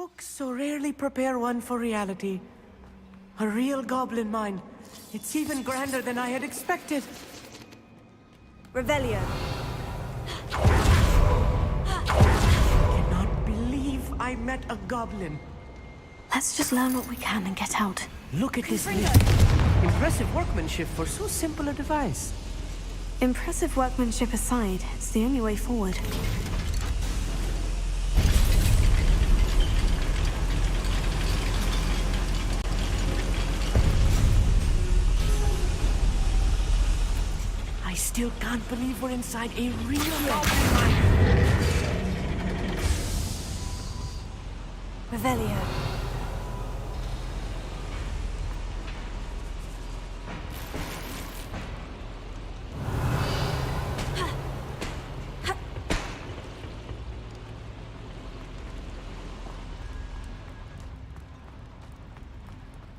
Books so rarely prepare one for reality. A real goblin mind. It's even grander than I had expected. Revelio. I cannot believe I met a goblin. Let's just learn what we can and get out. Look at this lift. Impressive workmanship for so simple a device. Impressive workmanship aside, it's the only way forward. I still can't believe we're inside a real goblin mine. Revelio.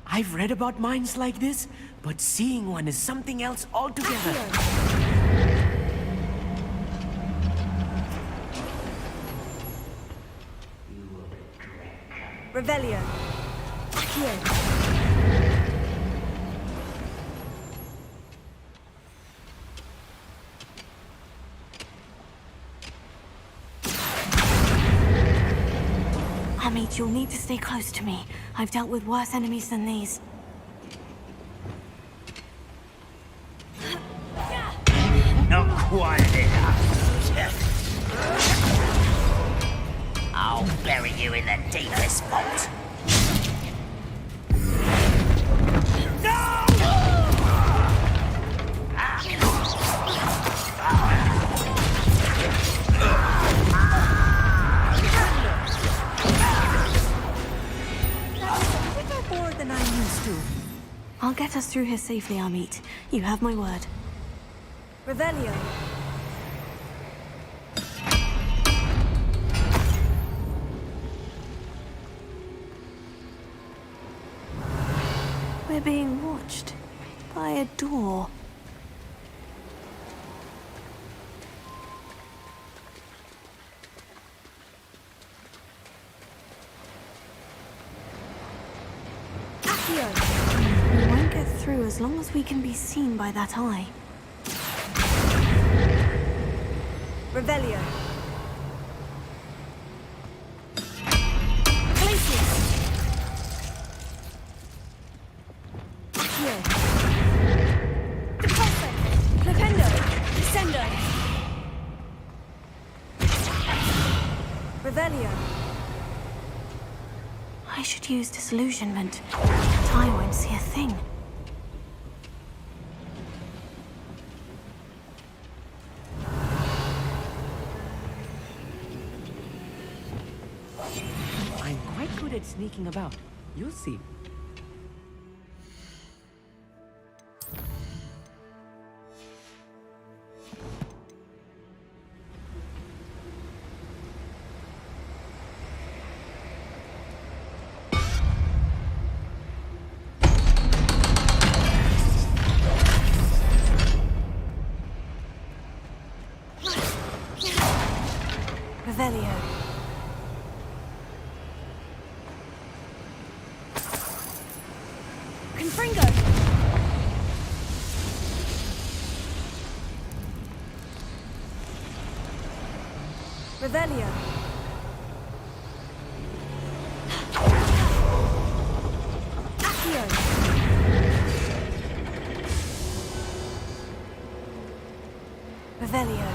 I've read about mines like this, but seeing one is something else altogether. Revelio. Accio. Amit, you'll need to stay close to me. I've dealt with worse enemies than these. Not quite enough. I'll bury you in the deepest vault. Than I'm used to. I'll get us through here safely, Amit. You have my word. Revelio. We're being watched by a door. We won't get through as long as we can be seen by that eye. Revelio. Revelio. I should use disillusionment. I won't see a thing. I'm quite good at sneaking about. You'll see. Revelio. Confringo. Revelio. Accio. Revelio.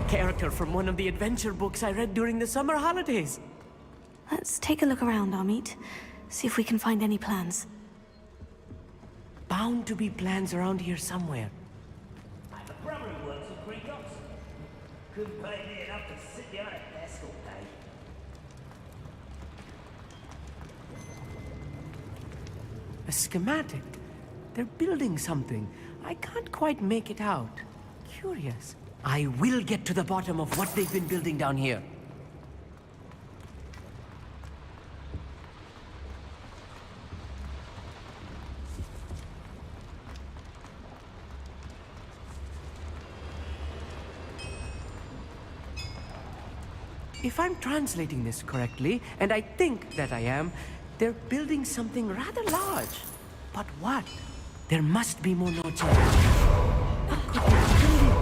Character from one of the adventure books I read during the summer holidays. Let's take a look around, Amit. See if we can find any plans. Bound to be plans around here somewhere. Couldn't pay me enough to sit behind a desk all day. A schematic. They're building something. I can't quite make it out. Curious. I will get to the bottom of what they've been building down here. If I'm translating this correctly, and I think that I am, they're building something rather large. But what? There must be more notes on it. What could they be building?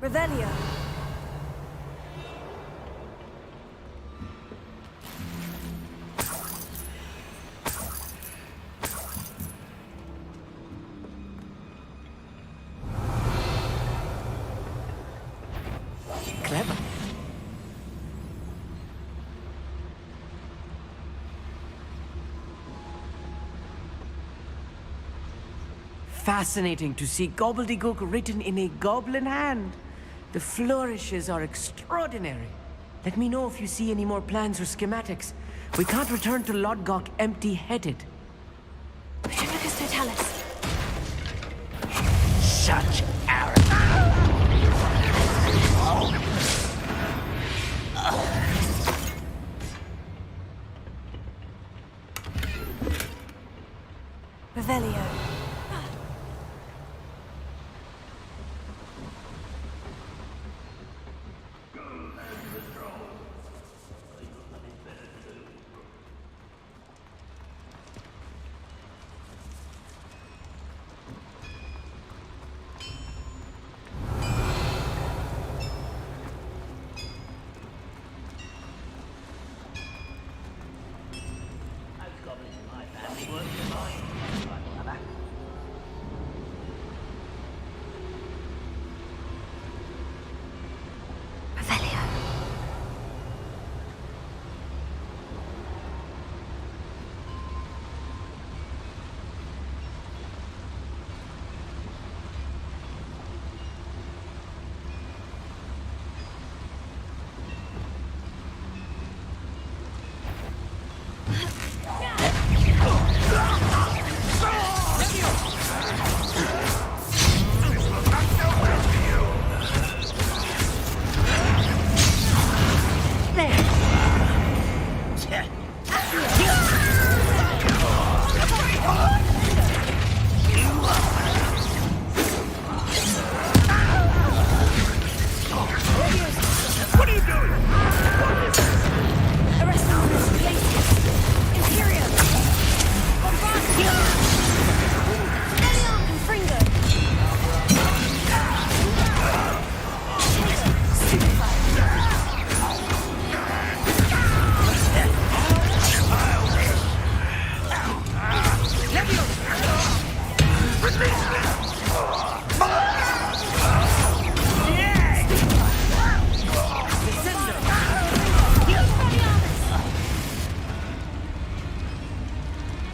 Revelio. Clever. Fascinating to see gobbledygook written in a goblin hand. The flourishes are extraordinary. Let me know if you see any more plans or schematics. We can't return to Lodgok empty-headed. Pacificus Totalis. Such arrogance. Revelio.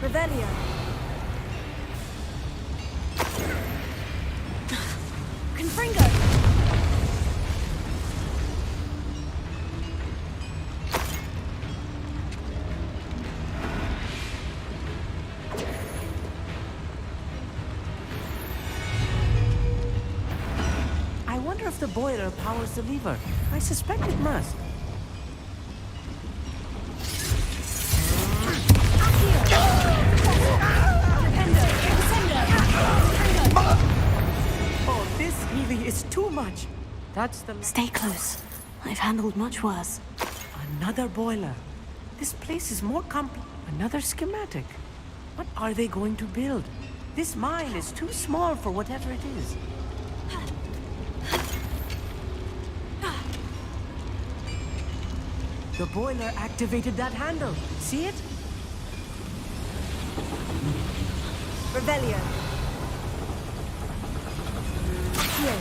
Revelio. Revelio. Confringo. I wonder if the boiler powers the lever. I suspect it must. Oh, this really is too much. That's the... Stay close. I've handled much worse. Another boiler. This place is more Another schematic. What are they going to build? This mine is too small for whatever it is. The boiler activated that handle. See it? Revelio. Accio.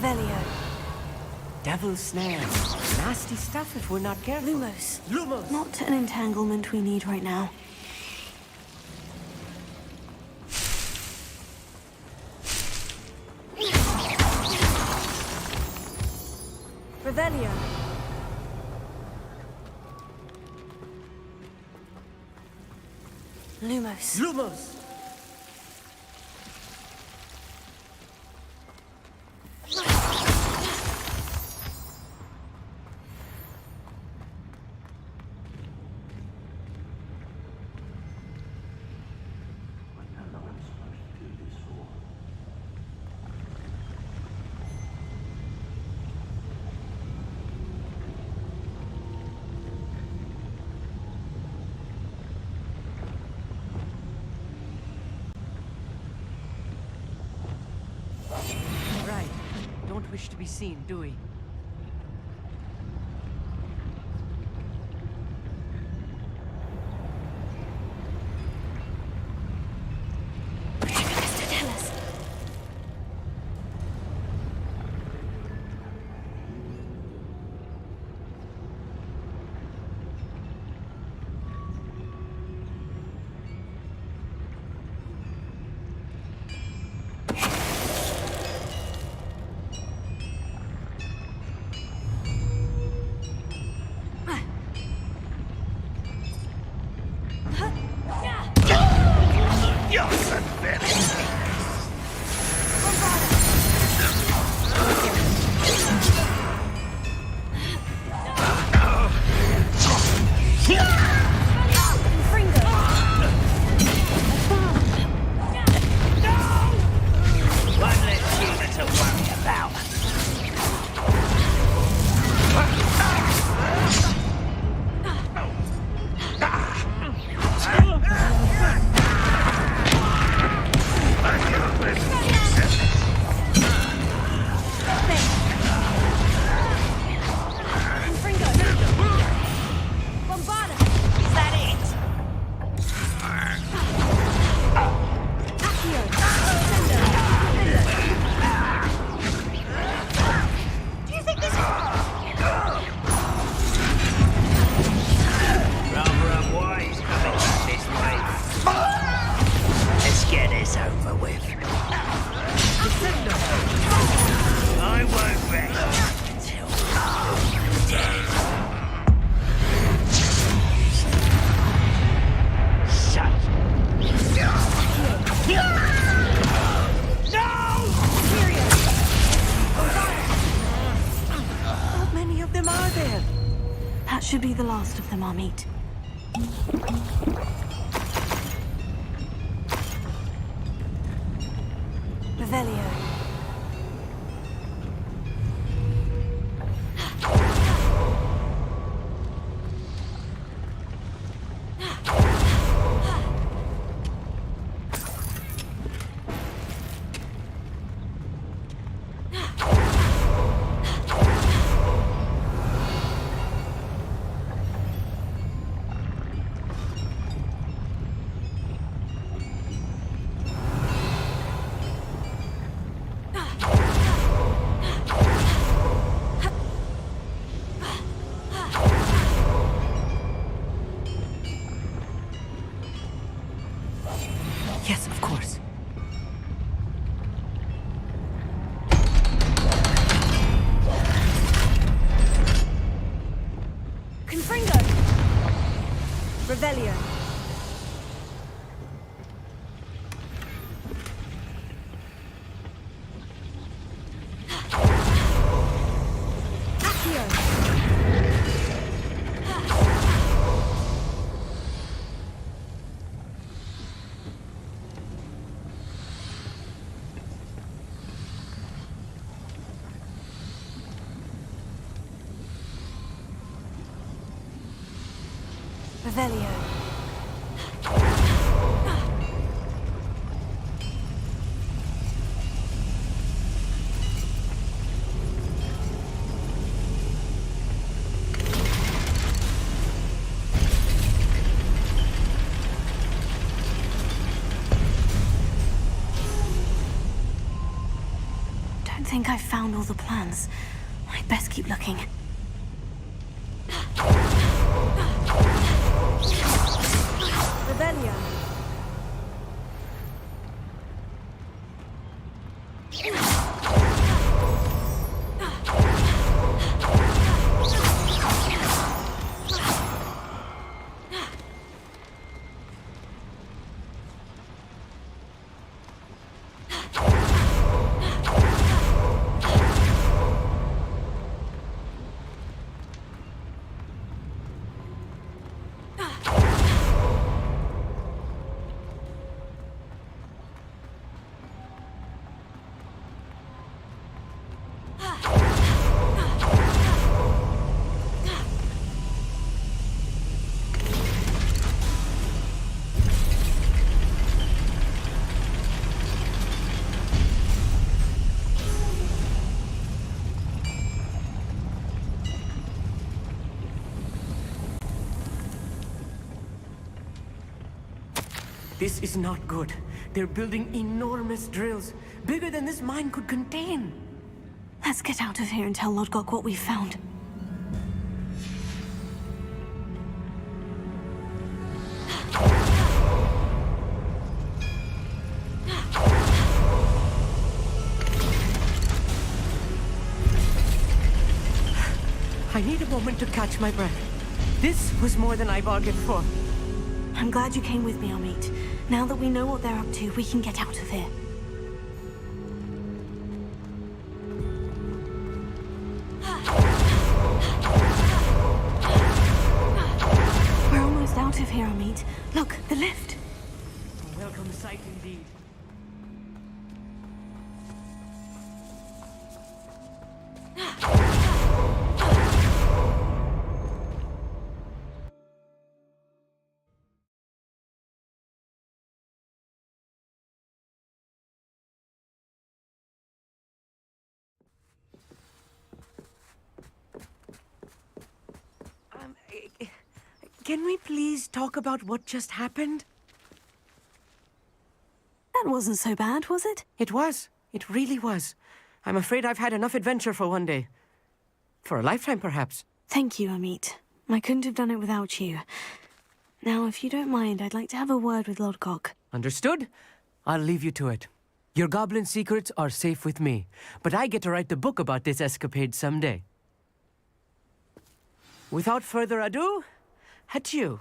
Revelio. Devil's snares. Nasty stuff if we're not careful. Lumos. Lumos! Not an entanglement we need right now. Revelio. Lumos. Lumos! Right. Don't wish to be seen, do we? Tell us. One less human to worry about. Is that it? Do you think this is rather unwise coming back this way? Let's get this over with. I won't rest until I'm dead. Shut. How many of them are there? That should be the last of them, Amit. Revelio. Yes, of course. Confringo. Revelio. Revelio. think I've found all the plans. I'd best keep looking. Revelio. This is not good. They're building enormous drills, bigger than this mine could contain. Let's get out of here and tell Lodgok what we found. I need a moment to catch my breath. This was more than I bargained for. I'm glad you came with me, Amit. Now that we know what they're up to, we can get out of here. We're almost out of here, Amit. Look, the lift. A welcome sight indeed. Can we please talk about what just happened? That wasn't so bad, was it? It was. It really was. I'm afraid I've had enough adventure for one day. For a lifetime, perhaps. Thank you, Amit. I couldn't have done it without you. Now, if you don't mind, I'd like to have a word with Lodgok. Understood? I'll leave you to it. Your goblin secrets are safe with me, but I get to write the book about this escapade someday. Without further ado, adieu.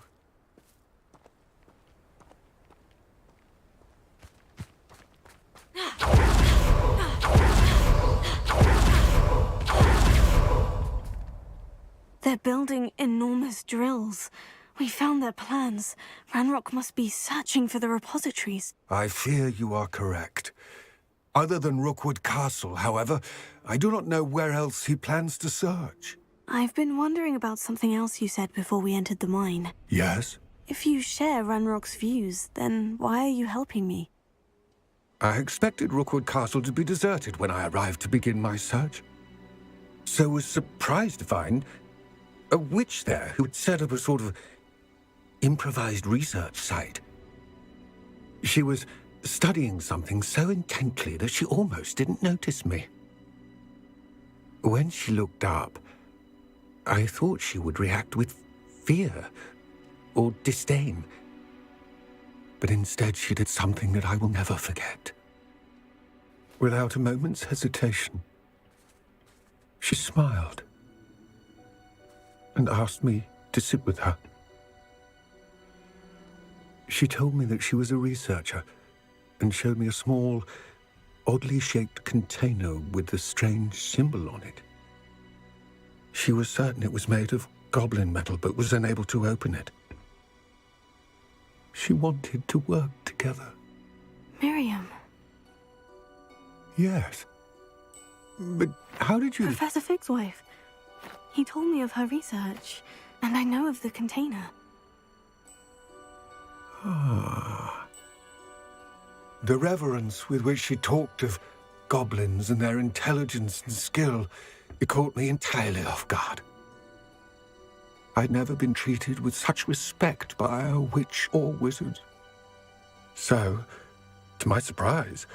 They're building enormous drills. We found their plans. Ranrock must be searching for the repositories. I fear you are correct. Other than Rookwood Castle, however, I do not know where else he plans to search. I've been wondering about something else you said before we entered the mine. Yes? If you share Ranrock's views, then why are you helping me? I expected Rookwood Castle to be deserted when I arrived to begin my search. So was surprised to find a witch there who had set up a sort of improvised research site. She was studying something so intently that she almost didn't notice me. When she looked up, I thought she would react with fear or disdain. But instead she did something that I will never forget. Without a moment's hesitation, she smiled and asked me to sit with her. She told me that she was a researcher and showed me a small, oddly shaped container with a strange symbol on it. She was certain it was made of goblin metal, but was unable to open it. She wanted to work together. Miriam. Yes. But how did you... Professor Fig's wife. He told me of her research, and I know of the container. The reverence with which she talked of goblins and their intelligence and skill, it caught me entirely off guard. I'd never been treated with such respect by a witch or wizard. So, to my surprise,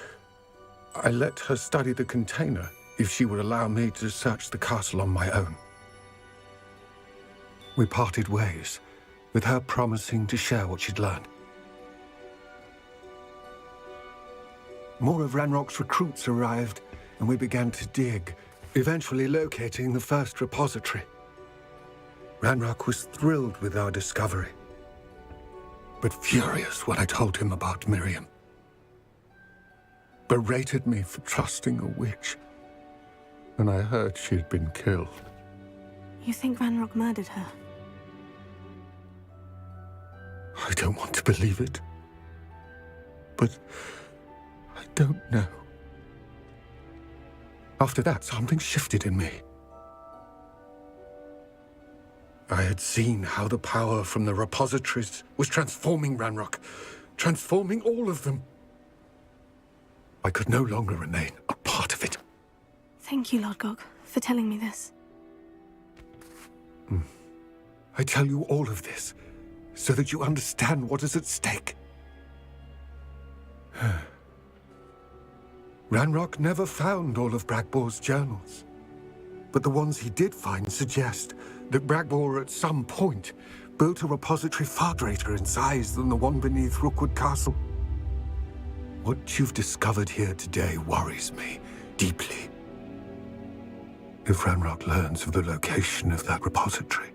I let her study the container if she would allow me to search the castle on my own. We parted ways, with her promising to share what she'd learned. More of Ranrock's recruits arrived, and we began to dig, eventually locating the first repository. Ranrock was thrilled with our discovery, but furious when I told him about Miriam. Berated me for trusting a witch, and I heard she had been killed. You think Ranrock murdered her? I don't want to believe it, but I don't know. After that, something shifted in me. I had seen how the power from the repositories was transforming Ranrock, transforming all of them. I could no longer remain a part of it. Thank you, Lord Gog, for telling me this. I tell you all of this so that you understand what is at stake. Ranrock never found all of Bragbor's journals, but the ones he did find suggest that Bragbor at some point built a repository far greater in size than the one beneath Rookwood Castle. What you've discovered here today worries me deeply. If Ranrock learns of the location of that repository,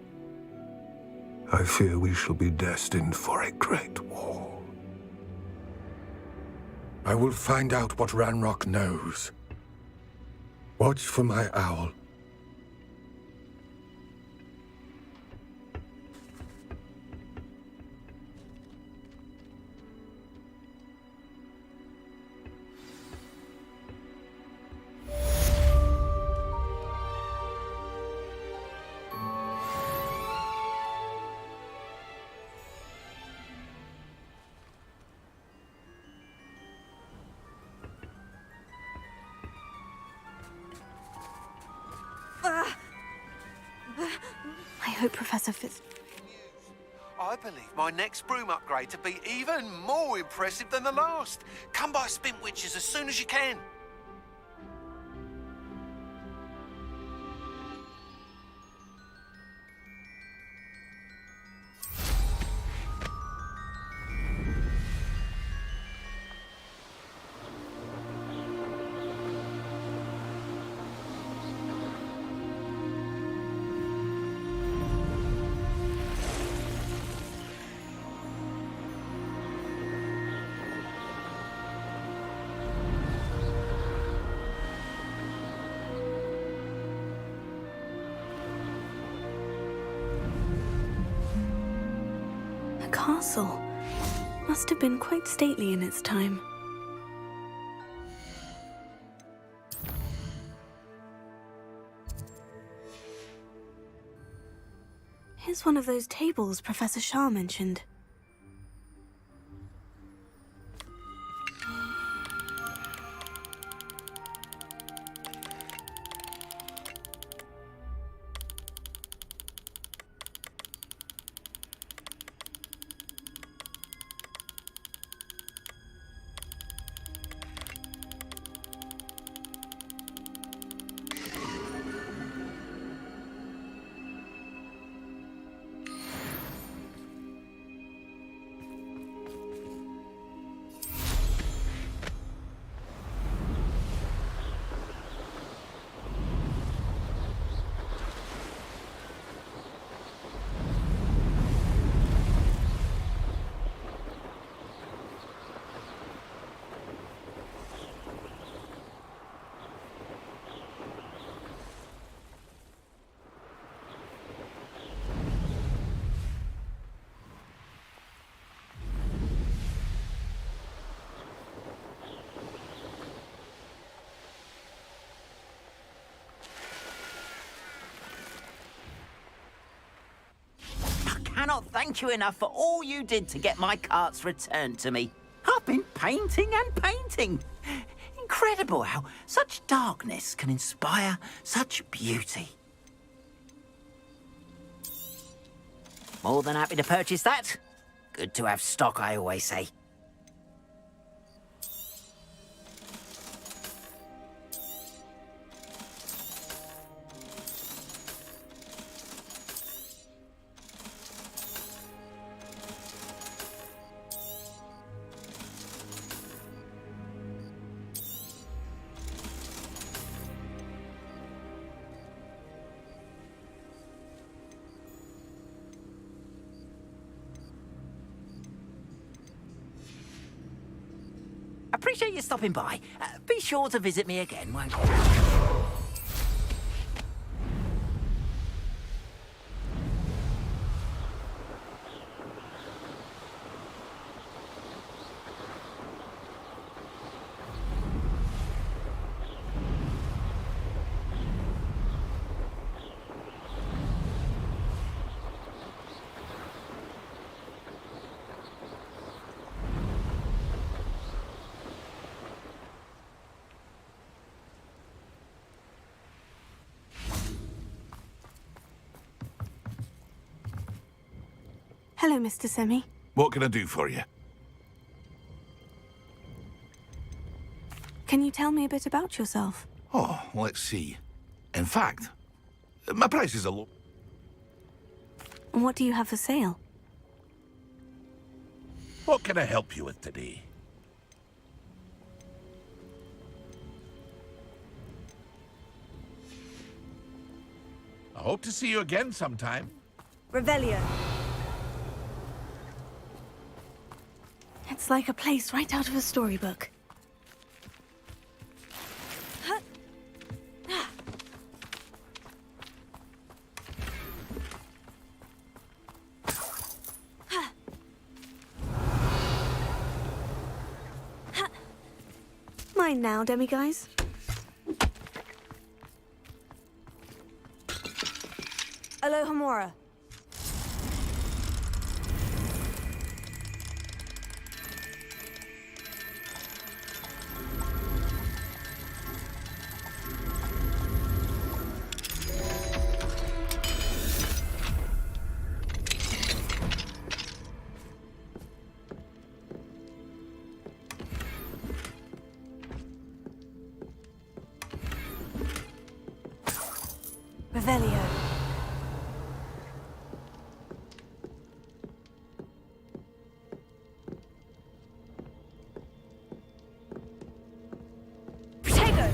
I fear we shall be destined for a great war. I will find out what Ranrock knows. Watch for my owl. I hope Professor Fitz... I believe my next broom upgrade to be even more impressive than the last. Come by Spintwitches as soon as you can. A castle. Must have been quite stately in its time. Here's one of those tables Professor Shah mentioned. Cannot thank you enough for all you did to get my carts returned to me. I've been painting and painting. Incredible how such darkness can inspire such beauty. More than happy to purchase that. Good to have stock, I always say. appreciate you stopping by. Be sure to visit me again, won't you? Hello, Mr. Semi. What can I do for you? Can you tell me a bit about yourself? Oh, let's see. In fact, my price is a low. And what do you have for sale? What can I help you with today? I hope to see you again sometime. Revelio. It's like a place right out of a storybook. Mine now, demiguise. Alohomora. Revelio. Protego.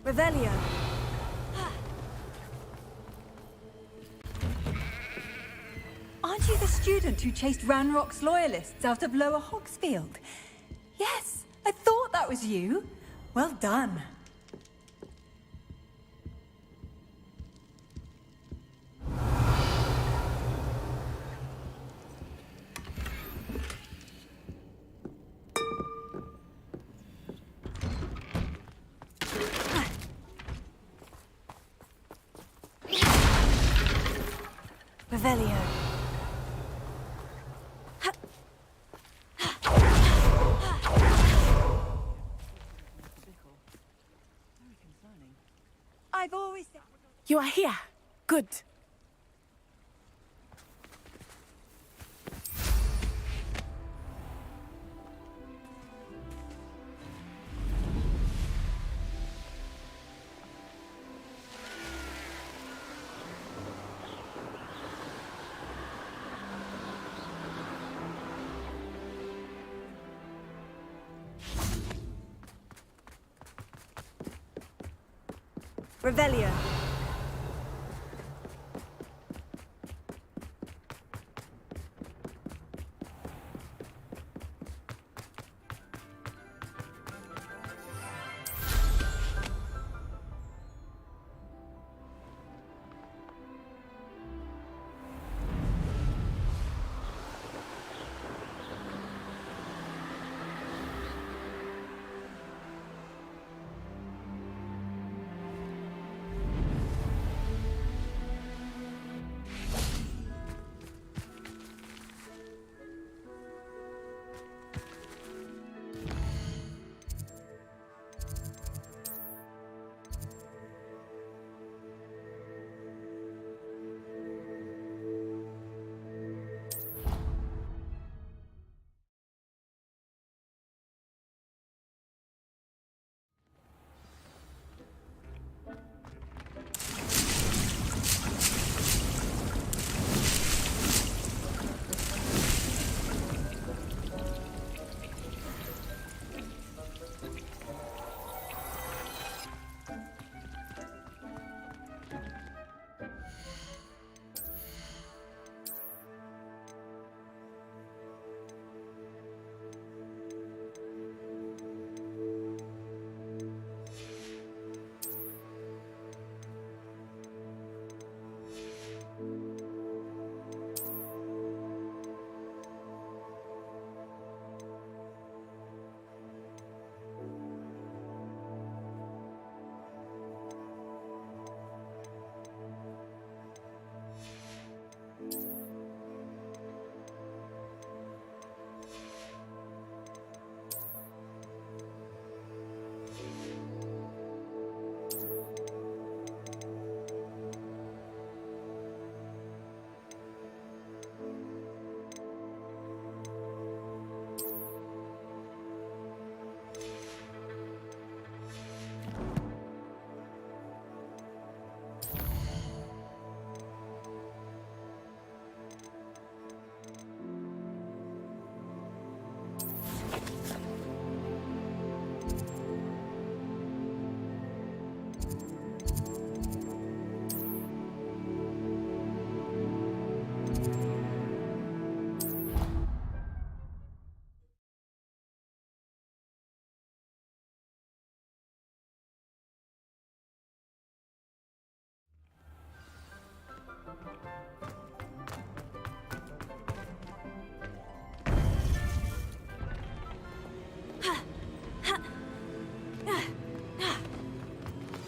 Revelio. Aren't you the student who chased Ranrock's loyalists out of Lower Hogsfield? Yes, I thought that was you. Well done. Revelio. I've always said... You are here. Good. Revelio.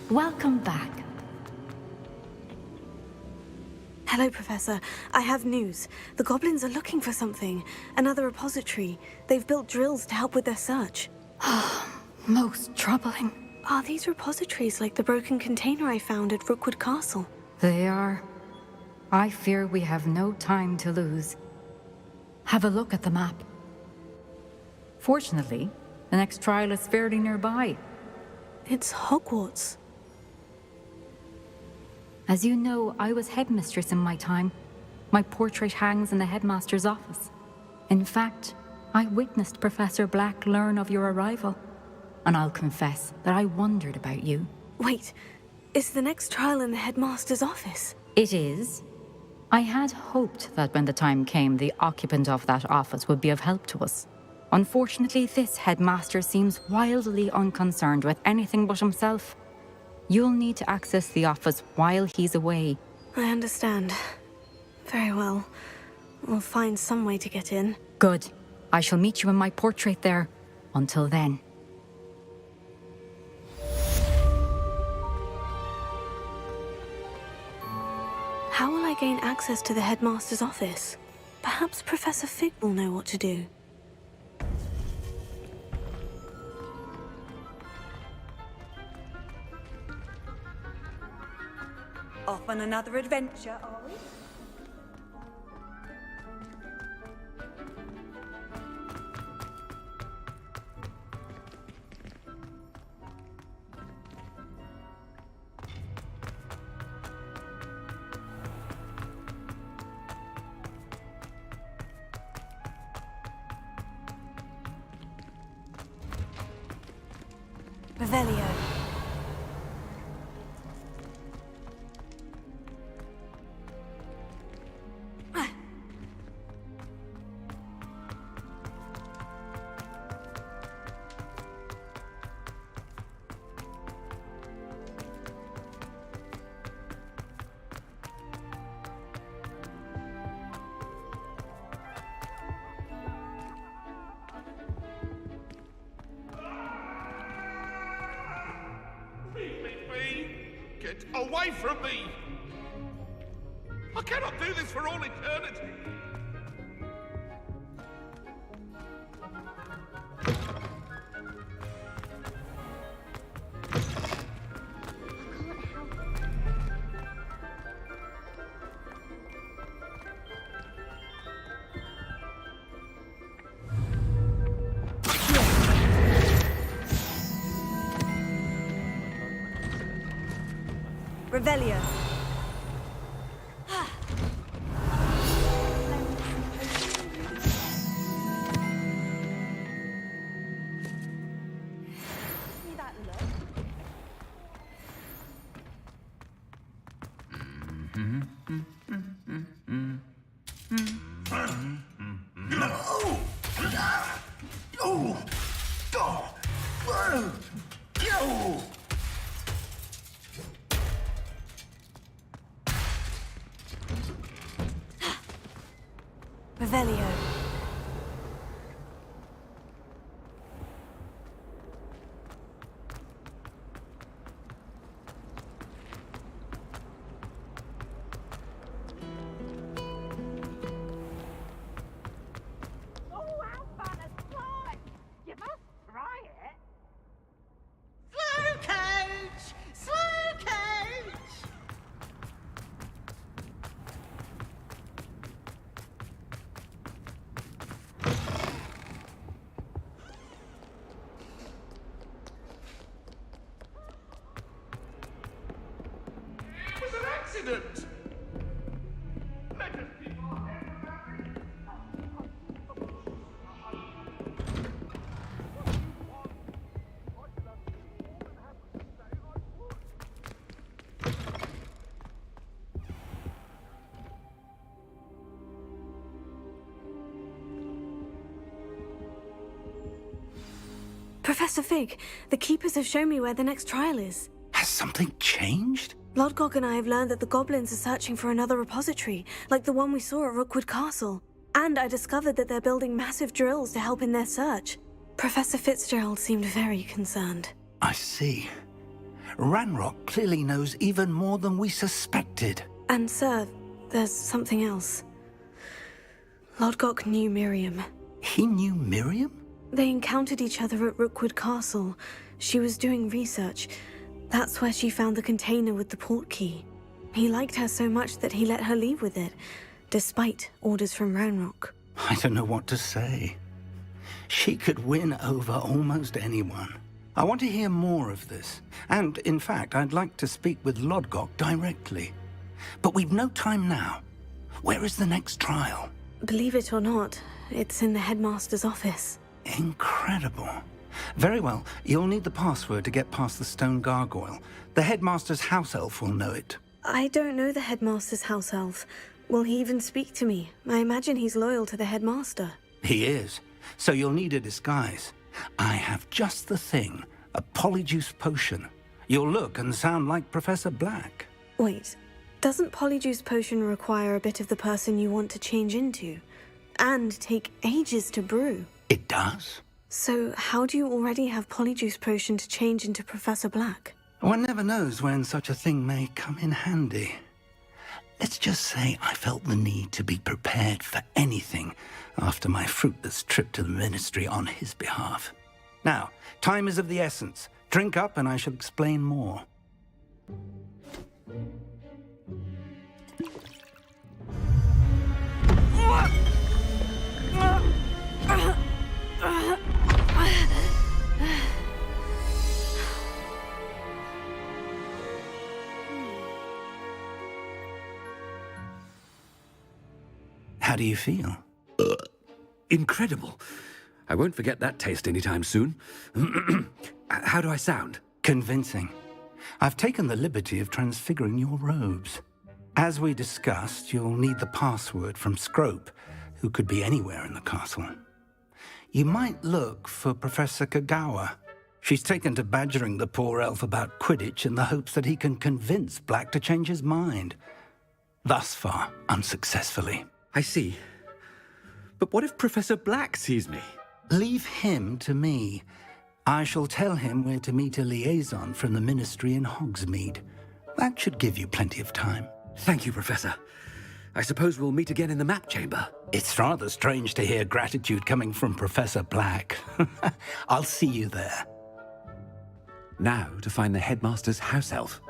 Welcome back. Hello, Professor. I have news. The goblins are looking for something. Another repository. They've built drills to help with their search. Most troubling. Are these repositories like the broken container I found at Rookwood Castle? They are. I fear we have no time to lose. Have a look at the map. Fortunately, the next trial is fairly nearby. It's Hogwarts. As you know, I was headmistress in my time. My portrait hangs in the headmaster's office. In fact, I witnessed Professor Black learn of your arrival. And I'll confess that I wondered about you. Wait, is the next trial in the headmaster's office? It is. I had hoped that when the time came, the occupant of that office would be of help to us. Unfortunately, this headmaster seems wildly unconcerned with anything but himself. You'll need to access the office while he's away. I understand. Very well. We'll find some way to get in. Good. I shall meet you in my portrait there. Until then. How will I gain access to the headmaster's office? Perhaps Professor Fig will know what to do. Off on another adventure, are we? Revelio. Get away from me! I cannot do this for all eternity! Revelio. Revelio. Accident! Let us be more. Professor Fig, the Keepers have shown me where the next trial is. Has something changed? Lodgok and I have learned that the goblins are searching for another repository, like the one we saw at Rookwood Castle. And I discovered that they're building massive drills to help in their search. Professor Fitzgerald seemed very concerned. I see. Ranrock clearly knows even more than we suspected. And, sir, there's something else. Lodgok knew Miriam. He knew Miriam? They encountered each other at Rookwood Castle. She was doing research. That's where she found the container with the port key. He liked her so much that he let her leave with it, despite orders from Ranrock. I don't know what to say. She could win over almost anyone. I want to hear more of this. And, in fact, I'd like to speak with Lodgok directly. But we've no time now. Where is the next trial? Believe it or not, it's in the headmaster's office. Incredible. Very well. You'll need the password to get past the stone gargoyle. The headmaster's house elf will know it. I don't know the headmaster's house elf. Will he even speak to me? I imagine he's loyal to the headmaster. He is. So you'll need a disguise. I have just the thing. A polyjuice potion. You'll look and sound like Professor Black. Wait, doesn't polyjuice potion require a bit of the person you want to change into? And take ages to brew? It does. So how do you already have polyjuice potion to change into Professor Black? One never knows when such a thing may come in handy. Let's just say I felt the need to be prepared for anything after my fruitless trip to the Ministry on his behalf. Now, time is of the essence. Drink up and I shall explain more. How do you feel? Incredible. I won't forget that taste anytime soon. How do I sound? Convincing. I've taken the liberty of transfiguring your robes. As we discussed, you'll need the password from Scrope, who could be anywhere in the castle. You might look for Professor Kagawa. She's taken to badgering the poor elf about Quidditch in the hopes that he can convince Black to change his mind. Thus far, unsuccessfully. I see. But what if Professor Black sees me? Leave him to me. I shall tell him where to meet a liaison from the Ministry in Hogsmeade. That should give you plenty of time. Thank you, Professor. I suppose we'll meet again in the map chamber. It's rather strange to hear gratitude coming from Professor Black. I'll see you there. Now to find the headmaster's house elf.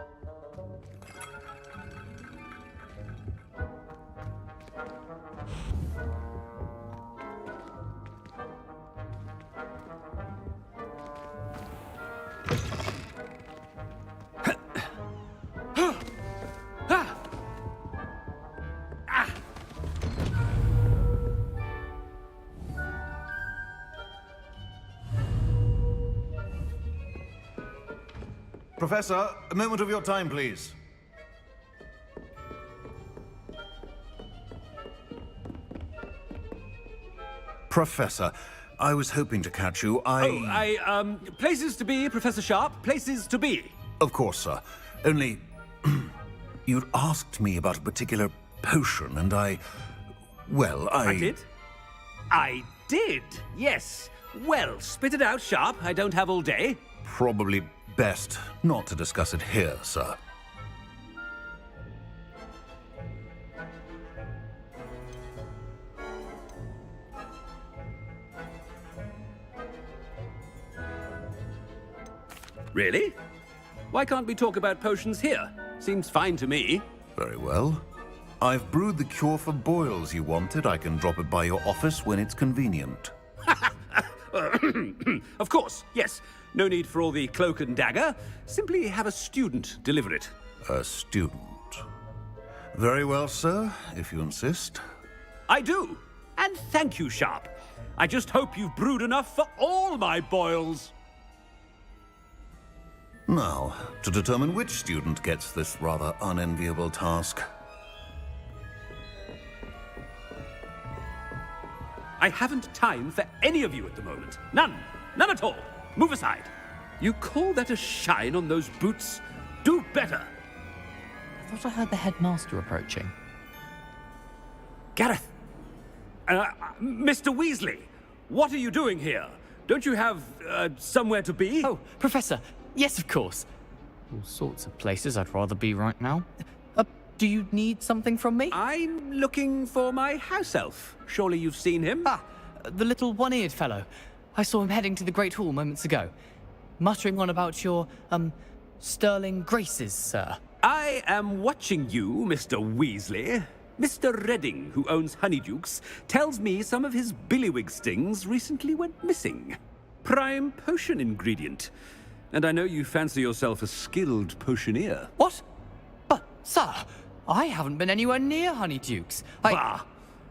Professor, a moment of your time, please. Professor, I was hoping to catch you. Places to be, Professor Sharp. Places to be. Of course, sir. Only... you'd asked me about a particular potion, and I did? I did, yes. Well, spit it out, Sharp. I don't have all day. Probably best not to discuss it here, sir. Really? Why can't we talk about potions here? Seems fine to me. Very well. I've brewed the cure for boils you wanted. I can drop it by your office when it's convenient. Of course, yes. No need for all the cloak and dagger. Simply have a student deliver it. A student. Very well, sir, if you insist. I do. And thank you, Sharp. I just hope you've brewed enough for all my boils. Now, to determine which student gets this rather unenviable task. I haven't time for any of you at the moment. None. None at all. Move aside. You call that a shine on those boots? Do better. I thought I heard the headmaster approaching. Gareth. Mr. Weasley, what are you doing here? Don't you have, somewhere to be? Oh, Professor. Yes, of course. All sorts of places I'd rather be right now. Do you need something from me? I'm looking for my house elf. Surely you've seen him? Ah, the little one-eared fellow. I saw him heading to the Great Hall moments ago, muttering on about your, sterling graces, sir. I am watching you, Mr. Weasley. Mr. Redding, who owns Honeydukes, tells me some of his billywig stings recently went missing. Prime potion ingredient. And I know you fancy yourself a skilled potioneer. What? But, sir, I haven't been anywhere near Honeydukes. Bah!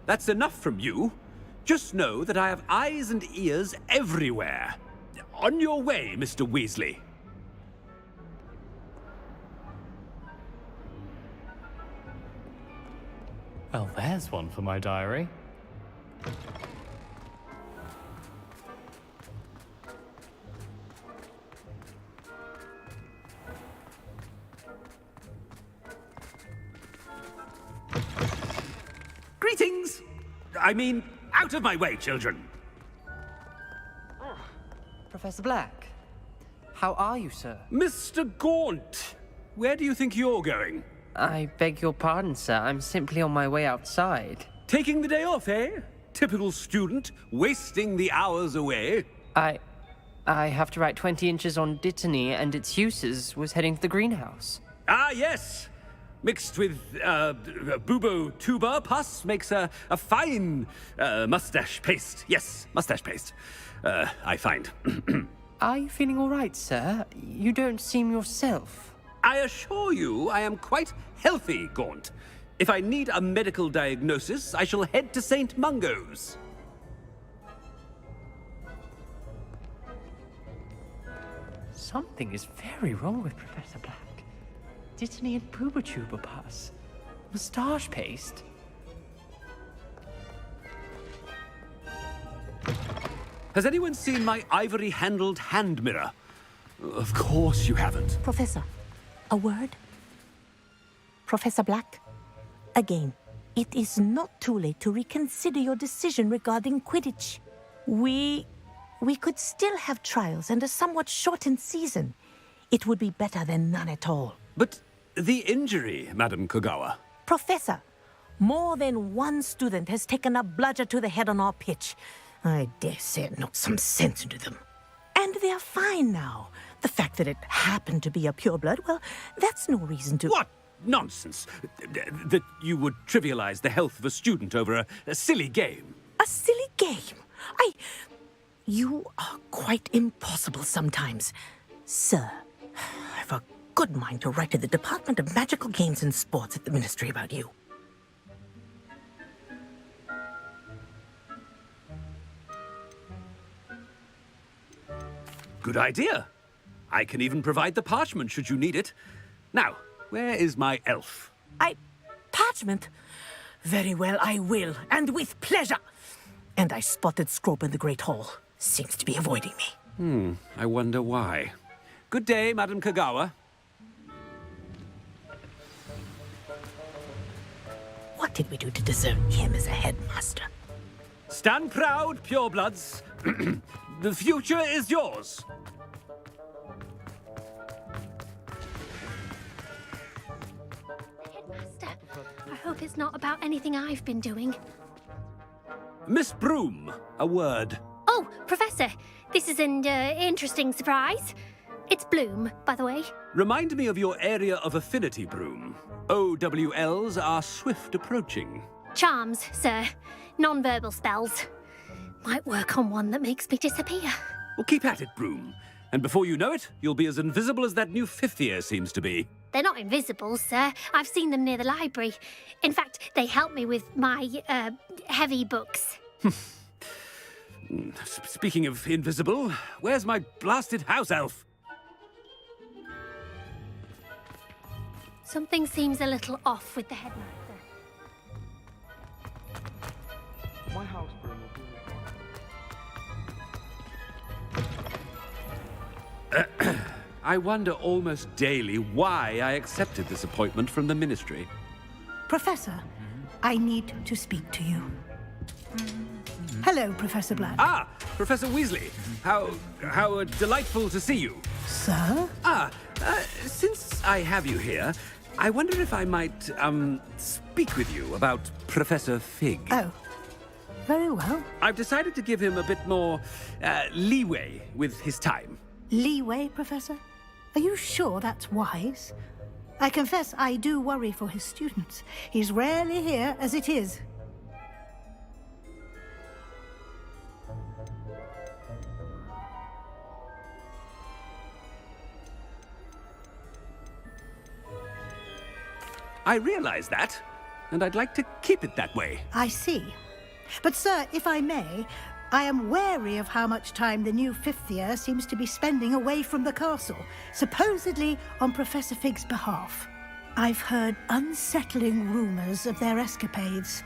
That's enough from you. Just know that I have eyes and ears everywhere. On your way, Mr. Weasley. Well, there's one for my diary. Greetings! I mean, out of my way, children. Professor Black, how are you, sir? Mr. Gaunt, where do you think you're going? I beg your pardon, sir. I'm simply on my way outside. Taking the day off, eh? Typical student, wasting the hours away. I have to write 20 inches on Dittany and its uses. Was heading to the greenhouse. Ah, yes! Mixed with, bubo tuber pus makes a fine, mustache paste. Yes, mustache paste. I find. Are you feeling all right, sir? You don't seem yourself. I assure you I am quite healthy, Gaunt. If I need a medical diagnosis, I shall head to St. Mungo's. Something is very wrong with Professor Black. Dittany and Pooba pus. Moustache paste. Has anyone seen my ivory-handled hand mirror? Of course you haven't. Professor, a word? Professor Black, again, it is not too late to reconsider your decision regarding Quidditch. We could still have trials and a somewhat shortened season. It would be better than none at all. But the injury, Madam Kogawa. Professor, more than one student has taken a bludger to the head on our pitch. I dare say it knocked some sense into them. And they're fine now. The fact that it happened to be a pureblood, well, that's no reason to... What nonsense! That you would trivialize the health of a student over a silly game. A silly game? You are quite impossible sometimes. Sir, I've a good mind to write to the Department of Magical Games and Sports at the Ministry about you. Good idea. I can even provide the parchment should you need it. Now, where is my elf? Parchment? Very well, I will, and with pleasure. And I spotted Scrope in the Great Hall. Seems to be avoiding me. I wonder why. Good day, Madam Kogawa. What did we do to deserve him as a headmaster? Stand proud, purebloods. The future is yours. Headmaster, I hope it's not about anything I've been doing. Miss Broom, a word. Oh, Professor, this is an interesting surprise. It's Bloom, by the way. Remind me of your area of affinity, Broom. OWLs are swift approaching. Charms, sir. Non-verbal spells. Might work on one that makes me disappear. Well, keep at it, Broom. And before you know it, you'll be as invisible as that new fifth year seems to be. They're not invisible, sir. I've seen them near the library. In fact, they help me with my, heavy books. Speaking of invisible, where's my blasted house elf? Something seems a little off with the headmaster. My house broom will do. I wonder almost daily why I accepted this appointment from the Ministry. Professor, I need to speak to you. Hello, Professor Black. Ah, Professor Weasley. How delightful to see you. Sir? Since I have you here, I wonder if I might, speak with you about Professor Fig. Oh, very well. I've decided to give him a bit more, leeway with his time. Leeway, Professor? Are you sure that's wise? I confess I do worry for his students. He's rarely here as it is. I realize that, and I'd like to keep it that way. I see. But, sir, if I may, I am wary of how much time the new fifth year seems to be spending away from the castle, supposedly on Professor Fig's behalf. I've heard unsettling rumors of their escapades.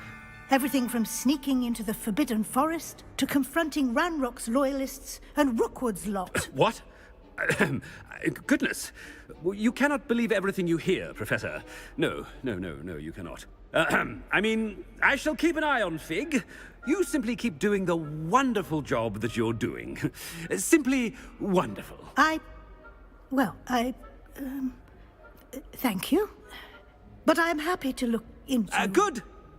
Everything from sneaking into the Forbidden Forest to confronting Ranrock's loyalists and Rookwood's lot. What? Goodness. You cannot believe everything you hear, Professor. No, you cannot. I mean, I shall keep an eye on Fig. You simply keep doing the wonderful job that you're doing. Simply wonderful. Thank you. But I'm happy to look into...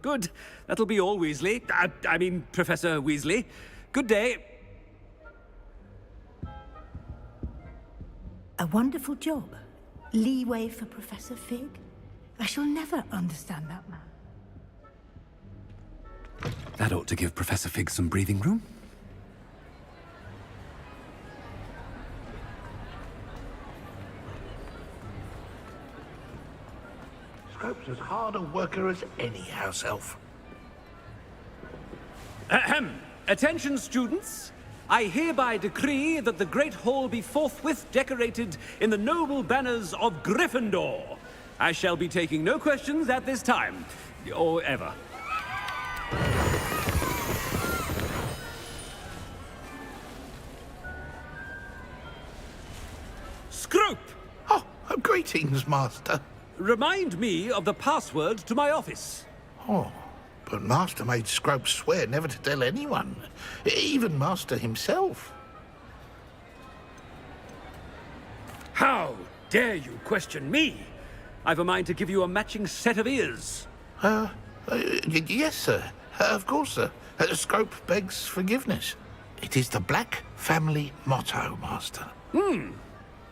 Good. That'll be all, Weasley. I mean, Professor Weasley. Good day. A wonderful job. Leeway for Professor Fig. I shall never understand that man. That ought to give Professor Fig some breathing room. Scrope's as hard a worker as any house elf. Ahem. Attention, students. I hereby decree that the Great Hall be forthwith decorated in the noble banners of Gryffindor. I shall be taking no questions at this time, or ever. Scrope! Oh, greetings, Master. Remind me of the password to my office. Oh, but Master made Scrope swear never to tell anyone, even Master himself. How dare you question me? I've a mind to give you a matching set of ears. Yes, sir. Of course, sir. Scrope begs forgiveness. It is the Black family motto, Master.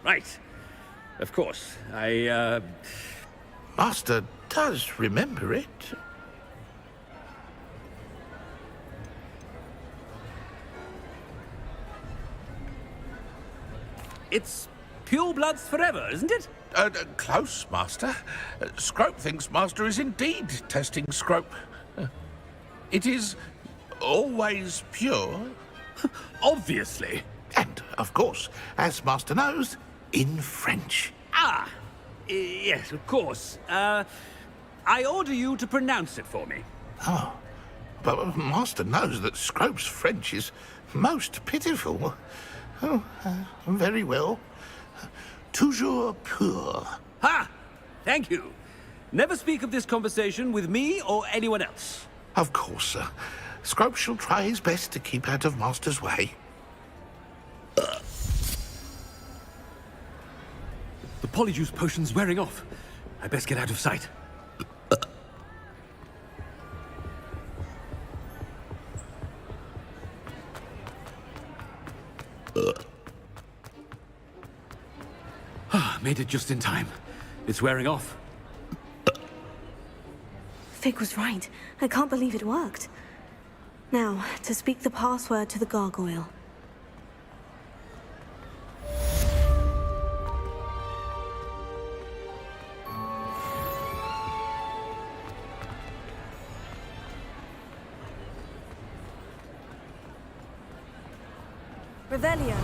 Right. Of course. Master does remember it. It's purebloods forever, isn't it? Close, Master. Scrope thinks Master is indeed testing Scrope. It is always pure. Obviously. And, of course, as Master knows, in French. Yes, of course. I order you to pronounce it for me. Oh, but Master knows that Scrope's French is most pitiful. Oh, very well. Toujours pur. Ha! Thank you. Never speak of this conversation with me or anyone else. Of course, sir. Scrope shall try his best to keep out of Master's way. The Polyjuice potion's wearing off. I best get out of sight. Made it just in time. It's wearing off. Fig was right. I can't believe it worked. Now, to speak the password to the gargoyle. Revelio.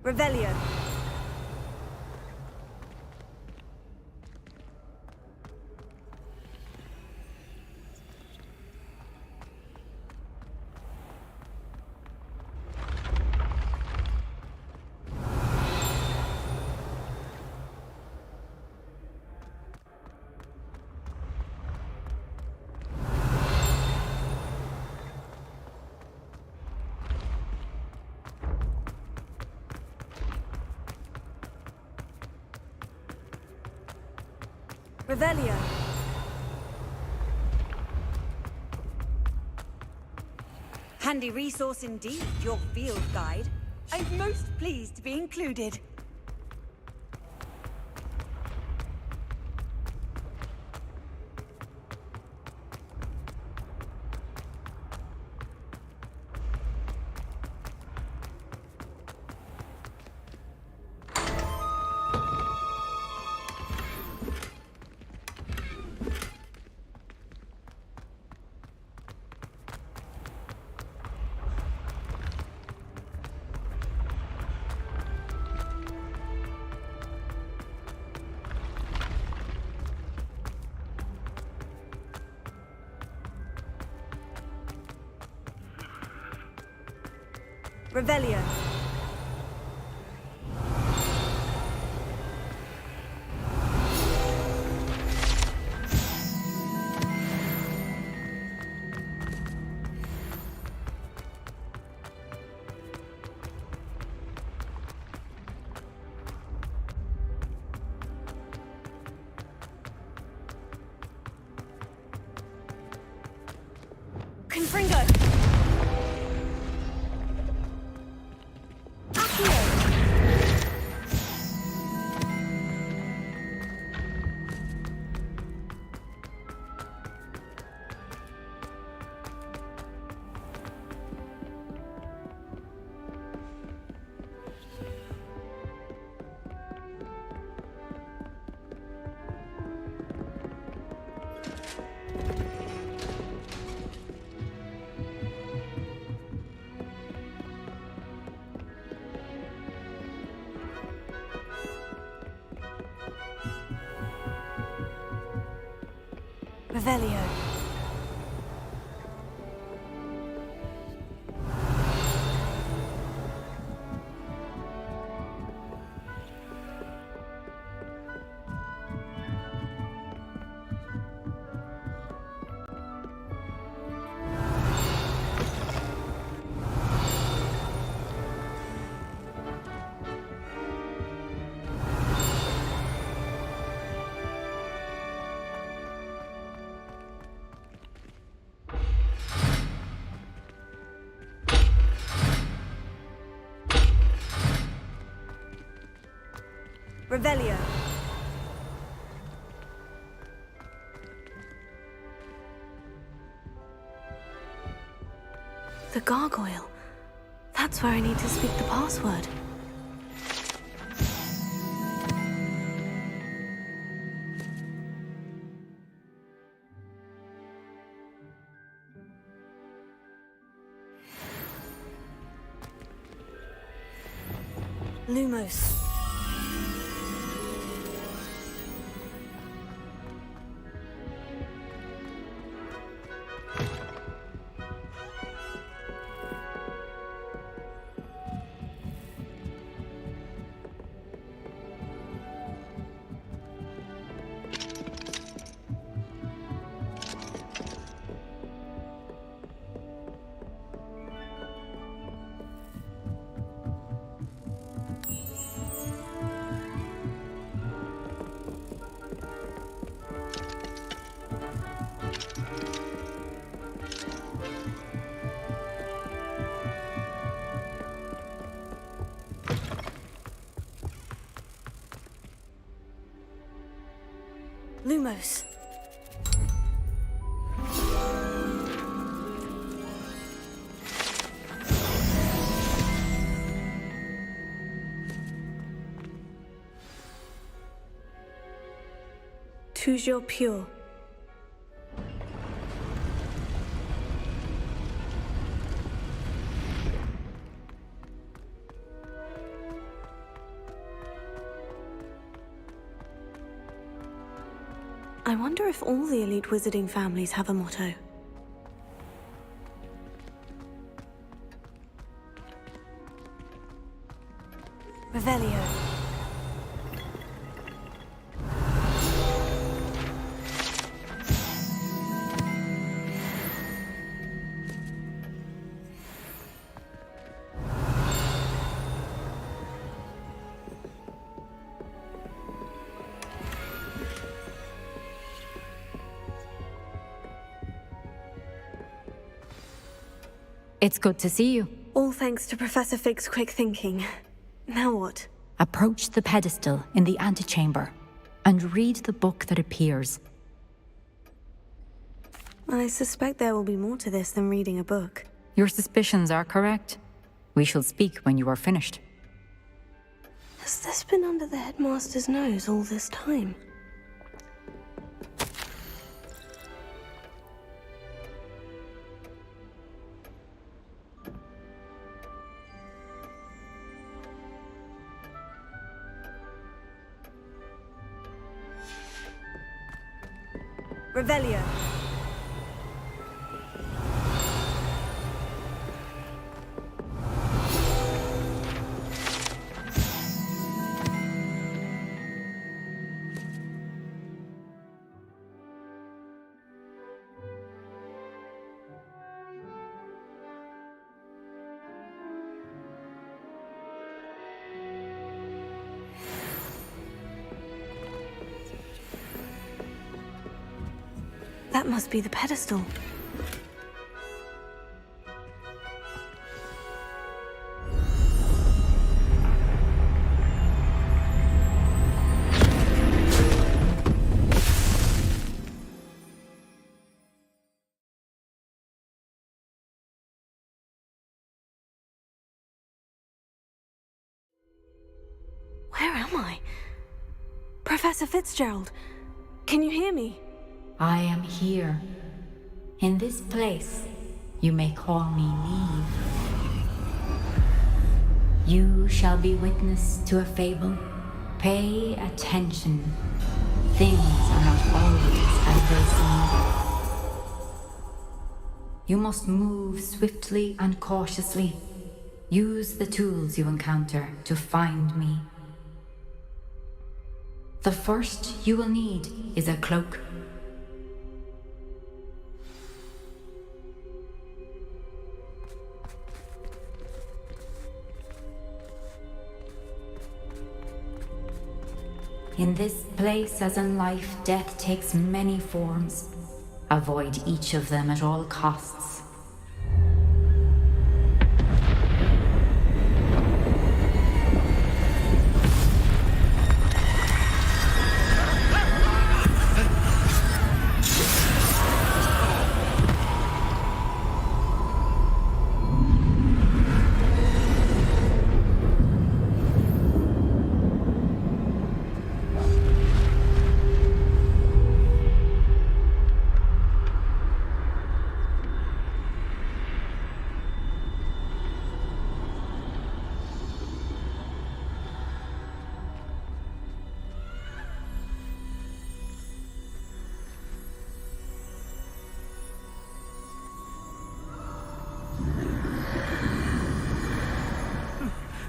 Revelio. Revelio. Handy resource indeed, your field guide. I'm most pleased to be included. Revelio. Confringo. Revelio. Revelio. The gargoyle. That's where I need to speak the password. Lumos. Lumos. Toujours pure. I wonder if all the elite wizarding families have a motto. Revelio. It's good to see you. All thanks to Professor Fig's quick thinking. Now what? Approach the pedestal in the antechamber and read the book that appears. I suspect there will be more to this than reading a book. Your suspicions are correct. We shall speak when you are finished. Has this been under the headmaster's nose all this time? Revelio. That must be the pedestal. Where am I? Professor Fitzgerald, can you hear me? I am here. In this place, you may call me Neve. You shall be witness to a fable. Pay attention. Things are not always as they seem. You must move swiftly and cautiously. Use the tools you encounter to find me. The first you will need is a cloak. In this place, as in life, death takes many forms. Avoid each of them at all costs.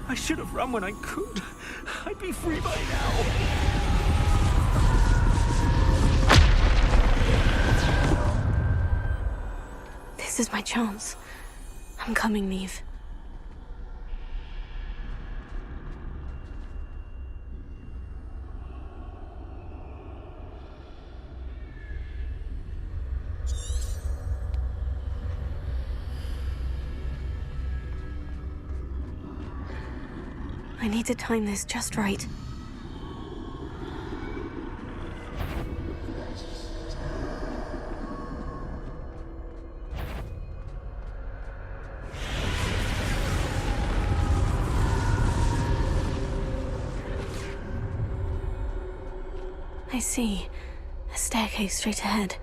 I should have run when I could. I'd be free by now. This is my chance. I'm coming, Neve. I need to time this just right. I see. A staircase straight ahead.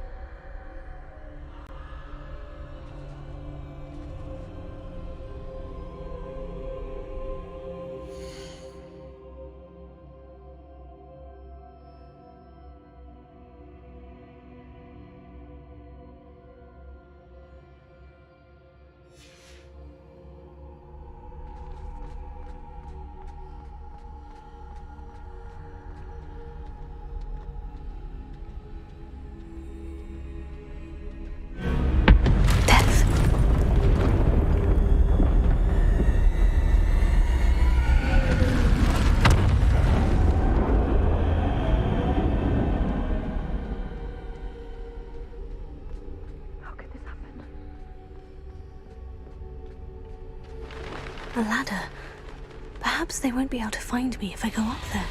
A ladder. Perhaps they won't be able to find me if I go up there.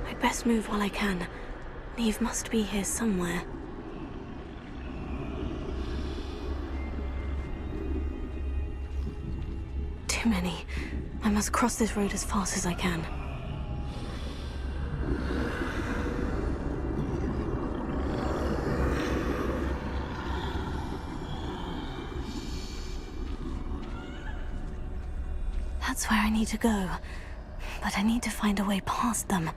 I'd best move while I can. Neve must be here somewhere. Too many. I must cross this road as fast as I can. That's where I need to go. But I need to find a way past them.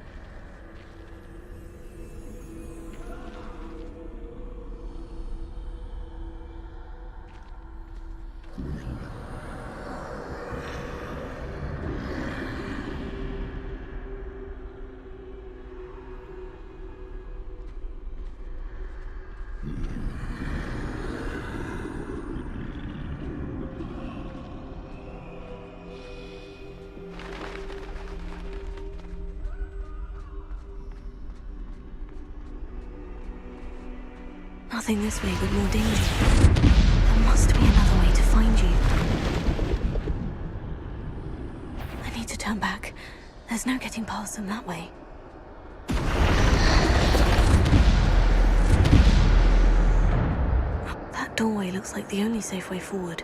Nothing this way but more danger. There must be another way to find you. I need to turn back. There's no getting past them that way. That doorway looks like the only safe way forward.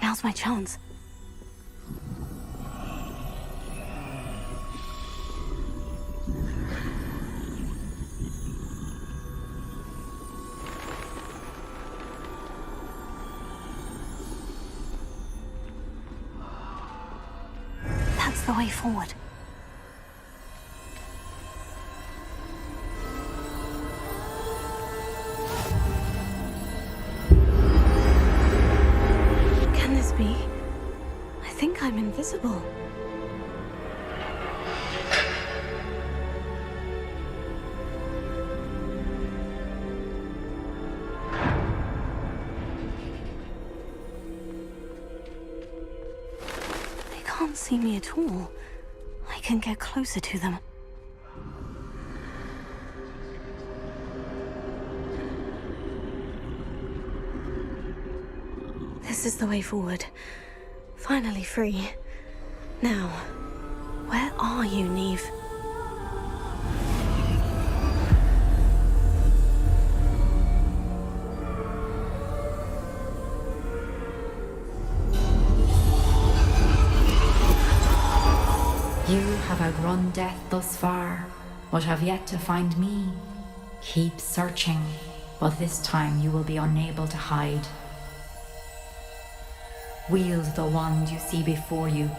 Now's my chance. That's the way forward. I think I'm invisible. They can't see me at all. I can get closer to them. This is the way forward. Finally free. Now, where are you, Neve? You have outrun death thus far, but have yet to find me. Keep searching, but this time you will be unable to hide. Wield the wand you see before you.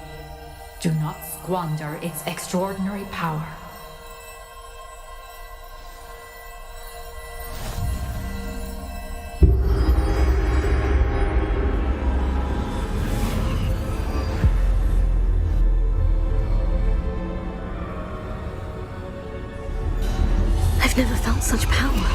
Do not squander its extraordinary power. I've never felt such power.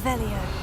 Revelio.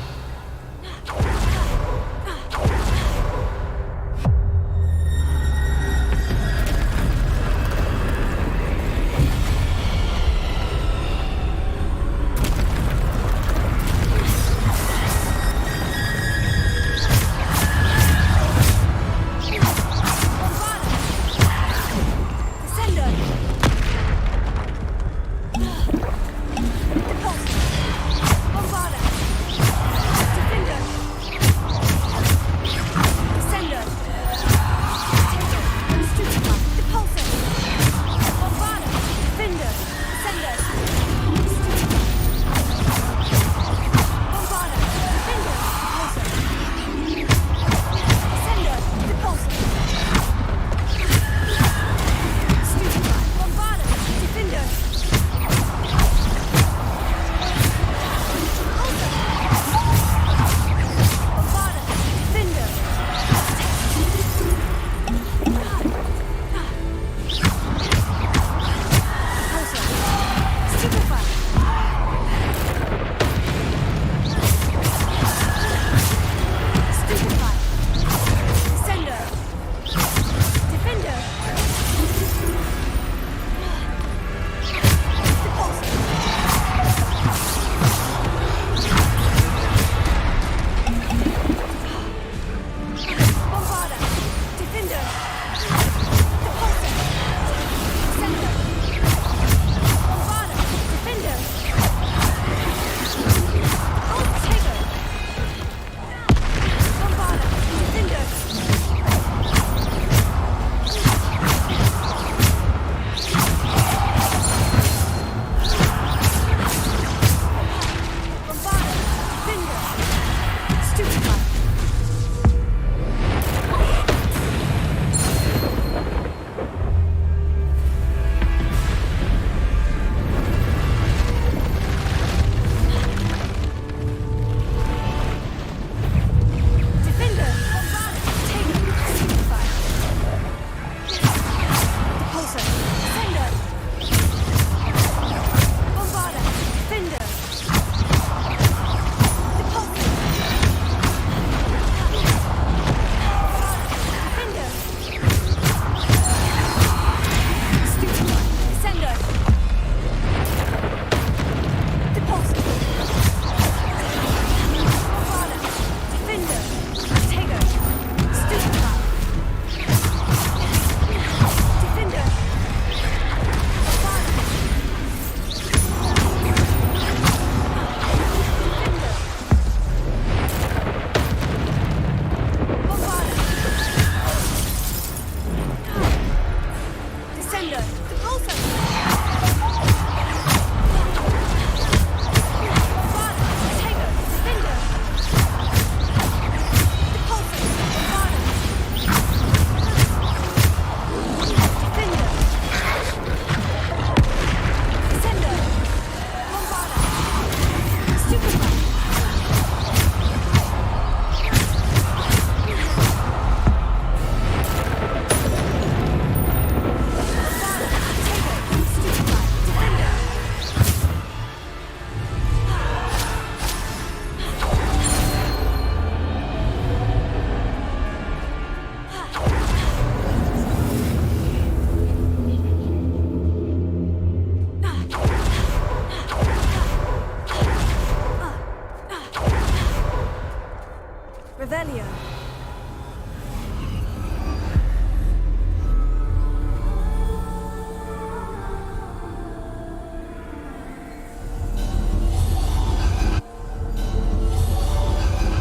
Revelio.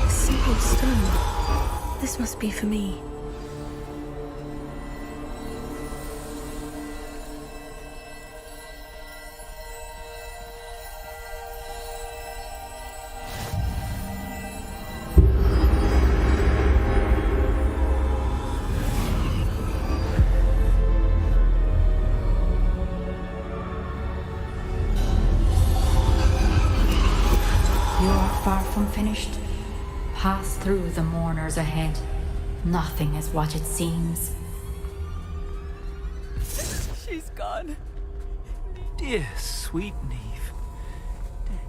A simple stone. This must be for me. Far from finished. Pass through the mourners ahead. Nothing is what it seems. She's gone. Dear sweet Neve.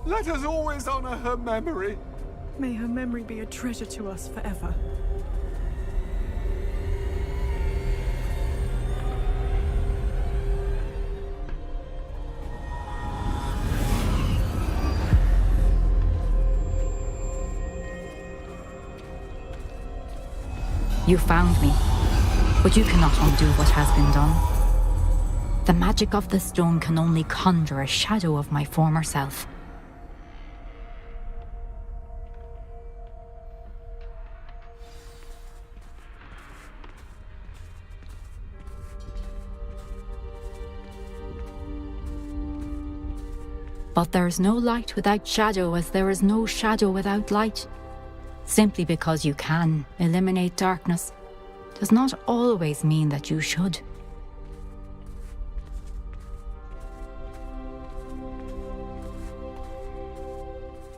Let us always honor her memory. May her memory be a treasure to us forever. You found me, but you cannot undo what has been done. The magic of the stone can only conjure a shadow of my former self. But there is no light without shadow, as there is no shadow without light. Simply because you can eliminate darkness does not always mean that you should.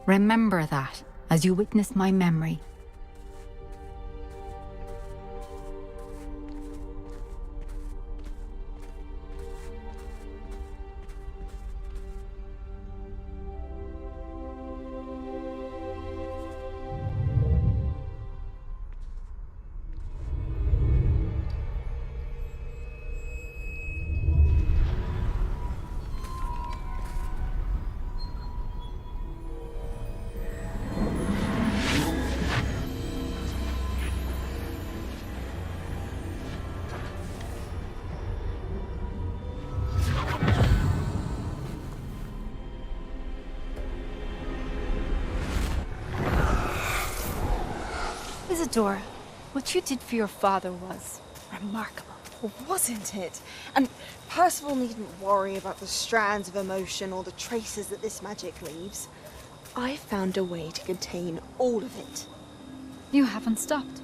Remember that as you witness my memory. Isadora, what you did for your father was remarkable, wasn't it? And Percival needn't worry about the strands of emotion or the traces that this magic leaves. I found a way to contain all of it. You haven't stopped.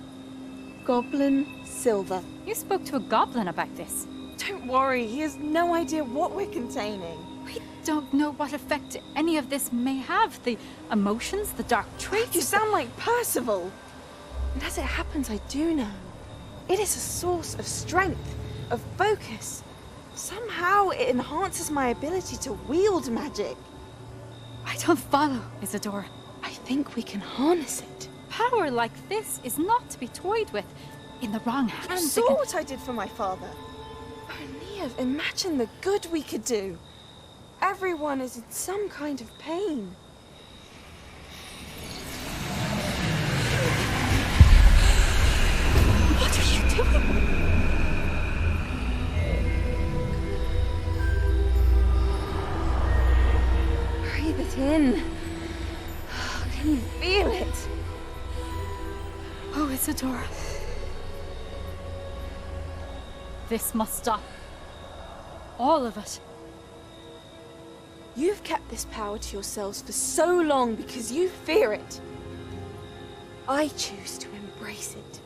Goblin Silver. You spoke to a goblin about this. Don't worry, he has no idea what we're containing. We don't know what effect any of this may have. The emotions, the dark traits. You sound like Percival. And as it happens, I do know. It is a source of strength, of focus. Somehow it enhances my ability to wield magic. I don't follow, Isadora. I think we can harness it. Power like this is not to be toyed with. In the wrong You hands, saw what I did for my father. Oh, Neve, imagine the good we could do. Everyone is in some kind of pain. What are you doing? Breathe it in. Can you feel it? Oh, Isadora. This must stop. All of it. You've kept this power to yourselves for so long because you fear it. I choose to embrace it.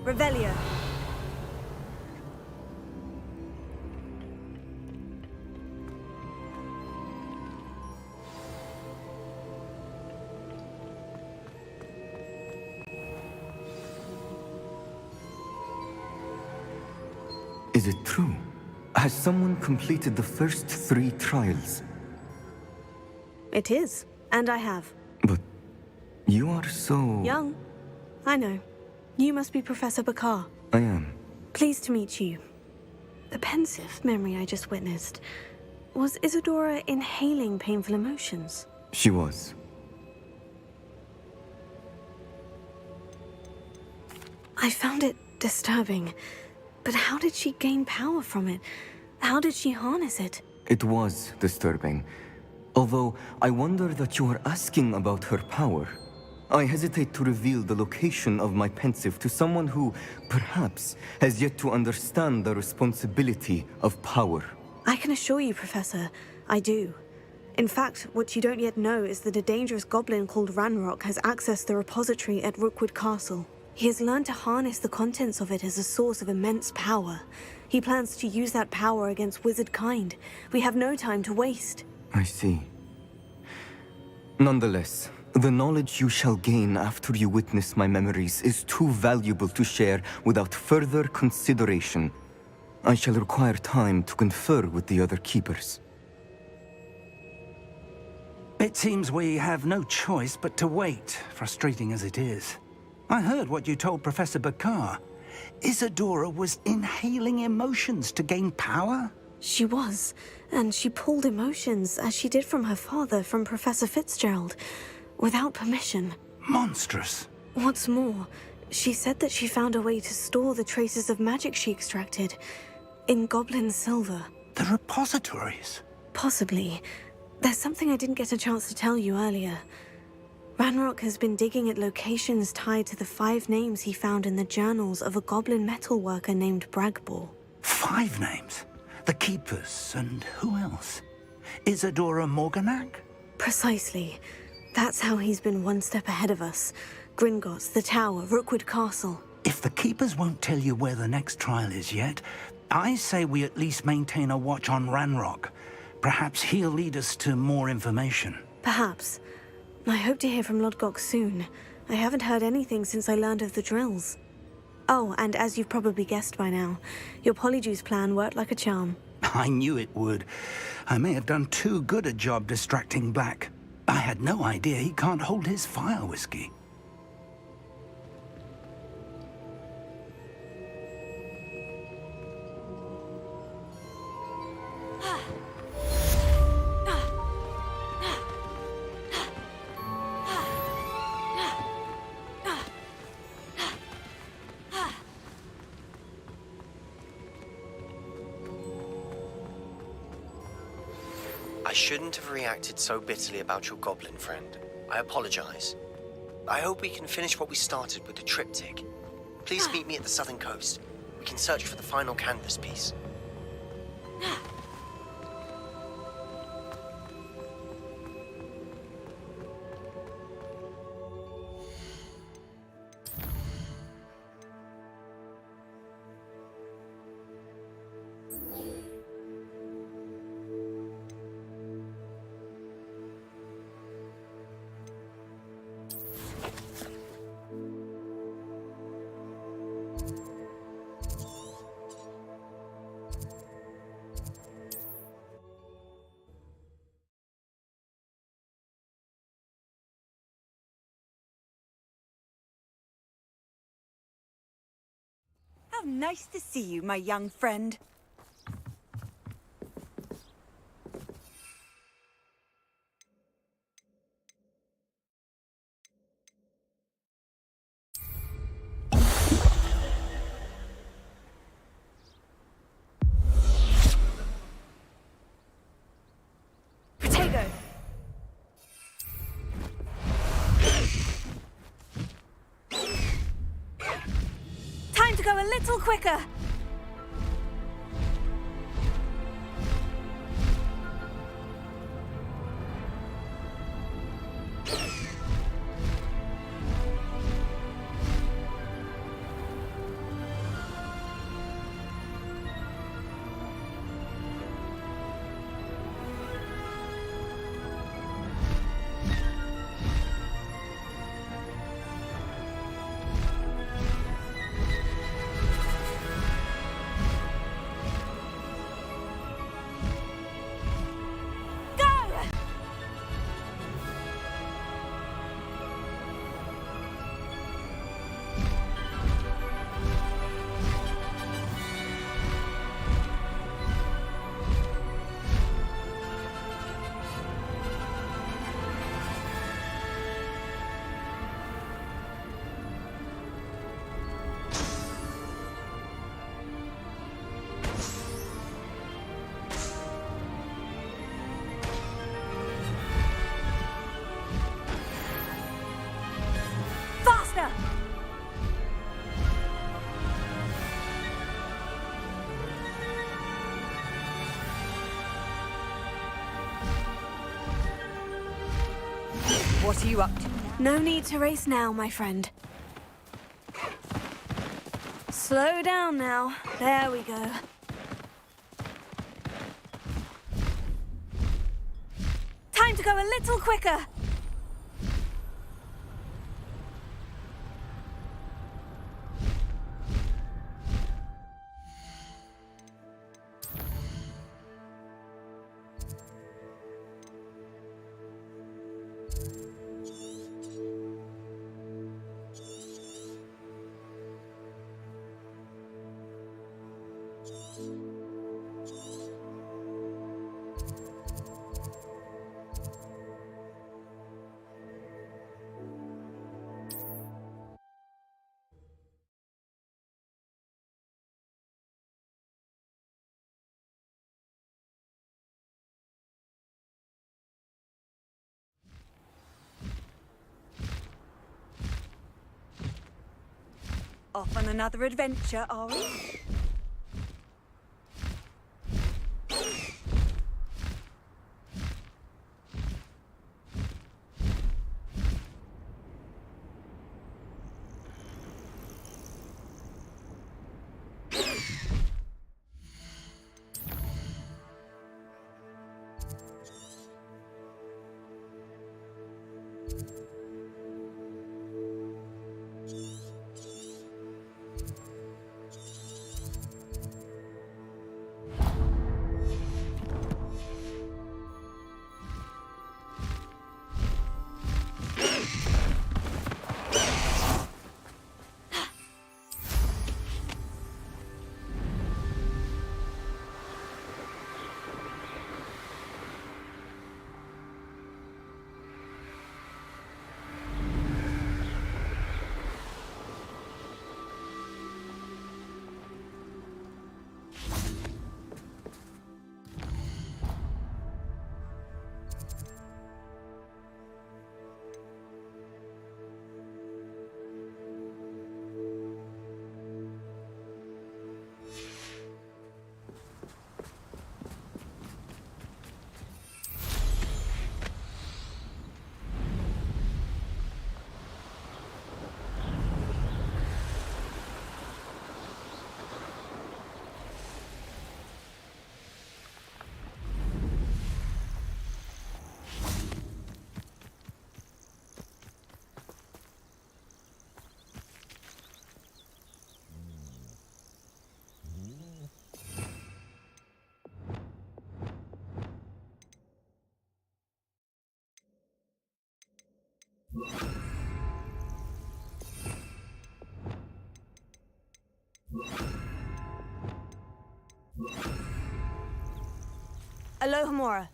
Revelio. Is it true? Has someone completed the first 3 trials? It is, and I have. But you are so... Young. I know. You must be Professor Bakar. I am. Pleased to meet you. The pensive memory I just witnessed. Was Isadora inhaling painful emotions? She was. I found it disturbing. But how did she gain power from it? How did she harness it? It was disturbing. Although I wonder that you are asking about her power. I hesitate to reveal the location of my pensive to someone who, perhaps, has yet to understand the responsibility of power. I can assure you, Professor, I do. In fact, what you don't yet know is that a dangerous goblin called Ranrock has accessed the repository at Rookwood Castle. He has learned to harness the contents of it as a source of immense power. He plans to use that power against wizard kind. We have no time to waste. I see. Nonetheless, the knowledge you shall gain after you witness my memories is too valuable to share without further consideration. I shall require time to confer with the other keepers. It seems we have no choice but to wait, frustrating as it is. I heard what you told Professor Bakar. Isadora was inhaling emotions to gain power? She was, and she pulled emotions, as she did from her father, from Professor Fitzgerald, without permission. Monstrous. What's more, she said that she found a way to store the traces of magic she extracted in goblin silver. The repositories? Possibly. There's something I didn't get a chance to tell you earlier. Ranrock has been digging at locations tied to the 5 names he found in the journals of a goblin metalworker named Bragbor. 5 names? The Keepers, and who else? Isadora Morganac? Precisely. That's how he's been one step ahead of us. Gringotts, the Tower, Rookwood Castle. If the Keepers won't tell you where the next trial is yet, I say we at least maintain a watch on Ranrock. Perhaps he'll lead us to more information. Perhaps. I hope to hear from Lodgok soon. I haven't heard anything since I learned of the drills. Oh, and as you've probably guessed by now, your Polyjuice plan worked like a charm. I knew it would. I may have done too good a job distracting Black. I had no idea he can't hold his fire whiskey. I shouldn't have reacted so bitterly about your goblin friend. I apologize. I hope we can finish what we started with the triptych. Please meet me at the southern coast. We can search for the final canvas piece. How nice to see you, my young friend. Protego! Time to go a little quicker! What are you up to? No need to race now, my friend. Slow down now. There we go. Time to go a little quicker. Off on another adventure, are we? Alohomora.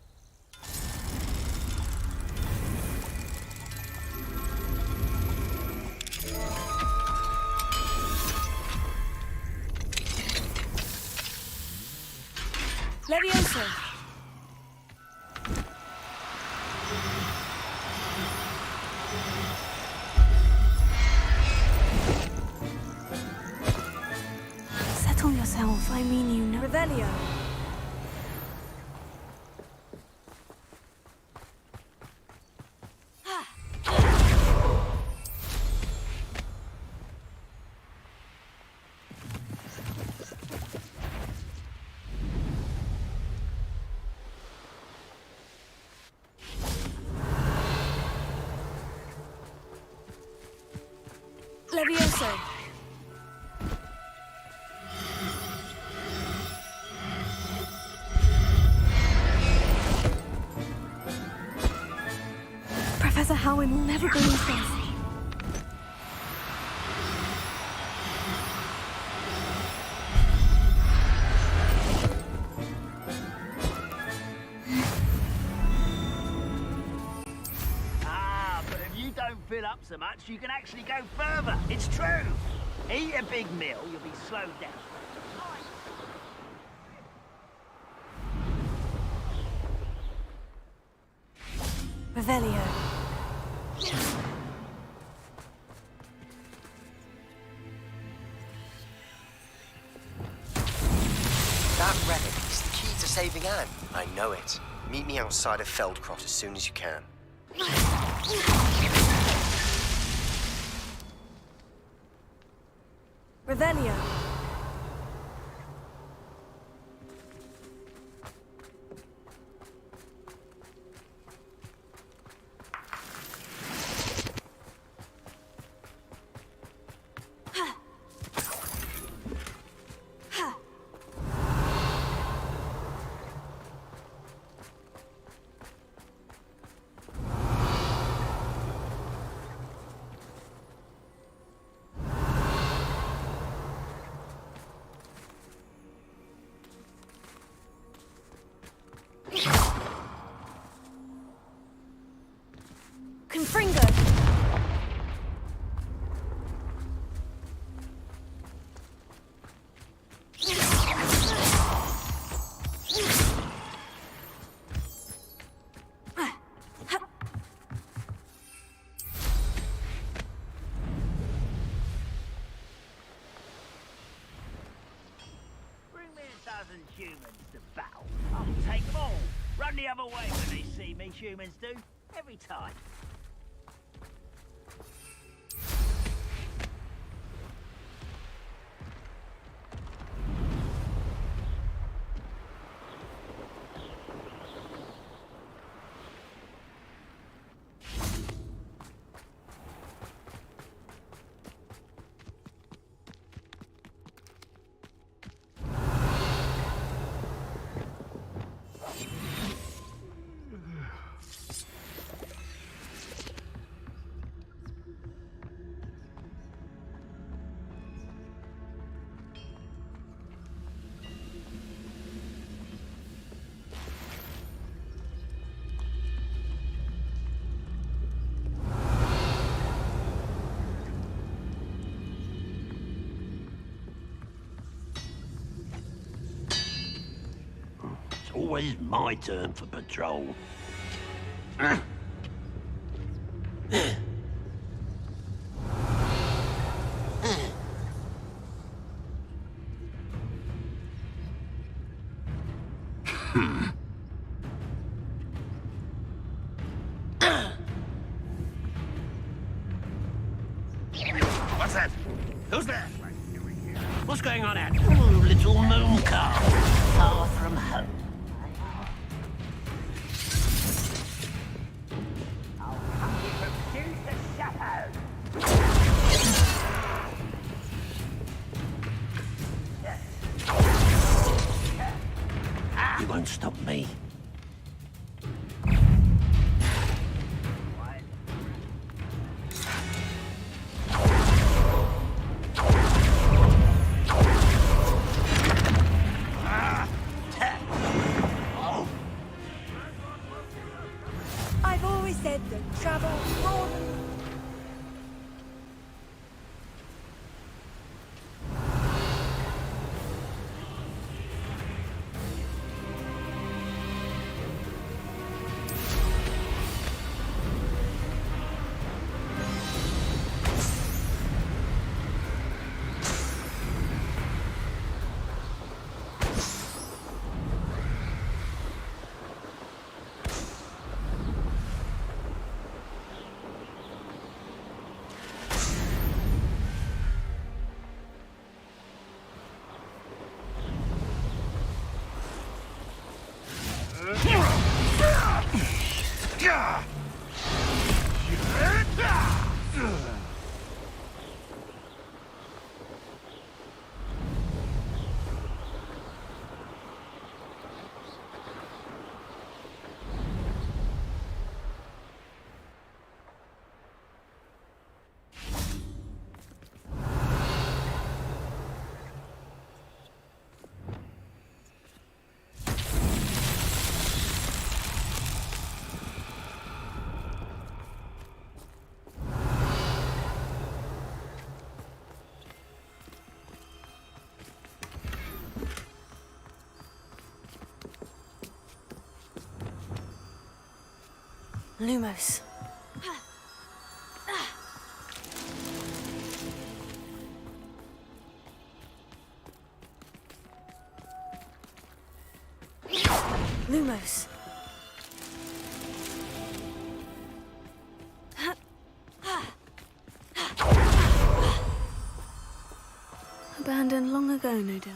Levioso. Settle yourself, I mean you know. Revelio. Levioso. Professor Howin will never believe this. But if you don't fill up so much, you can actually go further. It's true. Eat a big meal, you'll be slowed down. Revelio. That relic is the key to saving Anne. I know it. Meet me outside of Feldcroft as soon as you can. Revelio. Confringo. Bring me 1,000 humans to battle. I'll take them all. Run the other way when they see me, humans do. Every time. Always my turn for patrol. What's that? Who's there? What's going on out? Oh, little moon calf. Far from home. You won't stop me. I've always said that travel broadens. Lumos. Lumos. Abandoned long ago, no doubt.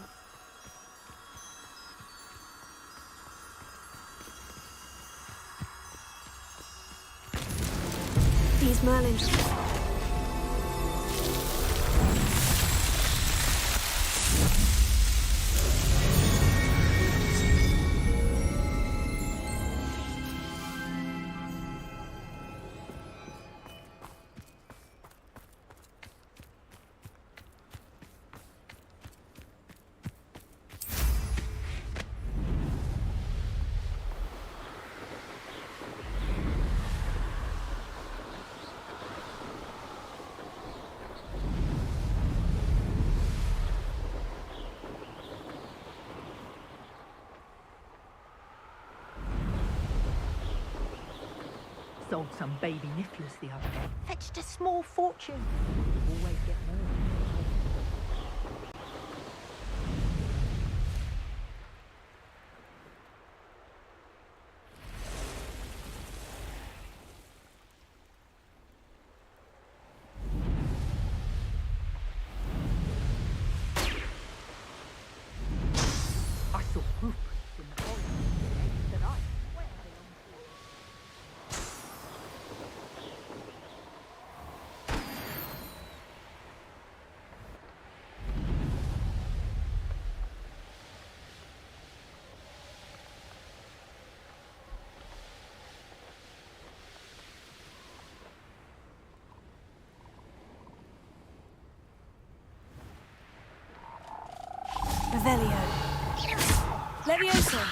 These Merlin... Sold some baby nifflers the other day. Fetched a small fortune. Always get more. I saw hoofprints in the forest that I swear belong to you. Revelio. Leviosa.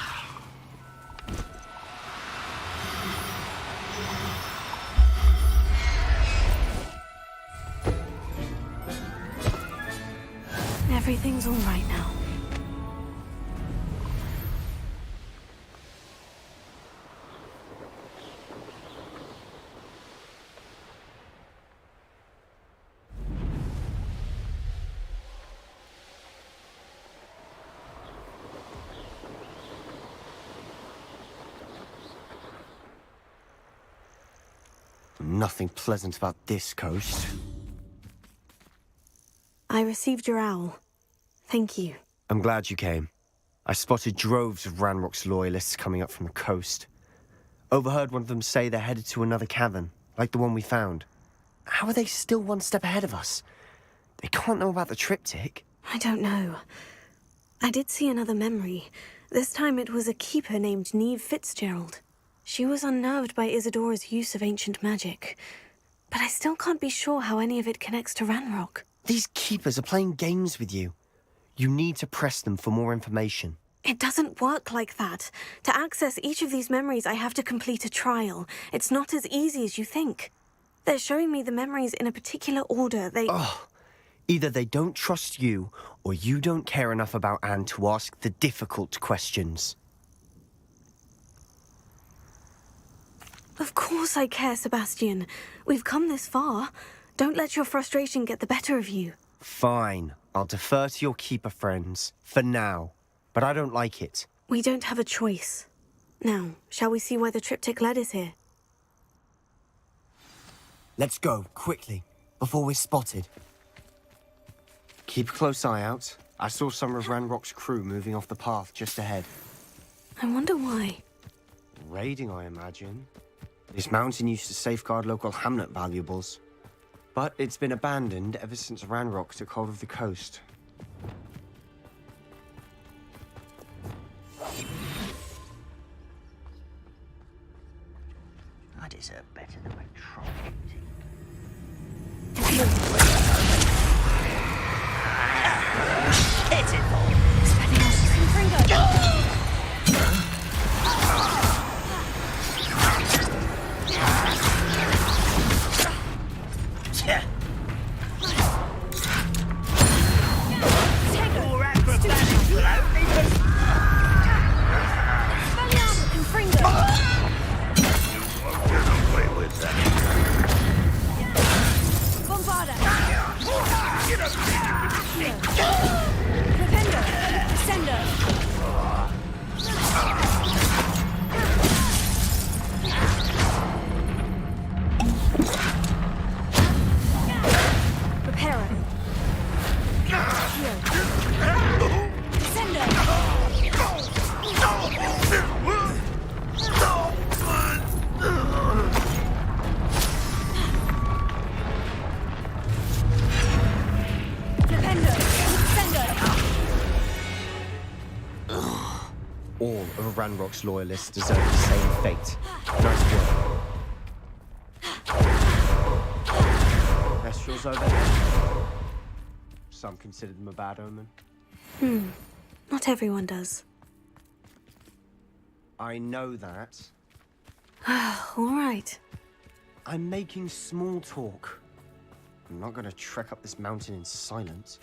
Everything's all right now. Nothing pleasant about this coast. I received your owl. Thank you. I'm glad you came. I spotted droves of Ranrock's loyalists coming up from the coast. Overheard one of them say they're headed to another cavern, like the one we found. How are they still one step ahead of us? They can't know about the triptych. I don't know. I did see another memory. This time it was a keeper named Neve Fitzgerald. She was unnerved by Isadora's use of ancient magic. But I still can't be sure how any of it connects to Ranrock. These keepers are playing games with you. You need to press them for more information. It doesn't work like that. To access each of these memories, I have to complete a trial. It's not as easy as you think. They're showing me the memories in a particular order. Either they don't trust you, or you don't care enough about Anne to ask the difficult questions. Of course I care, Sebastian. We've come this far. Don't let your frustration get the better of you. Fine. I'll defer to your keeper friends. For now. But I don't like it. We don't have a choice. Now, shall we see why the triptych led us here? Let's go, quickly, before we're spotted. Keep a close eye out. I saw some of Ranrock's crew moving off the path just ahead. I wonder why. Raiding, I imagine. This mountain used to safeguard local hamlet valuables. But it's been abandoned ever since Ranrock took hold of the coast. I deserve better than my troll. Pitiful! Yeah. Your acrobatics will only be... You won't get away with that. other Ranrock's loyalists deserve the same fate. Nice work. Kestrels overhead. Some consider them a bad omen. Not everyone does. I know that. All right. I'm making small talk. I'm not gonna trek up this mountain in silence.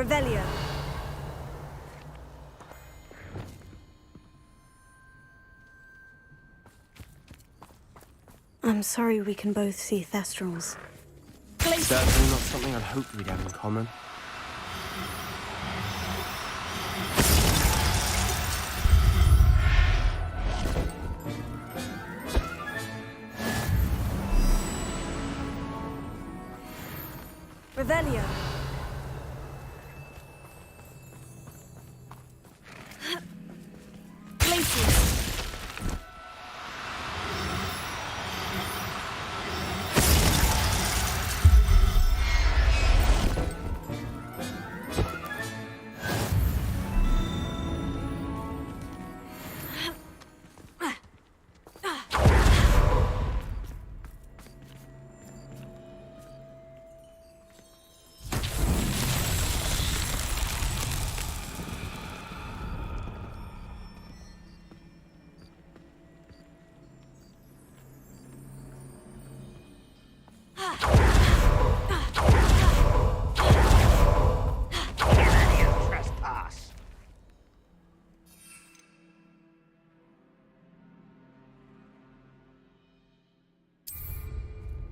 Revelio. I'm sorry we can both see Thestrals. Certainly not something I'd hoped we'd have in common. Revelio.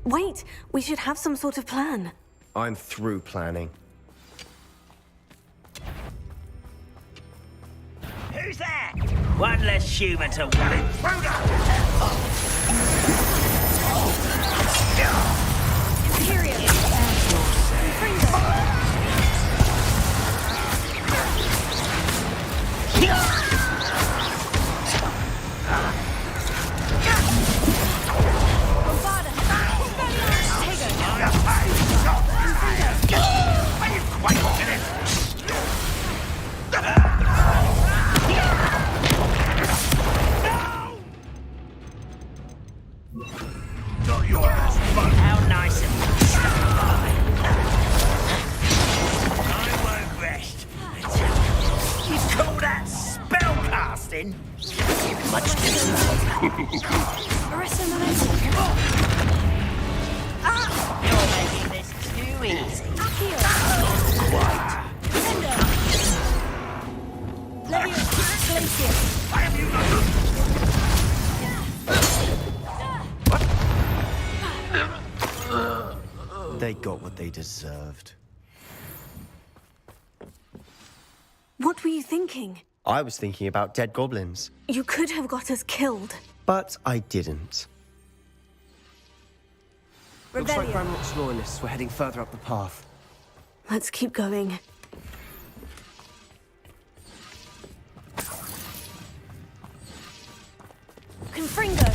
Wait, we should have some sort of plan. I'm through planning. Who's that? One less human to worry. How nice of you to stop by. I won't rest until you call that spellcasting? Much You're making this too easy. Quite. They got what they deserved. What were you thinking? I was thinking about dead goblins, You could have got us killed. but I didn't. Looks like Revelio. Ranrock's loyalists were heading further up the path. Let's keep going. Confringo.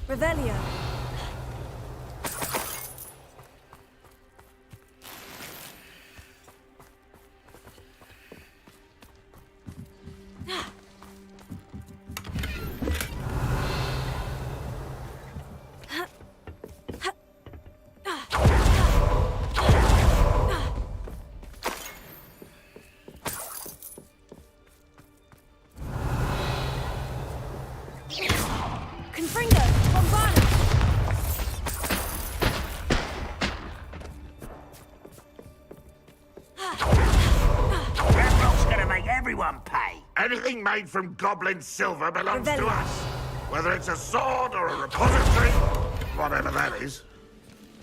Revelio. Confringo. Bombarded. Ranrock's gonna make everyone pay. Anything made from goblin silver belongs to Rebellion. us. Whether it's a sword or a repository, whatever that is.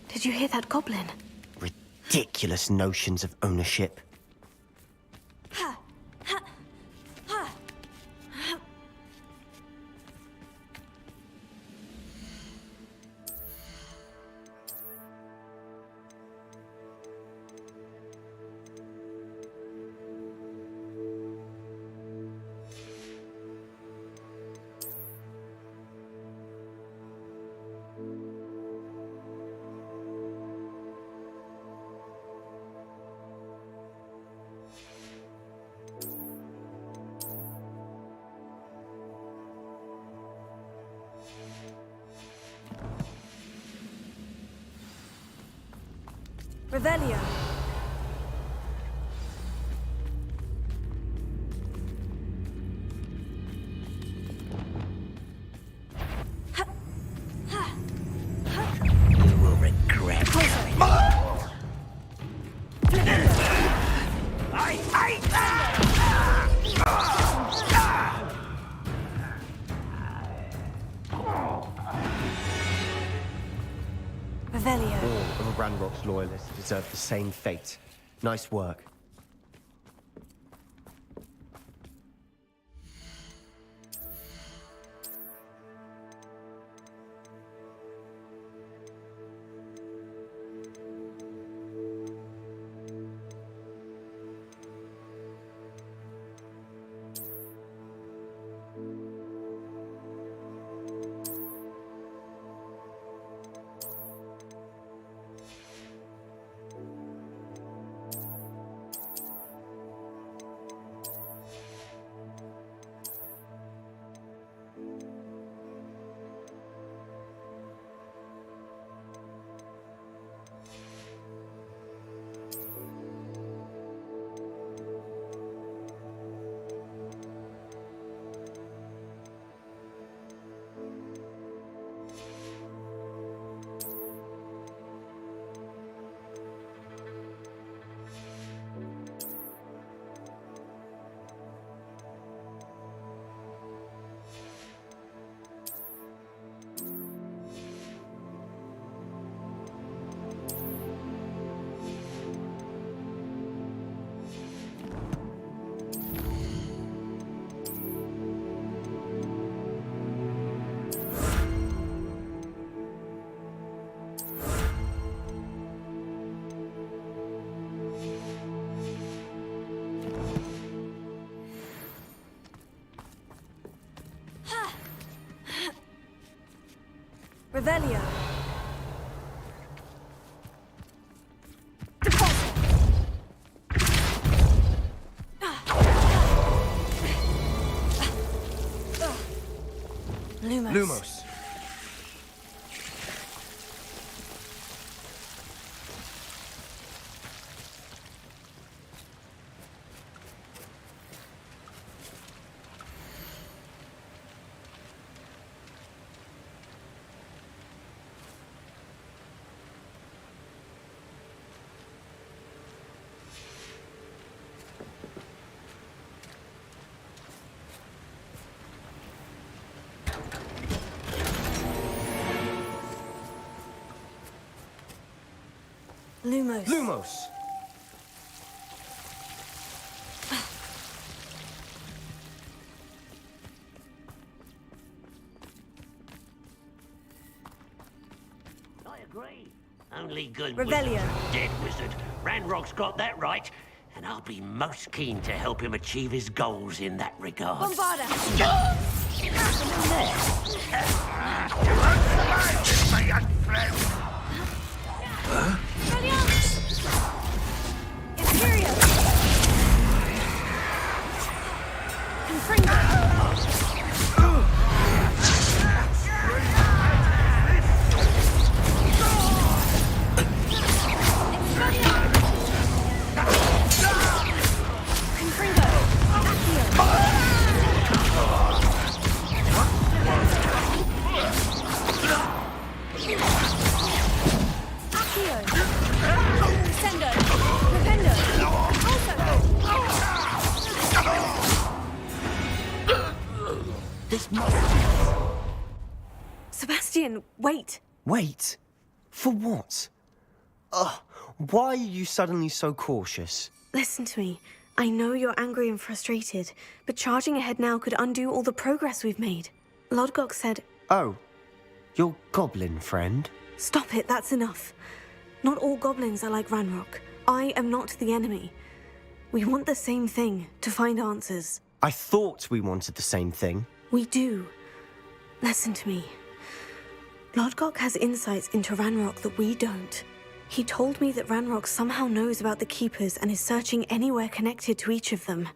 Did you hear that goblin? Ridiculous notions of ownership. Revelio. You will regret coming. Revelio. All of Ranrock's loyalists deserve the same fate. Nice work. Revelio. Lumos. Lumos. Lumos. I agree. Only good Revelio. wizards are dead wizard. Ranrock's got that right, and I'll be most keen to help him achieve his goals in that regard. Bombarda. My young friend. Imperial. Confringo. This must be... Sebastian, wait. Wait? For what? Ugh, Why are you suddenly so cautious? Listen to me. I know you're angry and frustrated, but charging ahead now could undo all the progress we've made. Lodgok said... Oh, your goblin friend? Stop it, that's enough. Not all goblins are like Ranrock. I am not the enemy. We want the same thing, to find answers. I thought we wanted the same thing. We do. Listen to me. Lodgok has insights into Ranrock that we don't. He told me that Ranrock somehow knows about the Keepers and is searching anywhere connected to each of them.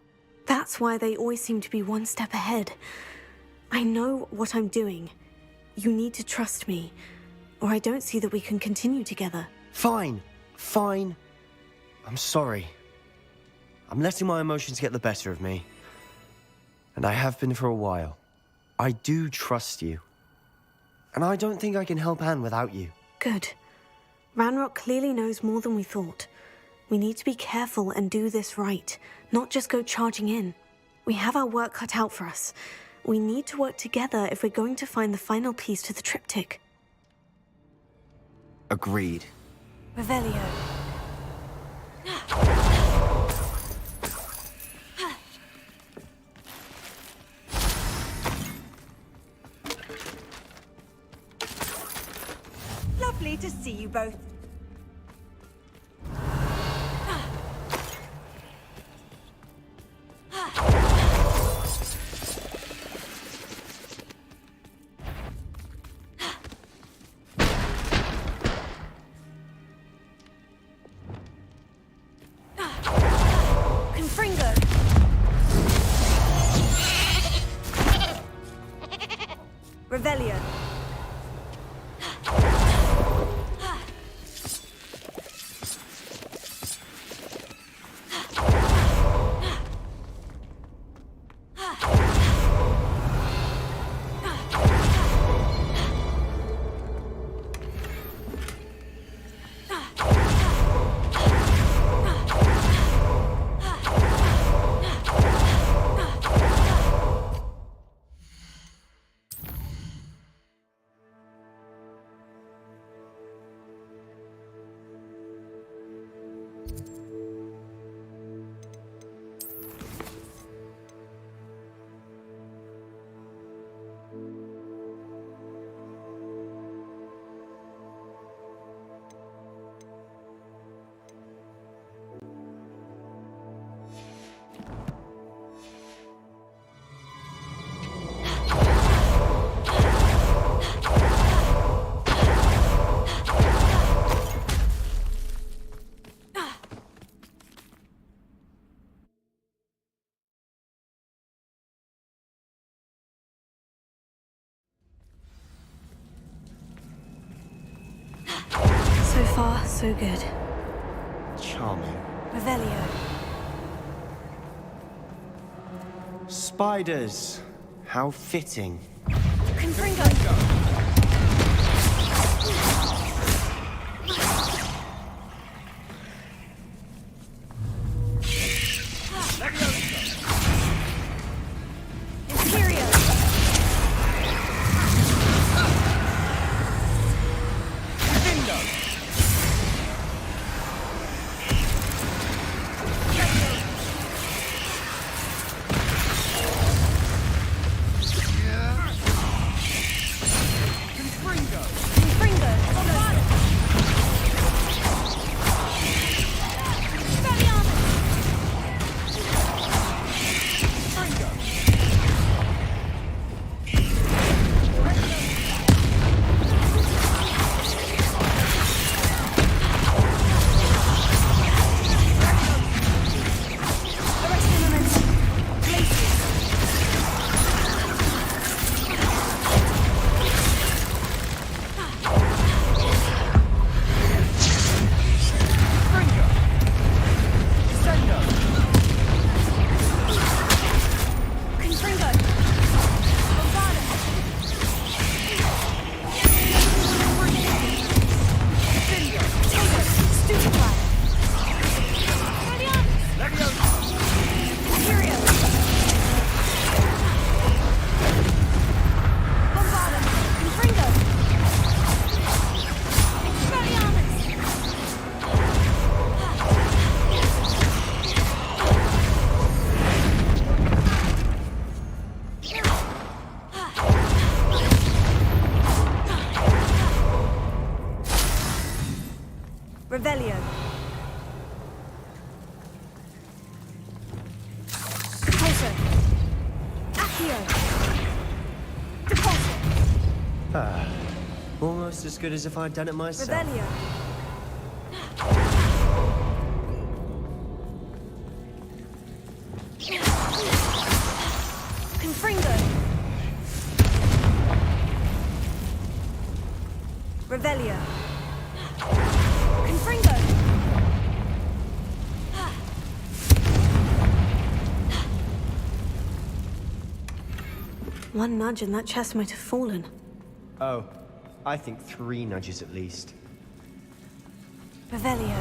That's why they always seem to be one step ahead. I know what I'm doing. You need to trust me, or I don't see that we can continue together. Fine. I'm sorry. I'm letting my emotions get the better of me. And I have been for a while. I do trust you. And I don't think I can help Anne without you. Good. Ranrock clearly knows more than we thought. We need to be careful and do this right, not just go charging in. We have our work cut out for us. We need to work together if we're going to find the final piece to the triptych. Agreed. Revelio. Lovely to see you both. Confringo. Revelio. So far, so good. Charming. Revelio. Spiders. How fitting. Confringo. Yeah. Repulsor. Accio. Repulsor. Almost as good as if I'd done it myself. Revelio. Confringo. Revelio. Confringo. One nudge and that chest might have fallen. Oh, I think 3 nudges at least. Revelio.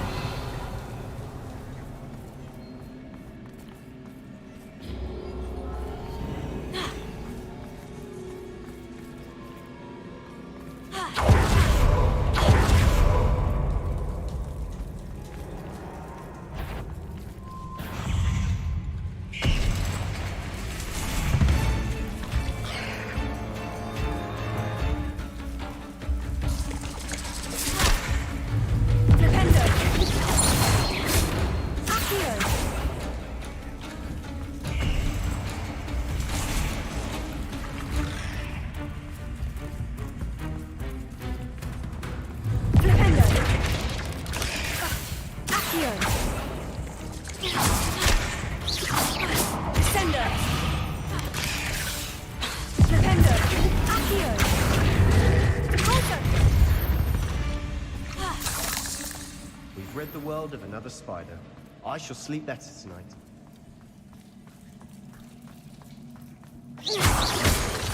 We've rid the world of another spider. I shall sleep better tonight.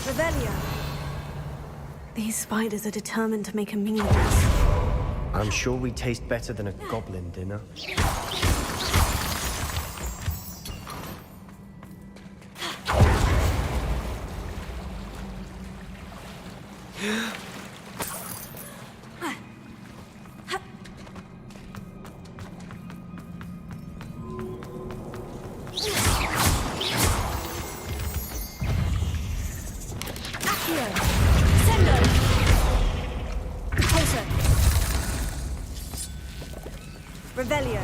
Revelio. These spiders are determined to make a meal of us. I'm sure we taste better than a goblin dinner. Revelio.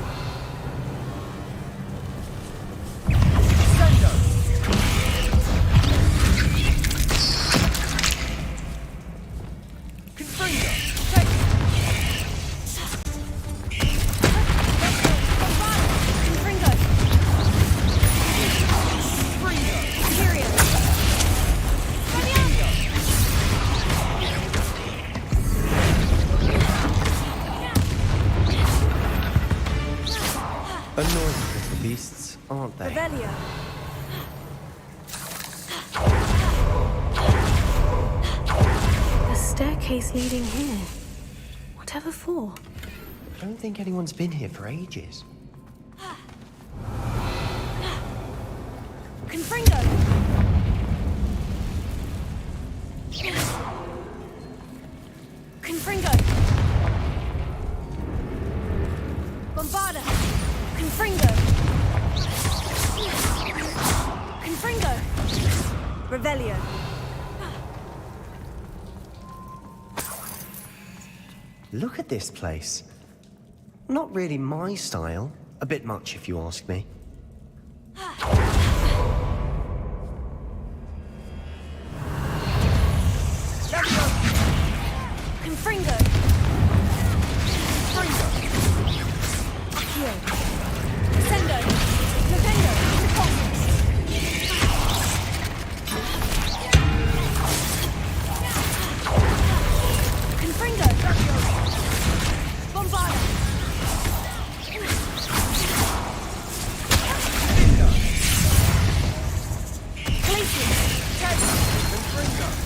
Annoying little beasts, aren't they? Revelio. A staircase leading here. Whatever for? I don't think anyone's been here for ages. Confringo. Confringo. Bombarda. Confringo. Confringo. Revelio. Look at this place. Not really my style. A bit much, if you ask me. Confringo. Accio. Sendo. Nintendo. Confringo. Bombarda. Glacier. Confringo.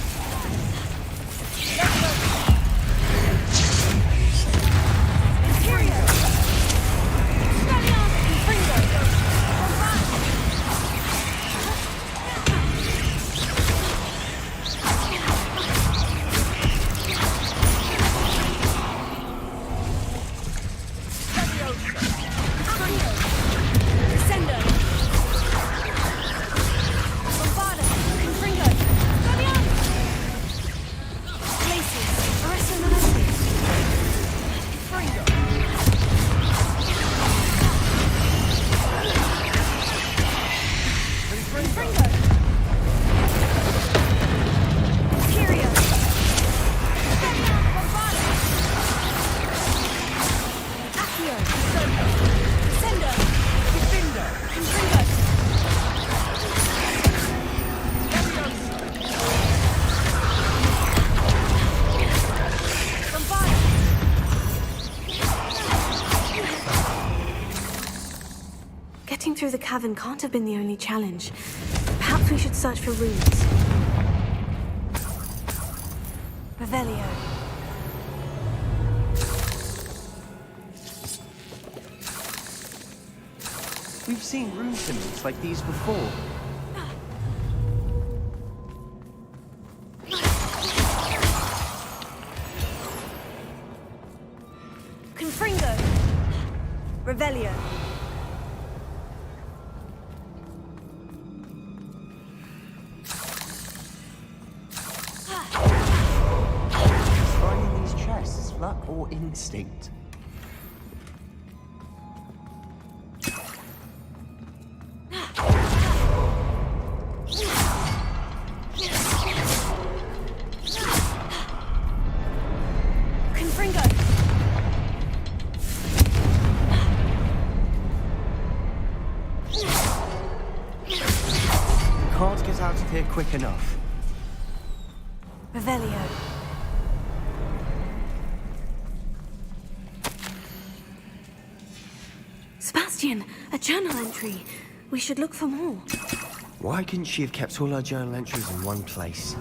Imperio. Stadion. Confringo. Bombarda. Confringo. Stadion. Getting through the cavern can't have been the only challenge. Perhaps we should search for runes. Revelio. We've seen rune symbols like these before. Confringo. Revelio. Finding these chests is luck or instinct. Confringo. Can't get out of here quick enough. Revelio. Sebastian, a journal entry. We should look for more. Why couldn't she have kept all her journal entries in one place?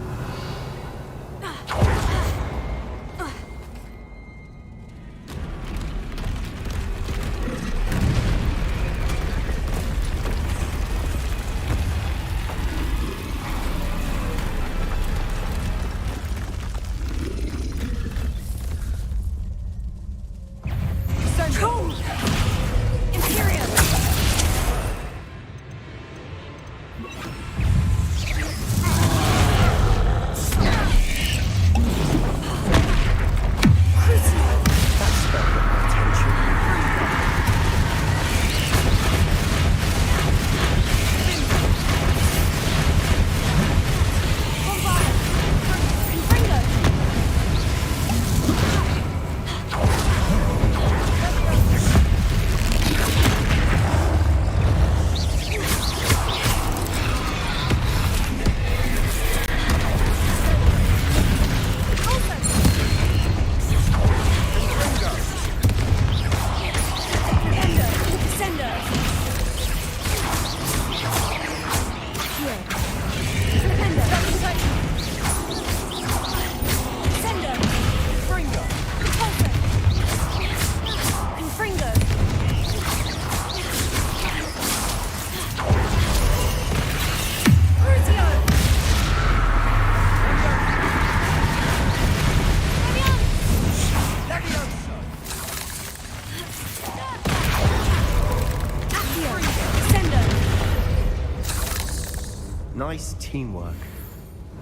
Nice teamwork.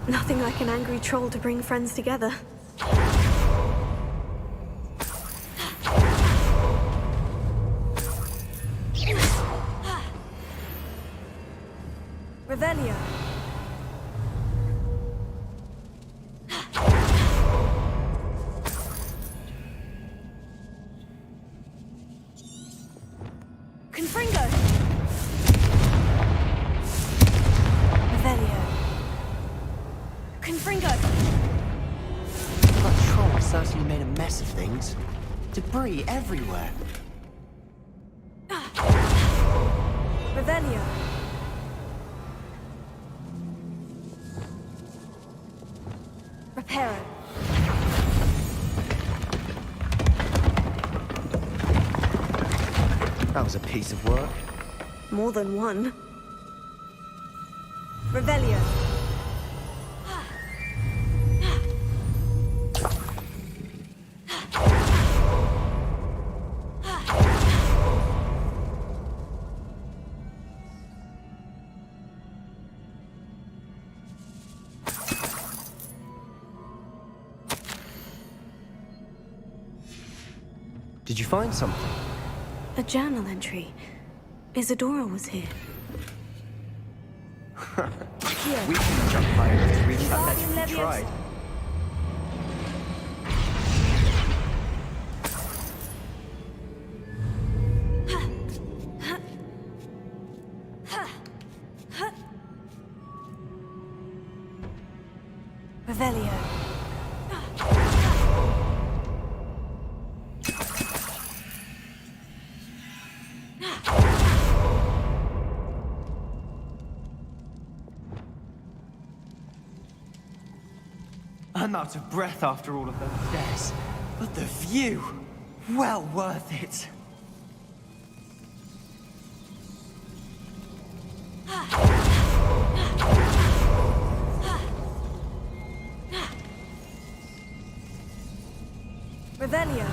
Nothing like an angry troll to bring friends together. Revelio. Confringo. Revelio. Confringo. That troll certainly made a mess of things. Debris everywhere. Revelio. Reparo. That was a piece of work. More than one. Revelio. Did you find something? A journal entry. Isadora was here. We can jump high enough to reach that ledge if we tried. Revelio. I'm out of breath after all of those stairs. But the view, well worth it. Revelio.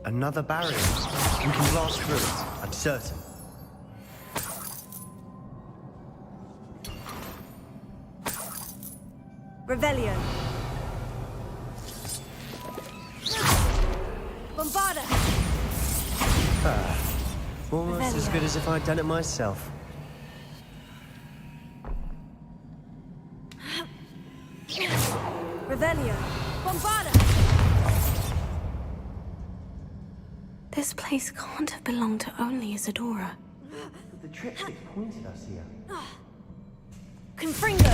Another barrier. We can blast through it, I'm certain. Revelio. Bombarda. Almost as good as if I'd done it myself. Revelio. Bombarda. This place can't have belonged to only Isadora. But the triptych pointed us here. Confringo.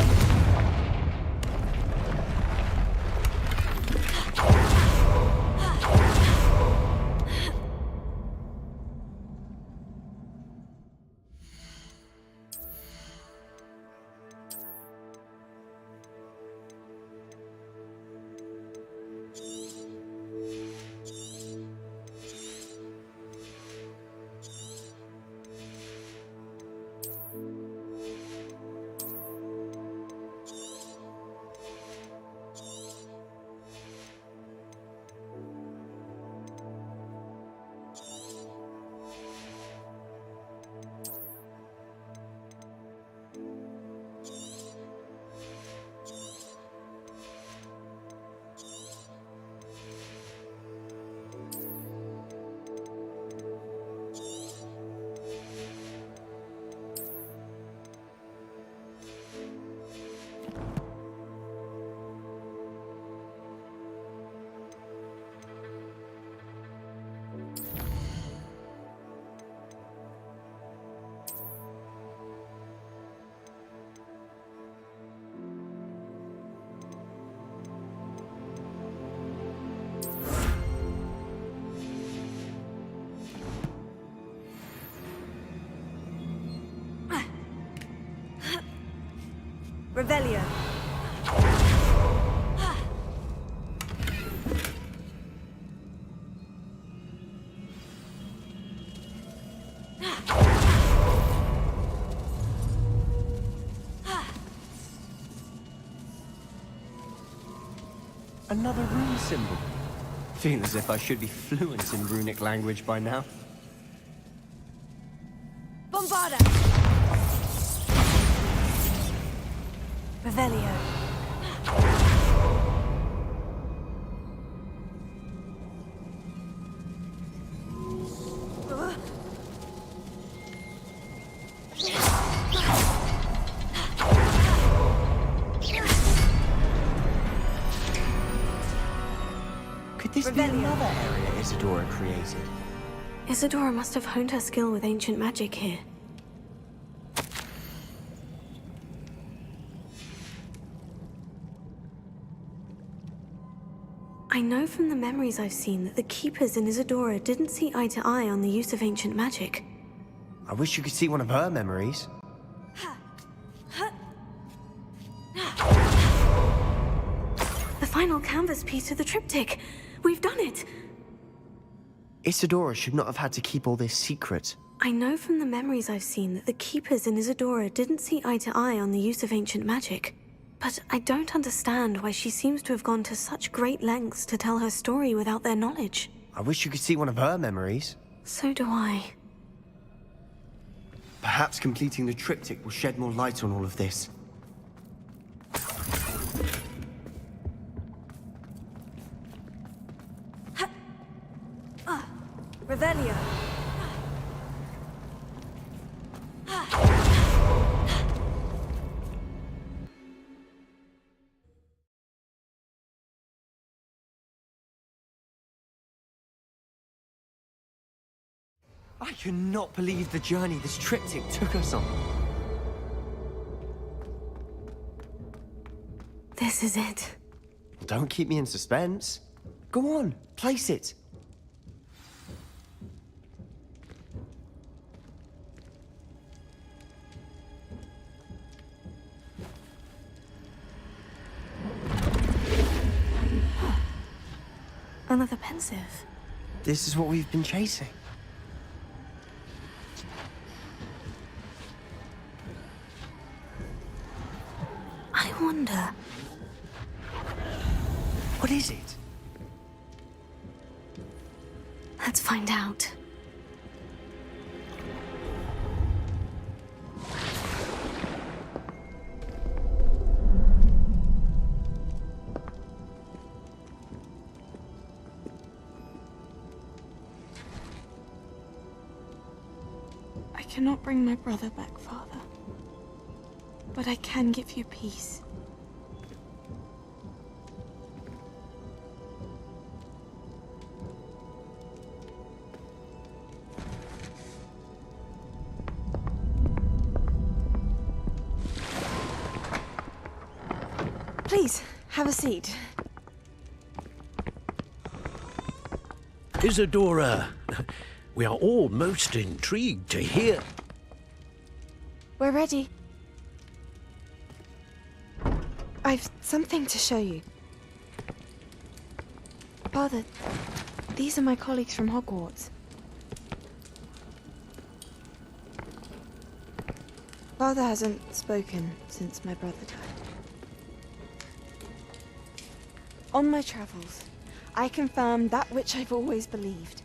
Revelio. Another rune symbol. Feel as if I should be fluent in runic language by now. Bombarda. Revelio. Could this be another area Isadora created? Isadora must have honed her skill with ancient magic here. I know from the memories I've seen that the Keepers in Isadora didn't see eye to eye on the use of ancient magic. I wish you could see one of her memories. The final canvas piece of the triptych. We've done it! Isadora should not have had to keep all this secret. I know from the memories I've seen that the Keepers in Isadora didn't see eye to eye on the use of ancient magic. But I don't understand why she seems to have gone to such great lengths to tell her story without their knowledge. I wish you could see one of her memories. So do I. Perhaps completing the triptych will shed more light on all of this. Revelio. I cannot believe the journey this triptych took us on. This is it. Don't keep me in suspense. Go on, place it. Another pensive. This is what we've been chasing. I wonder... What is it? Let's find out. I cannot bring my brother back, Father. But I can give you peace. Please, have a seat. Isadora, we are all most intrigued to hear. We're ready. I've something to show you. Father, these are my colleagues from Hogwarts. Father hasn't spoken since my brother died. On my travels, I confirmed that which I've always believed.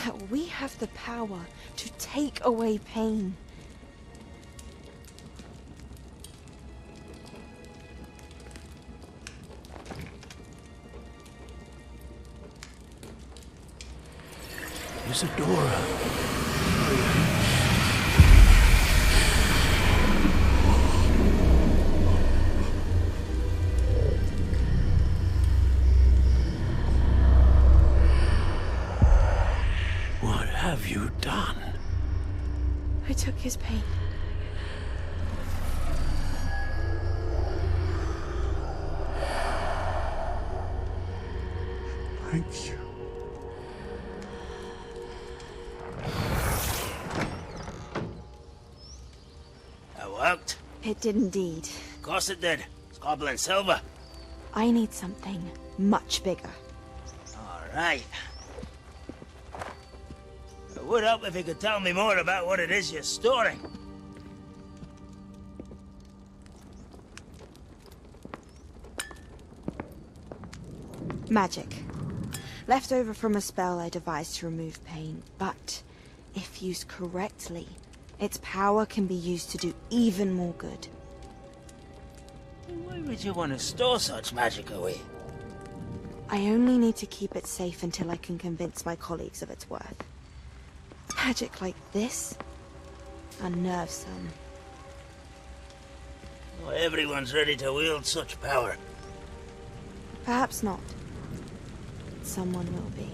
That we have the power to take away pain. Isadora. What have you done? I took his pain. Thank you. That worked? It did indeed. Of course it did. It's goblin silver. I need something much bigger. All right. It would help if you could tell me more about what it is you're storing. Magic. Left over from a spell I devised to remove pain, but if used correctly, its power can be used to do even more good. Why would you want to store such magic away? I only need to keep it safe until I can convince my colleagues of its worth. Magic like this unnerves some. Not everyone's ready to wield such power. Perhaps not. Someone will be.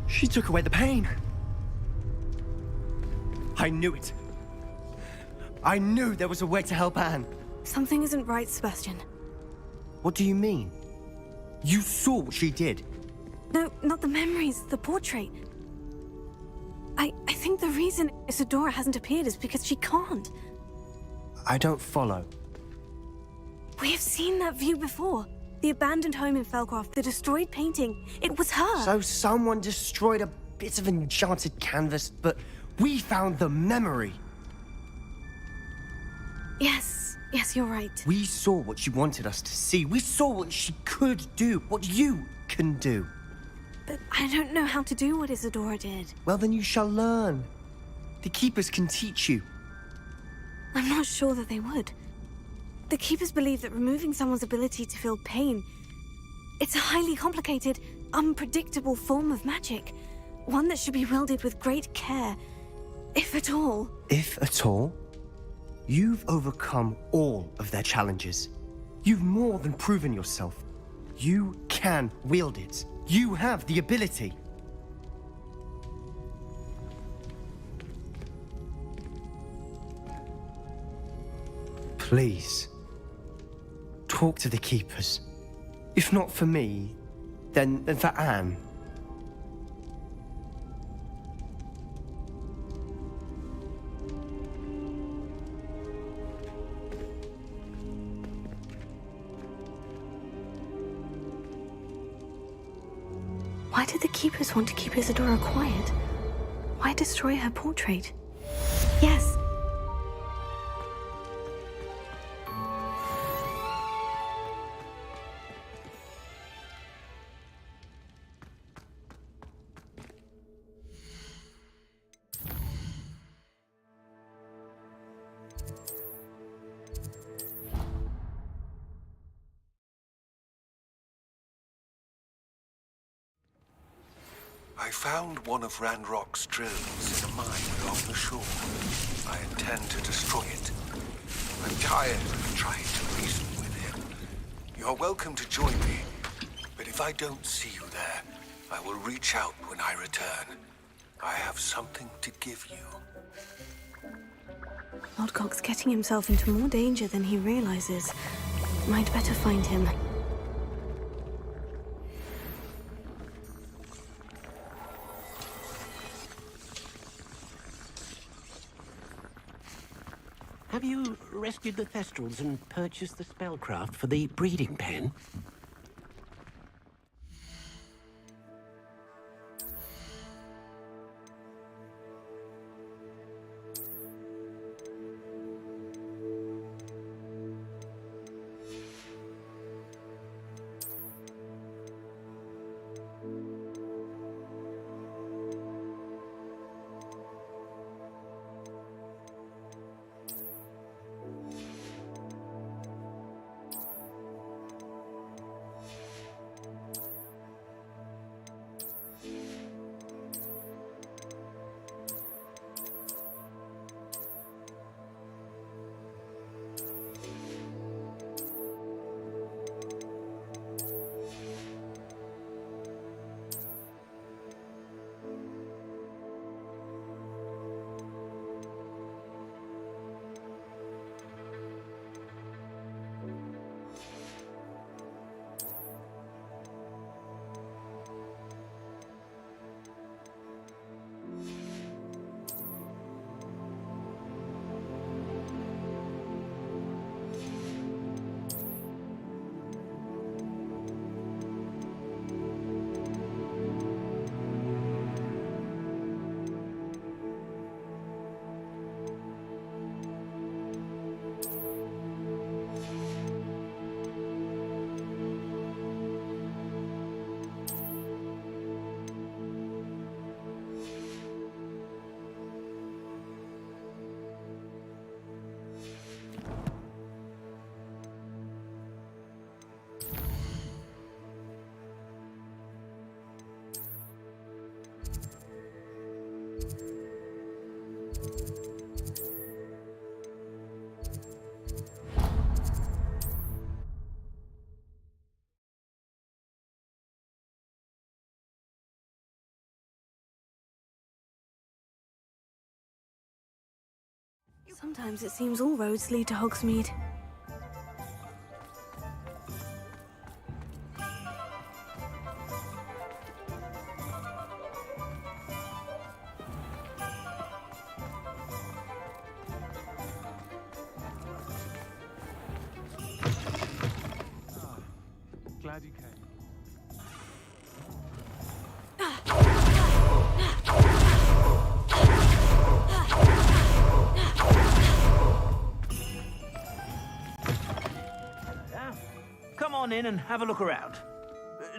She took away the pain. I knew it. I knew there was a way to help Anne. Something isn't right, Sebastian. What do you mean? You saw what she did. No, not the memories, the portrait. I think the reason Isadora hasn't appeared is because she can't. I don't follow. We have seen that view before. The abandoned home in Felcroft, the destroyed painting. It was her. So someone destroyed a bit of enchanted canvas, but we found the memory. Yes, you're right. We saw what she wanted us to see. We saw what she could do, what you can do. But I don't know how to do what Isadora did. Well, then you shall learn. The Keepers can teach you. I'm not sure that they would. The Keepers believe that removing someone's ability to feel pain, it's a highly complicated, unpredictable form of magic. One that should be wielded with great care, if at all. If at all? You've overcome all of their challenges. You've more than proven yourself. You can wield it. You have the ability. Please, talk to the Keepers. If not for me, then for Anne. Why did the Keepers want to keep Isadora quiet? Why destroy her portrait? Yes. I found one of Ranrock's drills in a mine along the shore. I intend to destroy it. I'm tired of trying to reason with him. You're welcome to join me, but if I don't see you there, I will reach out when I return. I have something to give you. Lodgok's getting himself into more danger than he realizes. Might better find him. Have you rescued the Thestrals and purchased the spellcraft for the breeding pen? Sometimes it seems all roads lead to Hogsmeade. Glad you came. Come on in and have a look around.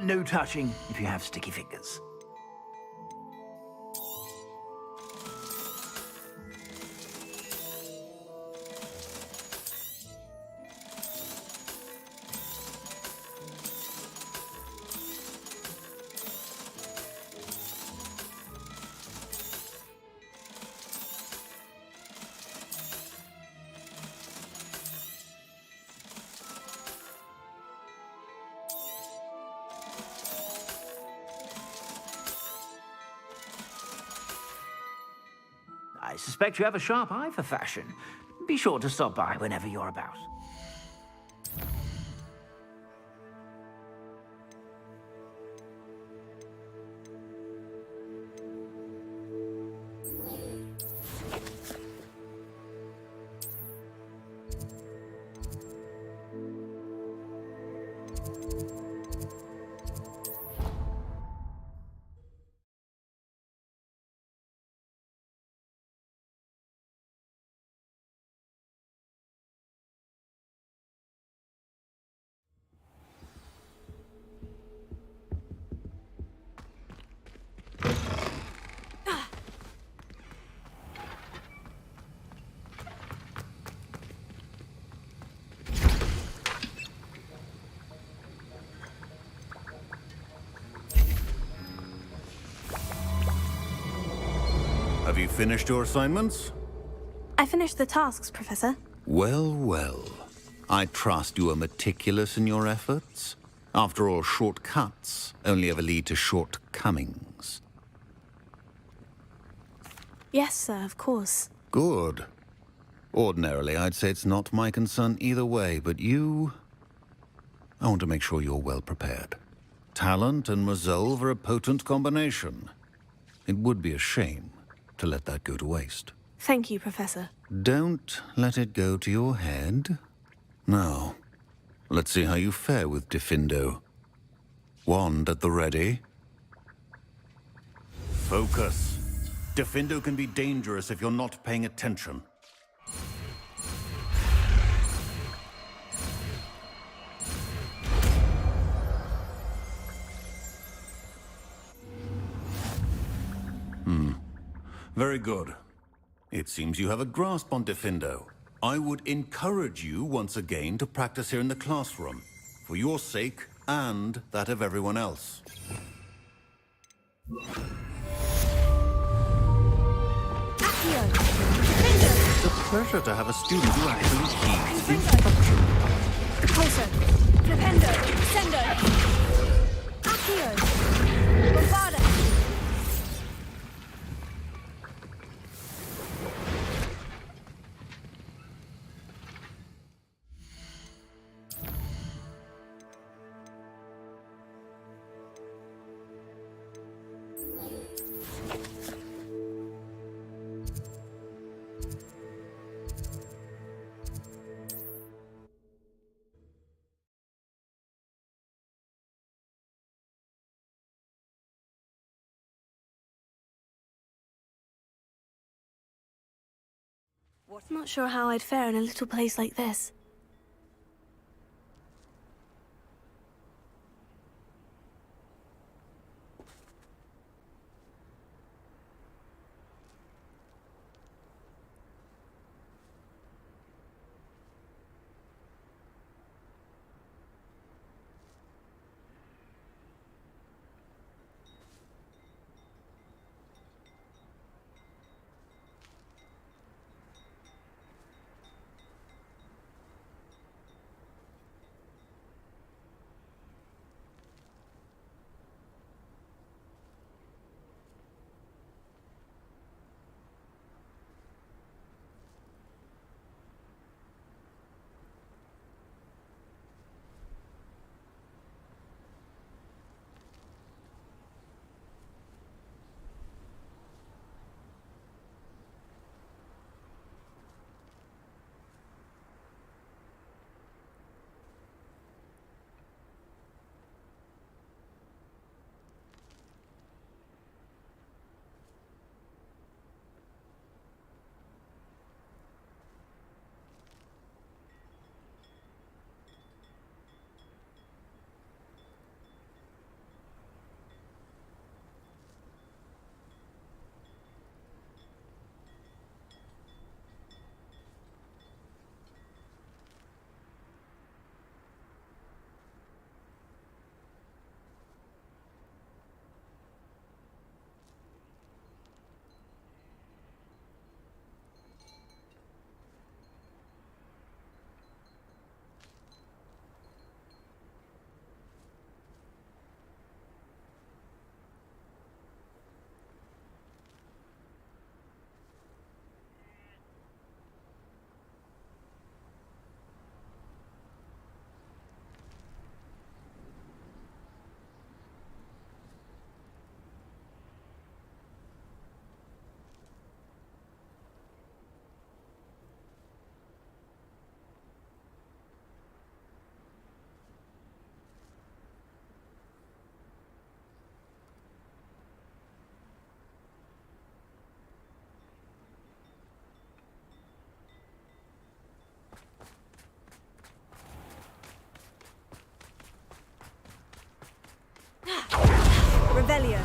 No touching if you have sticky fingers. I suspect you have a sharp eye for fashion. Be sure to stop by whenever you're about. Have you finished your assignments? I finished the tasks, Professor. Well, well. I trust you are meticulous in your efforts. After all, shortcuts only ever lead to shortcomings. Yes, sir, of course. Good. Ordinarily, I'd say it's not my concern either way, but you... I want to make sure you're well prepared. Talent and resolve are a potent combination. It would be a shame to let that go to waste. Thank you, Professor. Don't let it go to your head. Now, let's see how you fare with Diffindo. Wand at the ready. Focus. Diffindo can be dangerous if you're not paying attention. Very good. It seems you have a grasp on Diffindo. I would encourage you once again to practice here in the classroom, for your sake and that of everyone else. It's a pleasure to have a student who actually heeds instruction. Repulsor. Flipendo. Sendo. Accio. Bombada. I'm not sure how I'd fare in a little place like this. Revelio.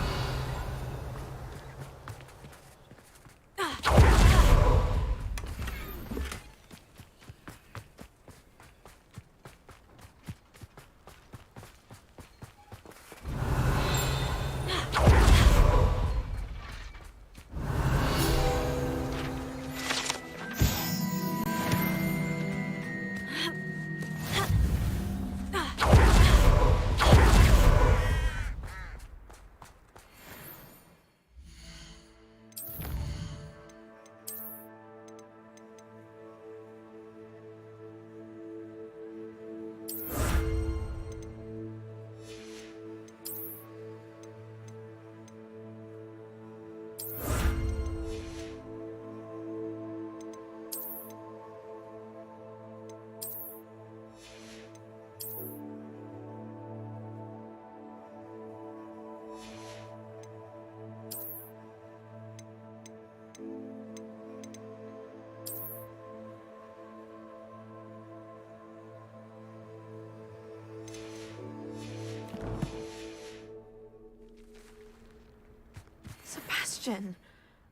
Sebastian,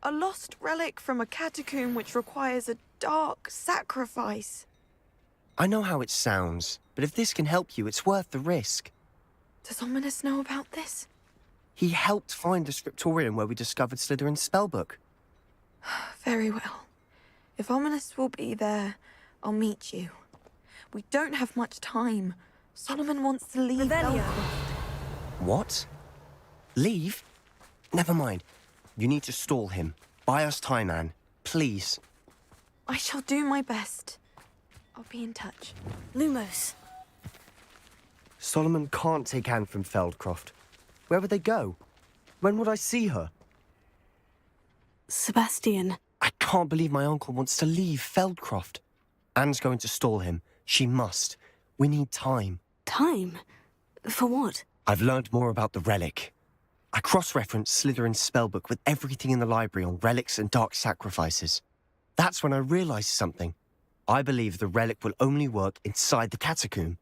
a lost relic from a catacomb which requires a dark sacrifice. I know how it sounds, but if this can help you, it's worth the risk. Does Ominous know about this? He helped find the scriptorium where we discovered Slytherin's spellbook. Very well. If Ominous will be there, I'll meet you. We don't have much time. Solomon wants to leave Revelio. What? Leave? Never mind. You need to stall him. Buy us time, Anne. Please. I shall do my best. I'll be in touch. Lumos. Solomon can't take Anne from Feldcroft. Where would they go? When would I see her? Sebastian. I can't believe my uncle wants to leave Feldcroft. Anne's going to stall him. She must. We need time. Time? For what? I've learned more about the relic. I cross-referenced Slytherin's spellbook with everything in the library on relics and dark sacrifices. That's when I realized something. I believe the relic will only work inside the catacomb.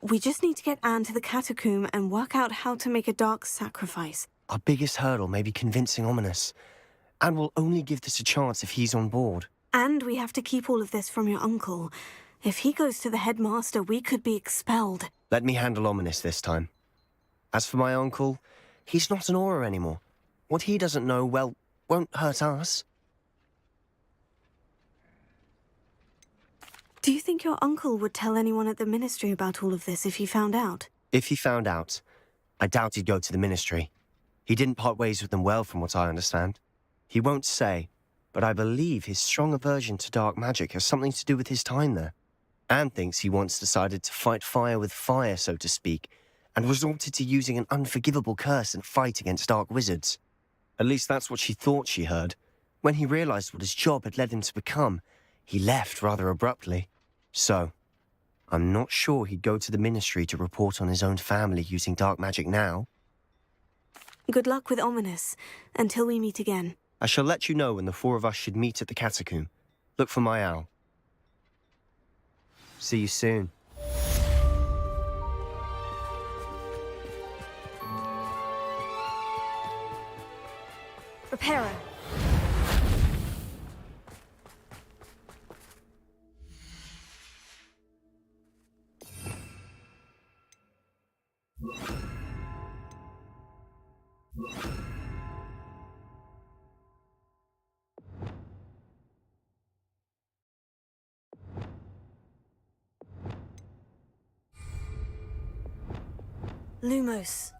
We just need to get Anne to the catacomb and work out how to make a dark sacrifice. Our biggest hurdle may be convincing Ominous. And we'll only give this a chance if he's on board. And we have to keep all of this from your uncle. If he goes to the headmaster, we could be expelled. Let me handle Ominous this time. As for my uncle, he's not an Auror anymore. What he doesn't know, well, won't hurt us. Do you think your uncle would tell anyone at the ministry about all of this if he found out? If he found out, I doubt he'd go to the ministry. He didn't part ways with them well, from what I understand. He won't say, but I believe his strong aversion to dark magic has something to do with his time there. Anne thinks he once decided to fight fire with fire, so to speak, and resorted to using an unforgivable curse in a fight against dark wizards. At least that's what she thought she heard. When he realized what his job had led him to become, he left rather abruptly. So, I'm not sure he'd go to the ministry to report on his own family using dark magic now. Good luck with Ominous, until we meet again. I shall let you know when the four of us should meet at the catacomb. Look for my owl. See you soon. Reparo. Lumos.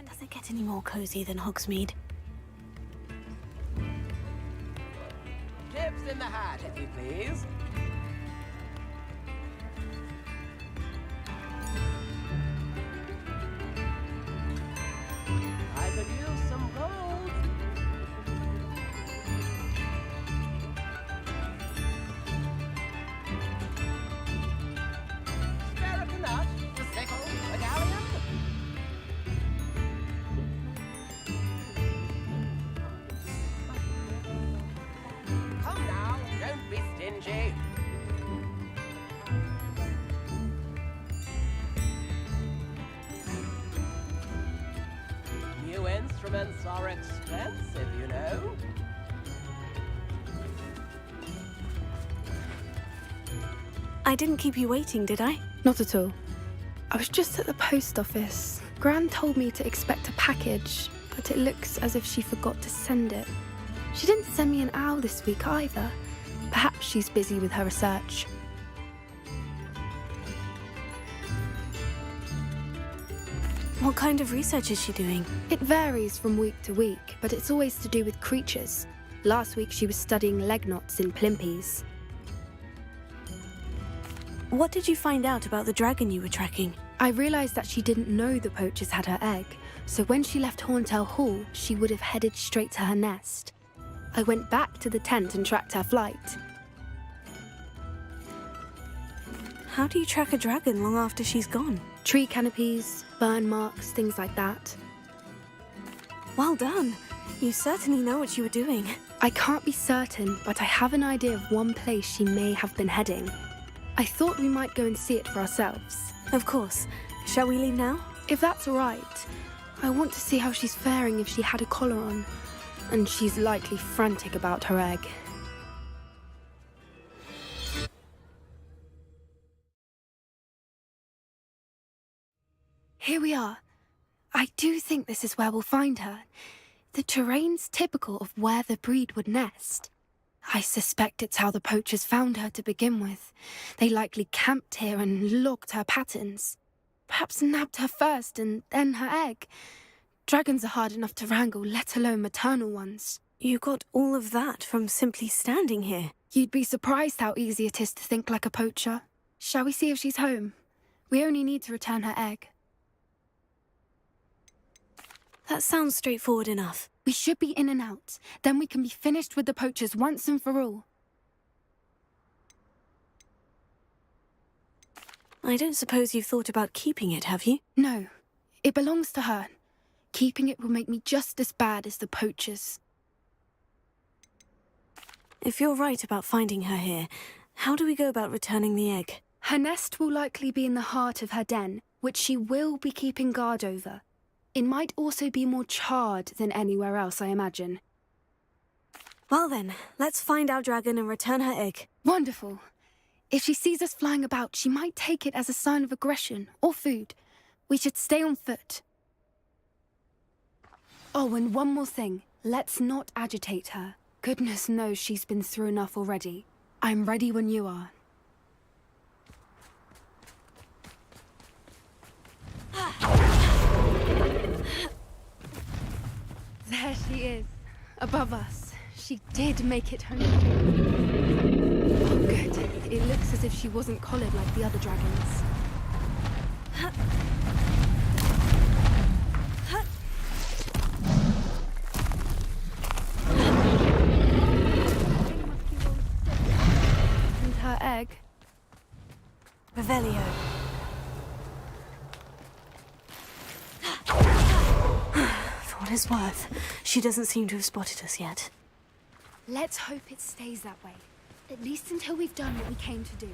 Does it get any more cozy than Hogsmeade? Chips in the hat, if you please. I could use some gold. Spare a nut, a sickle, a galleon. Come now, don't be stingy. New instruments are expensive, you know. I didn't keep you waiting, did I? Not at all. I was just at the post office. Gran told me to expect a package, but it looks as if she forgot to send it. She didn't send me an owl this week either. Perhaps she's busy with her research. What kind of research is she doing? It varies from week to week, but it's always to do with creatures. Last week she was studying leg knots in plimpies. What did you find out about the dragon you were tracking? I realised that she didn't know the poachers had her egg, so when she left Horntail Hall, she would have headed straight to her nest. I went back to the tent and tracked her flight. How do you track a dragon long after she's gone? Tree canopies, burn marks, things like that. Well done. You certainly know what you were doing. I can't be certain, but I have an idea of one place she may have been heading. I thought we might go and see it for ourselves. Of course. Shall we leave now? If that's all right. I want to see how she's faring if she had a collar on. And she's likely frantic about her egg. Here we are. I do think this is where we'll find her. The terrain's typical of where the breed would nest. I suspect it's how the poachers found her to begin with. They likely camped here and logged her patterns. Perhaps nabbed her first and then her egg. Dragons are hard enough to wrangle, let alone maternal ones. You got all of that from simply standing here. You'd be surprised how easy it is to think like a poacher. Shall we see if she's home? We only need to return her egg. That sounds straightforward enough. We should be in and out. Then we can be finished with the poachers once and for all. I don't suppose you've thought about keeping it, have you? No. It belongs to her. Keeping it will make me just as bad as the poachers. If you're right about finding her here, how do we go about returning the egg? Her nest will likely be in the heart of her den, which she will be keeping guard over. It might also be more charred than anywhere else, I imagine. Well then, let's find our dragon and return her egg. Wonderful. If she sees us flying about, she might take it as a sign of aggression or food. We should stay on foot. Oh, and one more thing. Let's not agitate her. Goodness knows she's been through enough already. I'm ready when you are. There she is, above us. She did make it home. Oh, good. It looks as if she wasn't collared like the other dragons. And her egg. Revelio. For what it's worth, she doesn't seem to have spotted us yet. Let's hope it stays that way. At least until we've done what we came to do.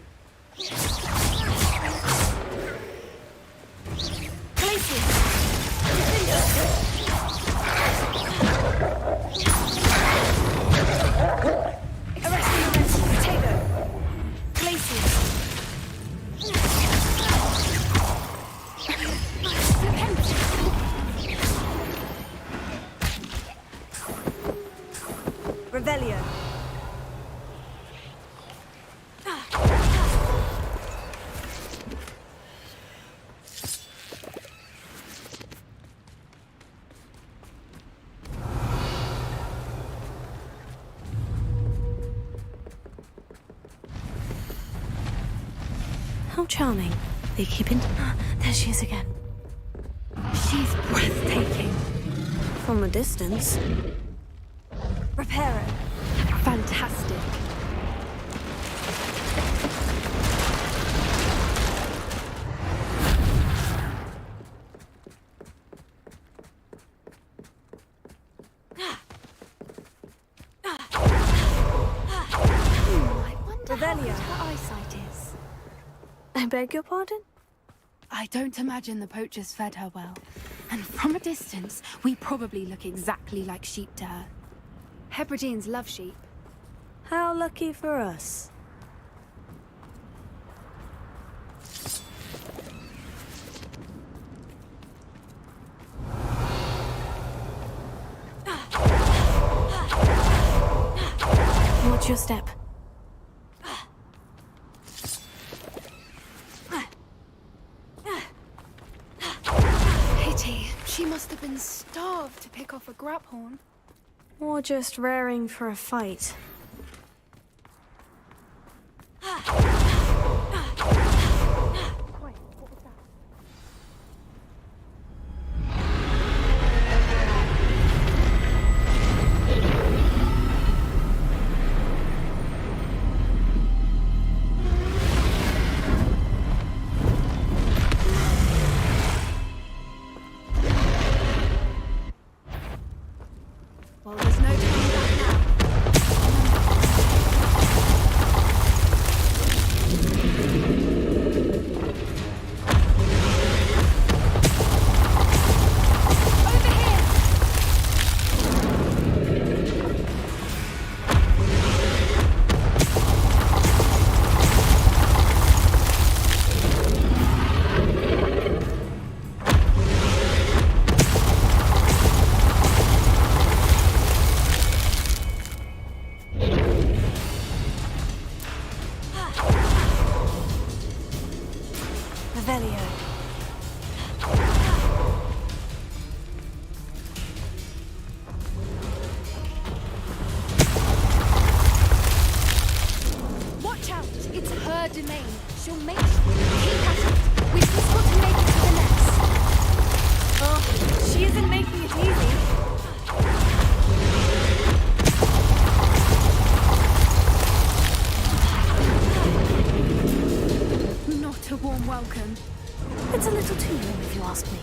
Revelio. How charming. They keep in. There she is again. She's breathtaking. From a distance. Reparo. Fantastic. I wonder how good her eyesight is. I beg your pardon? I don't imagine the poachers fed her well. And from a distance, we probably look exactly like sheep to her. Hebrideans love sheep. How lucky for us. Watch your step. Pity. She must have been starved to pick off a graphorn. Or just raring for a fight. Well, there's no turning back now. Revelio. Watch out! It's her domain. She'll make sure. Keep at it. We've just got to make it to the nest. Oh, she isn't making it easy. Not a warm welcome. It's a little too warm if you ask me.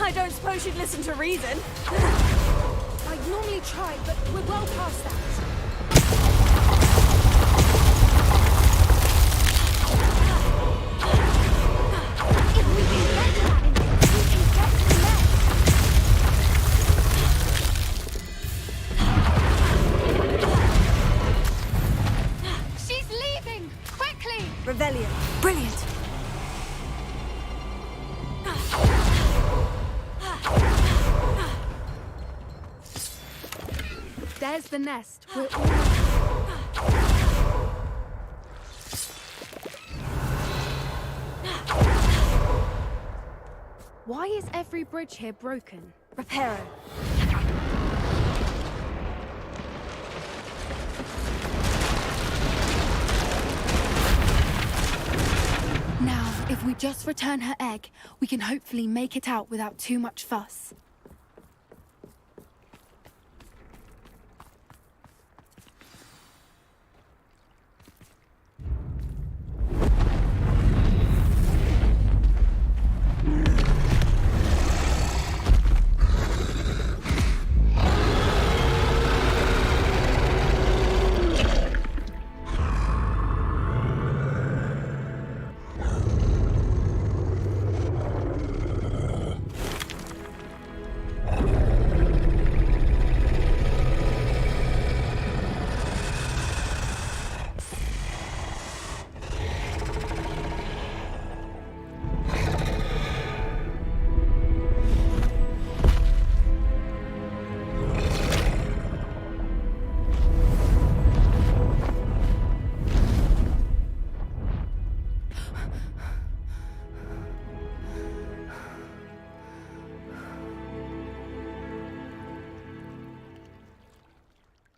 I don't suppose she'd listen to reason. I'd normally try, but we're well past that. If we can get to that entrance, we can get to the nest. She's leaving! Quickly! Revelio. Brilliant. There's the nest. We're almost... Why is every bridge here broken? Reparo. Now, if we just return her egg, we can hopefully make it out without too much fuss.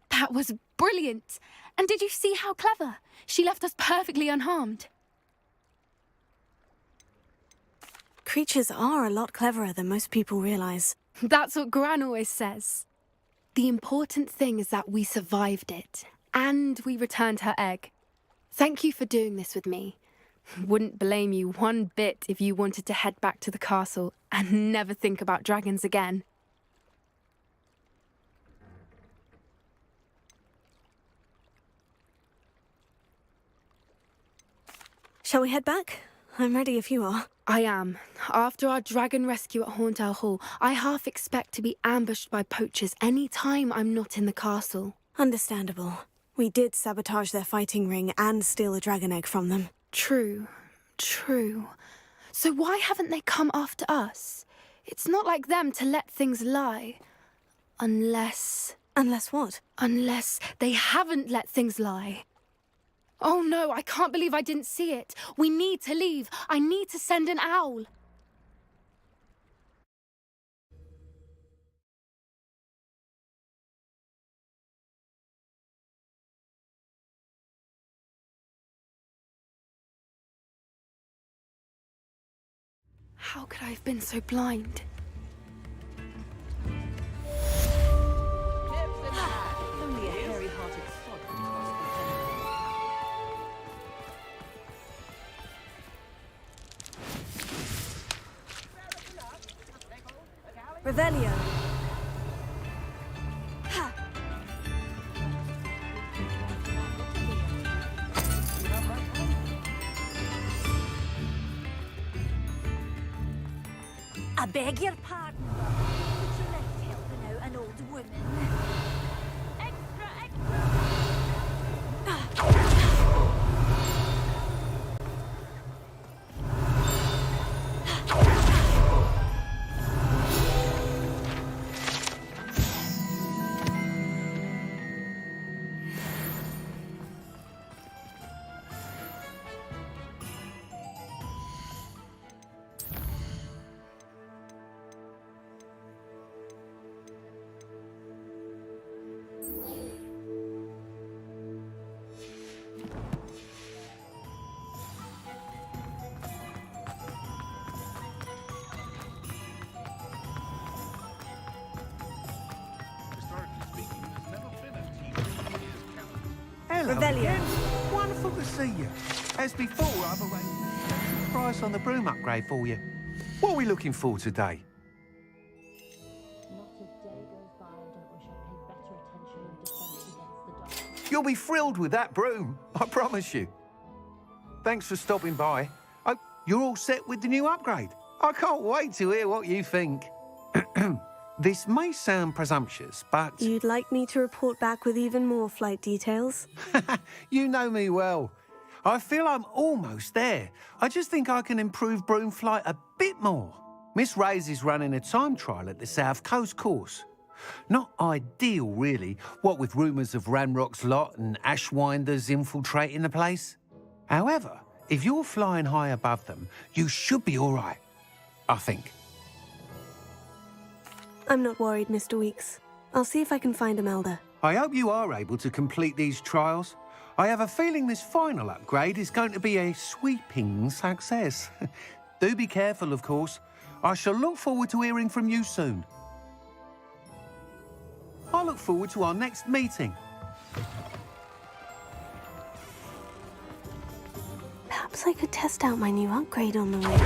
That was brilliant! And did you see how clever? She left us perfectly unharmed. Creatures are a lot cleverer than most people realize. That's what Gran always says. The important thing is that we survived it, and we returned her egg. Thank you for doing this with me. Wouldn't blame you one bit if you wanted to head back to the castle and never think about dragons again. Shall we head back? I'm ready if you are. I am. After our dragon rescue at Hauntowl Hall, I half expect to be ambushed by poachers any time I'm not in the castle. Understandable. We did sabotage their fighting ring and steal a dragon egg from them. True. So why haven't they come after us? It's not like them to let things lie. Unless... Unless what? Unless they haven't let things lie. Oh no, I can't believe I didn't see it. We need to leave. I need to send an owl. How could I have been so blind? Only a hairy-hearted sod can Revelio. I beg your pardon. Would you like helping out an old woman? Extra, Hello Revelio. again. Wonderful to see you. As before, I've arranged a price on the broom upgrade for you. What are we looking for today? Not a day goes by I don't wish I paid better attention in defense against the dark. You'll be thrilled with that broom, I promise you. Thanks for stopping by. Oh, you're all set with the new upgrade. I can't wait to hear what you think. This may sound presumptuous, but... You'd like me to report back with even more flight details? You know me well. I feel I'm almost there. I just think I can improve broom flight a bit more. Miss Ray's is running a time trial at the South Coast course. Not ideal, really, what with rumours of Ranrock's lot and Ashwinders infiltrating the place. However, if you're flying high above them, you should be all right, I think. I'm not worried, Mr. Weeks. I'll see if I can find Imelda. I hope you are able to complete these trials. I have a feeling this final upgrade is going to be a sweeping success. Do be careful, of course. I shall look forward to hearing from you soon. I look forward to our next meeting. Perhaps I could test out my new upgrade on the way.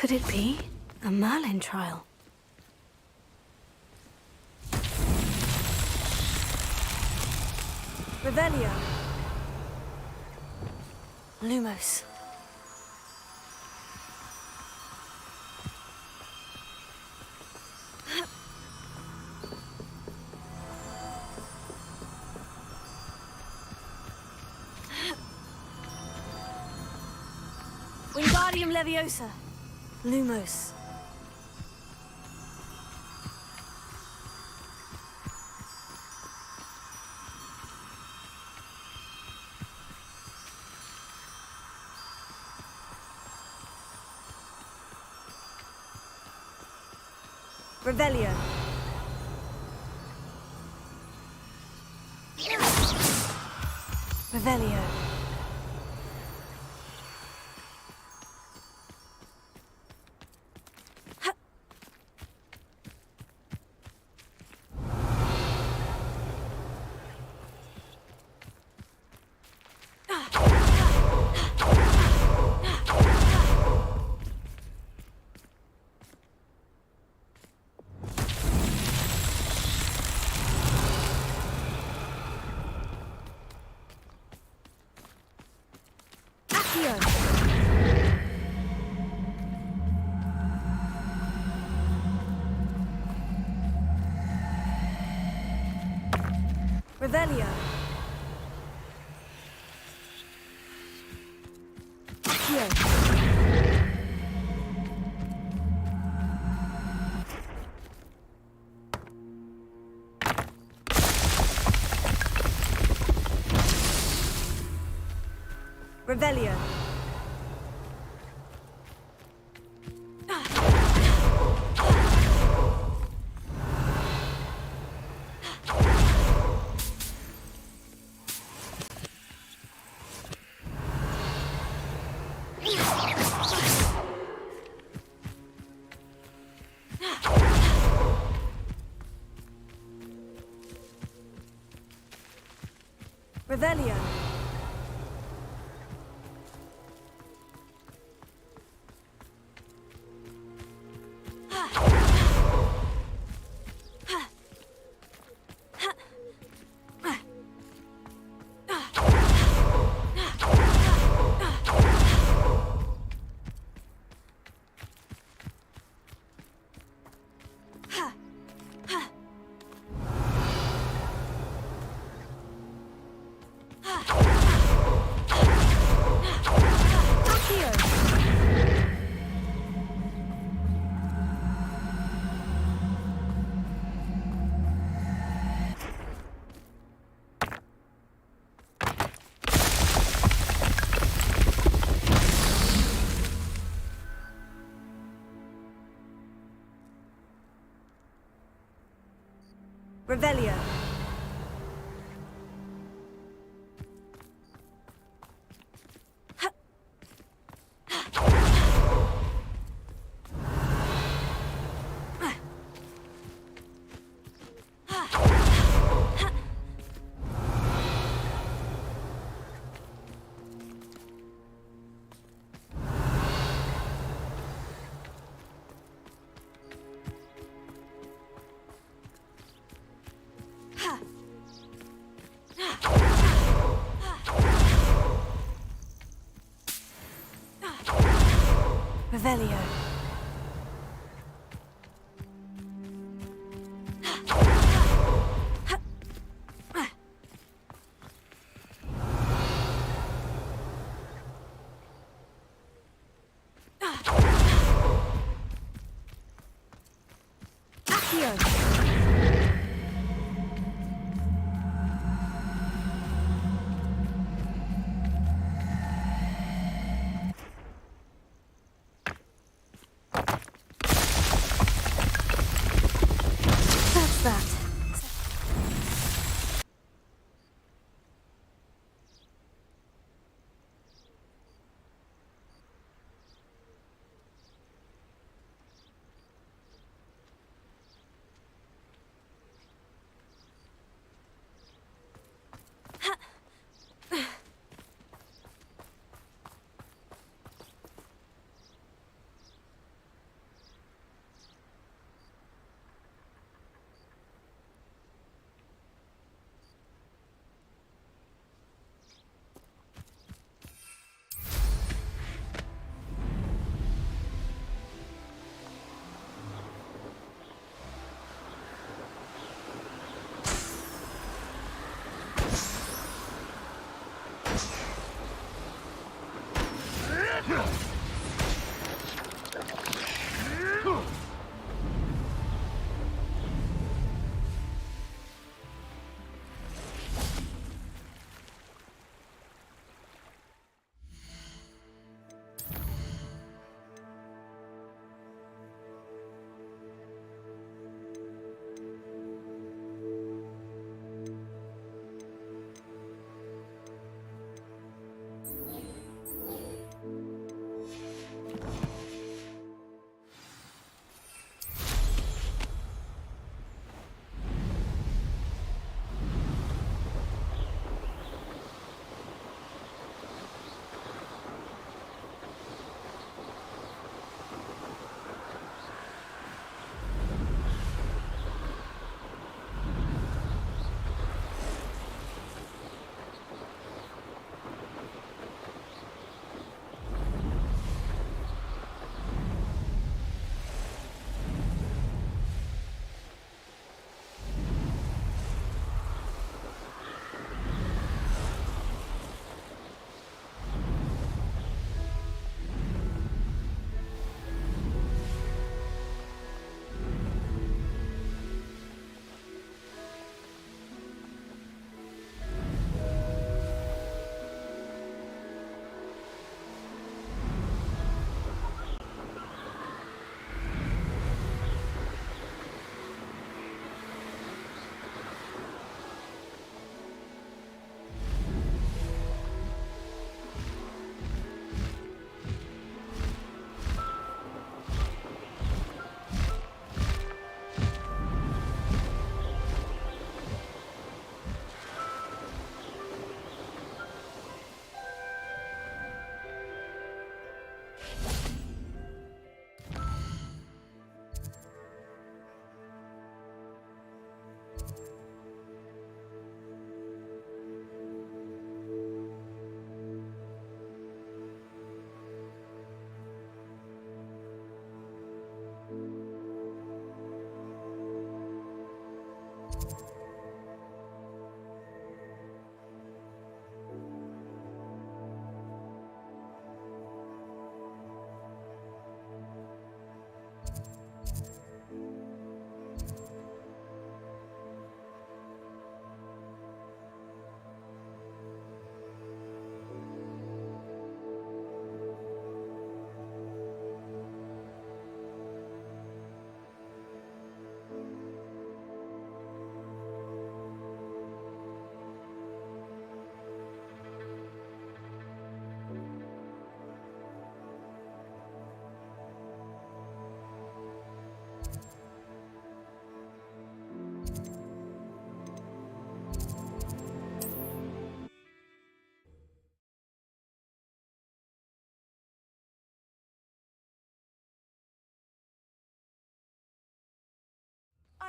Could it be a Merlin trial? Revelio. Lumos. Wingardium Leviosa. Lumos. Revelio. Revelio. Revelio. Accio. Revelio. Revelio. Revelio. Revelio. Accio. That's that.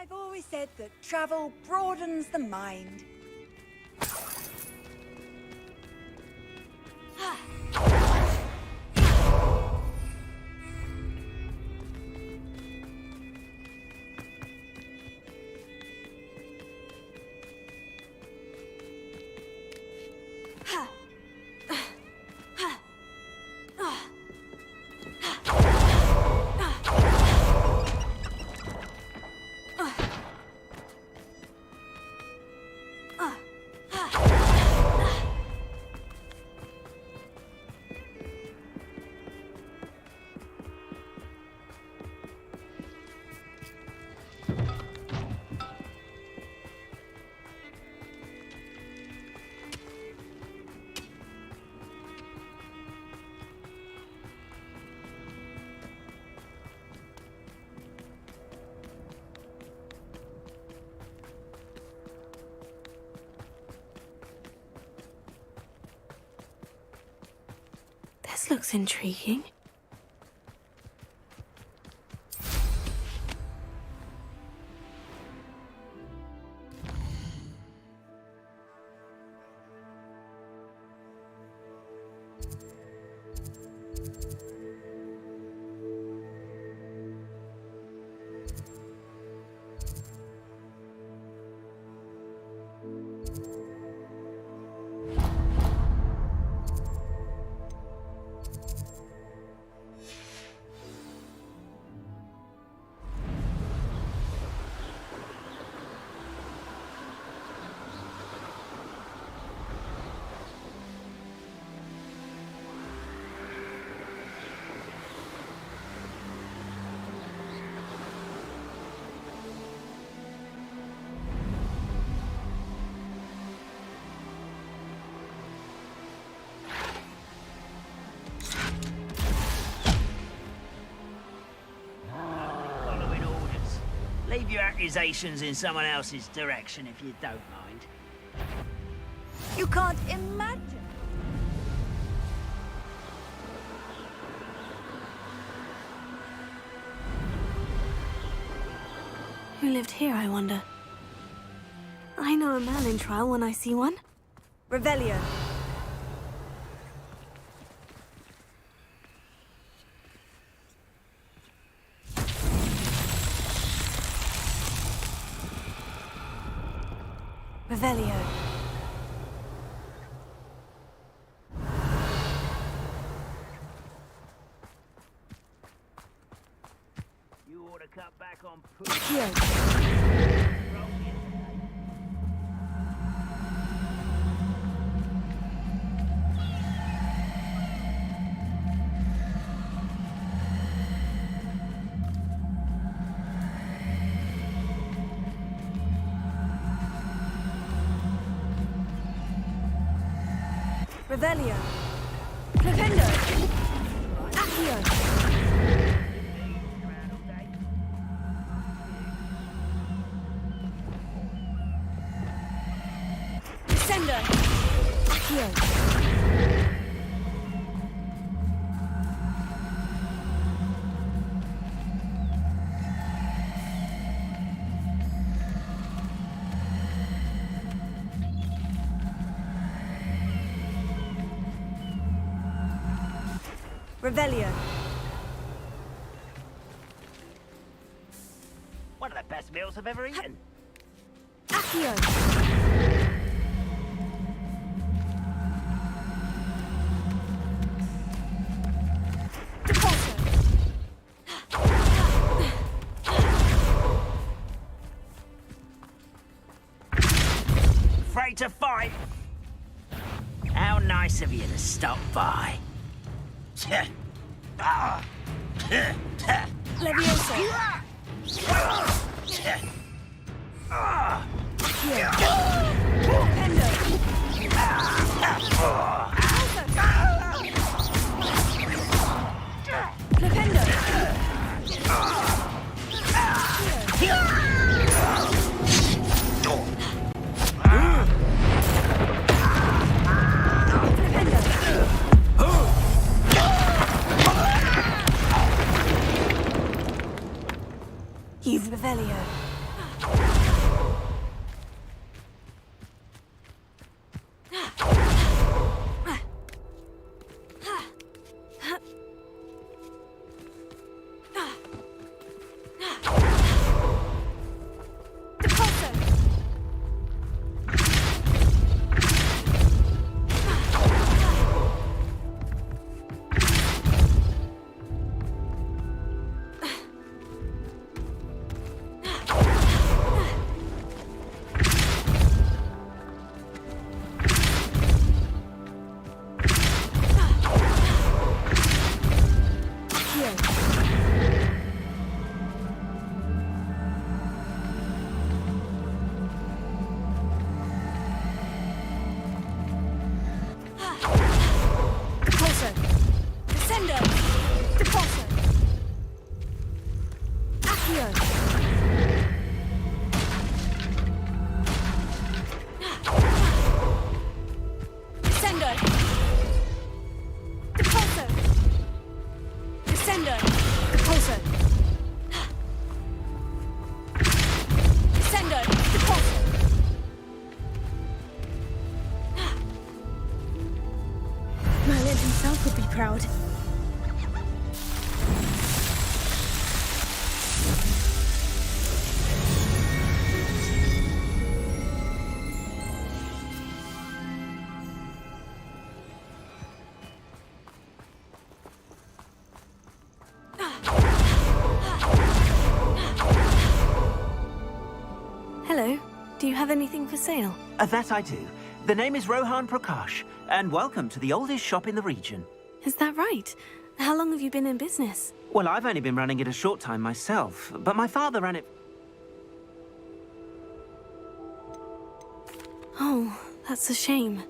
I've always said that travel broadens the mind. This looks intriguing. Keep your accusations in someone else's direction if you don't mind. You can't imagine. Who lived here, I wonder? I know a Merlin trial when I see one. Revelio. Revelio. You ought to cut back on Revelio. Clavendo. Accio. Descendo. Accio. Revelio. One of the best meals I've ever eaten. Accio. Afraid to fight? How nice of you to stop by. Levioso. You've Revelio. Merlin himself would be proud. Hello. Do you have anything for sale? That I do. The name is Rohan Prakash, and welcome to the oldest shop in the region. Is that right? How long have you been in business? Well, I've only been running it a short time myself, but my father ran it... Oh, that's a shame.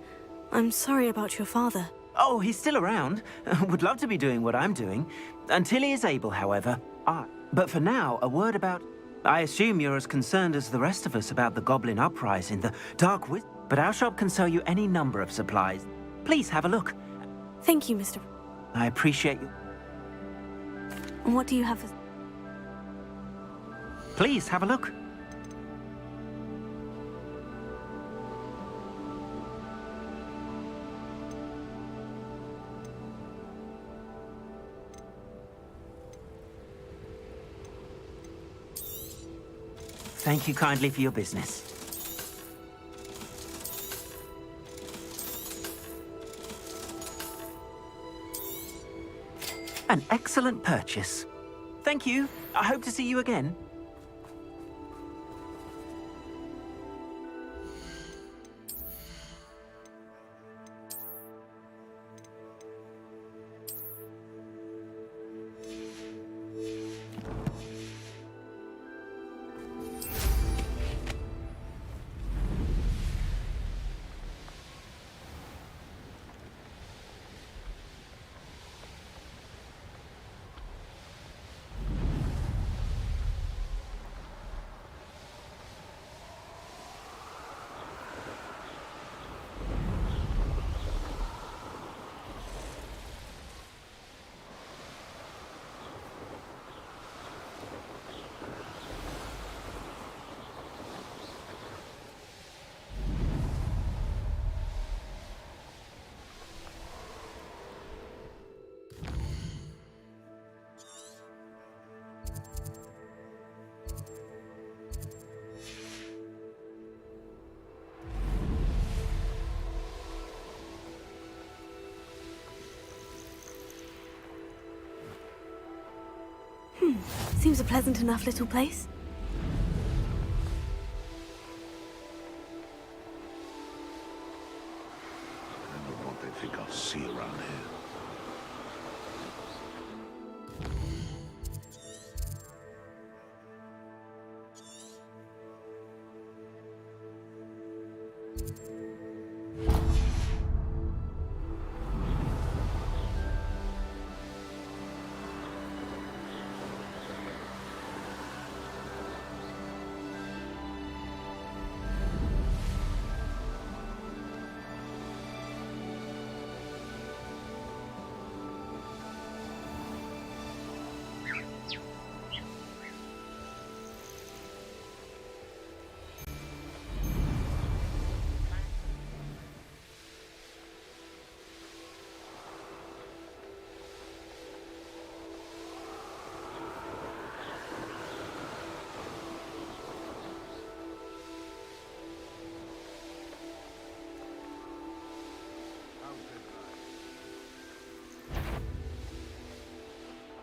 I'm sorry about your father. Oh, he's still around. Would love to be doing what I'm doing. Until he is able, however. But for now, a word about... I assume you're as concerned as the rest of us about the Goblin Uprising, the Dark Wizard. But our shop can sell you any number of supplies. Please have a look. Thank you, Mr. I appreciate you. What do you have? Please have a look. Thank you kindly for your business. An excellent purchase. Thank you. I hope to see you again. Seems a pleasant enough little place. I don't know what they think I'll see around here.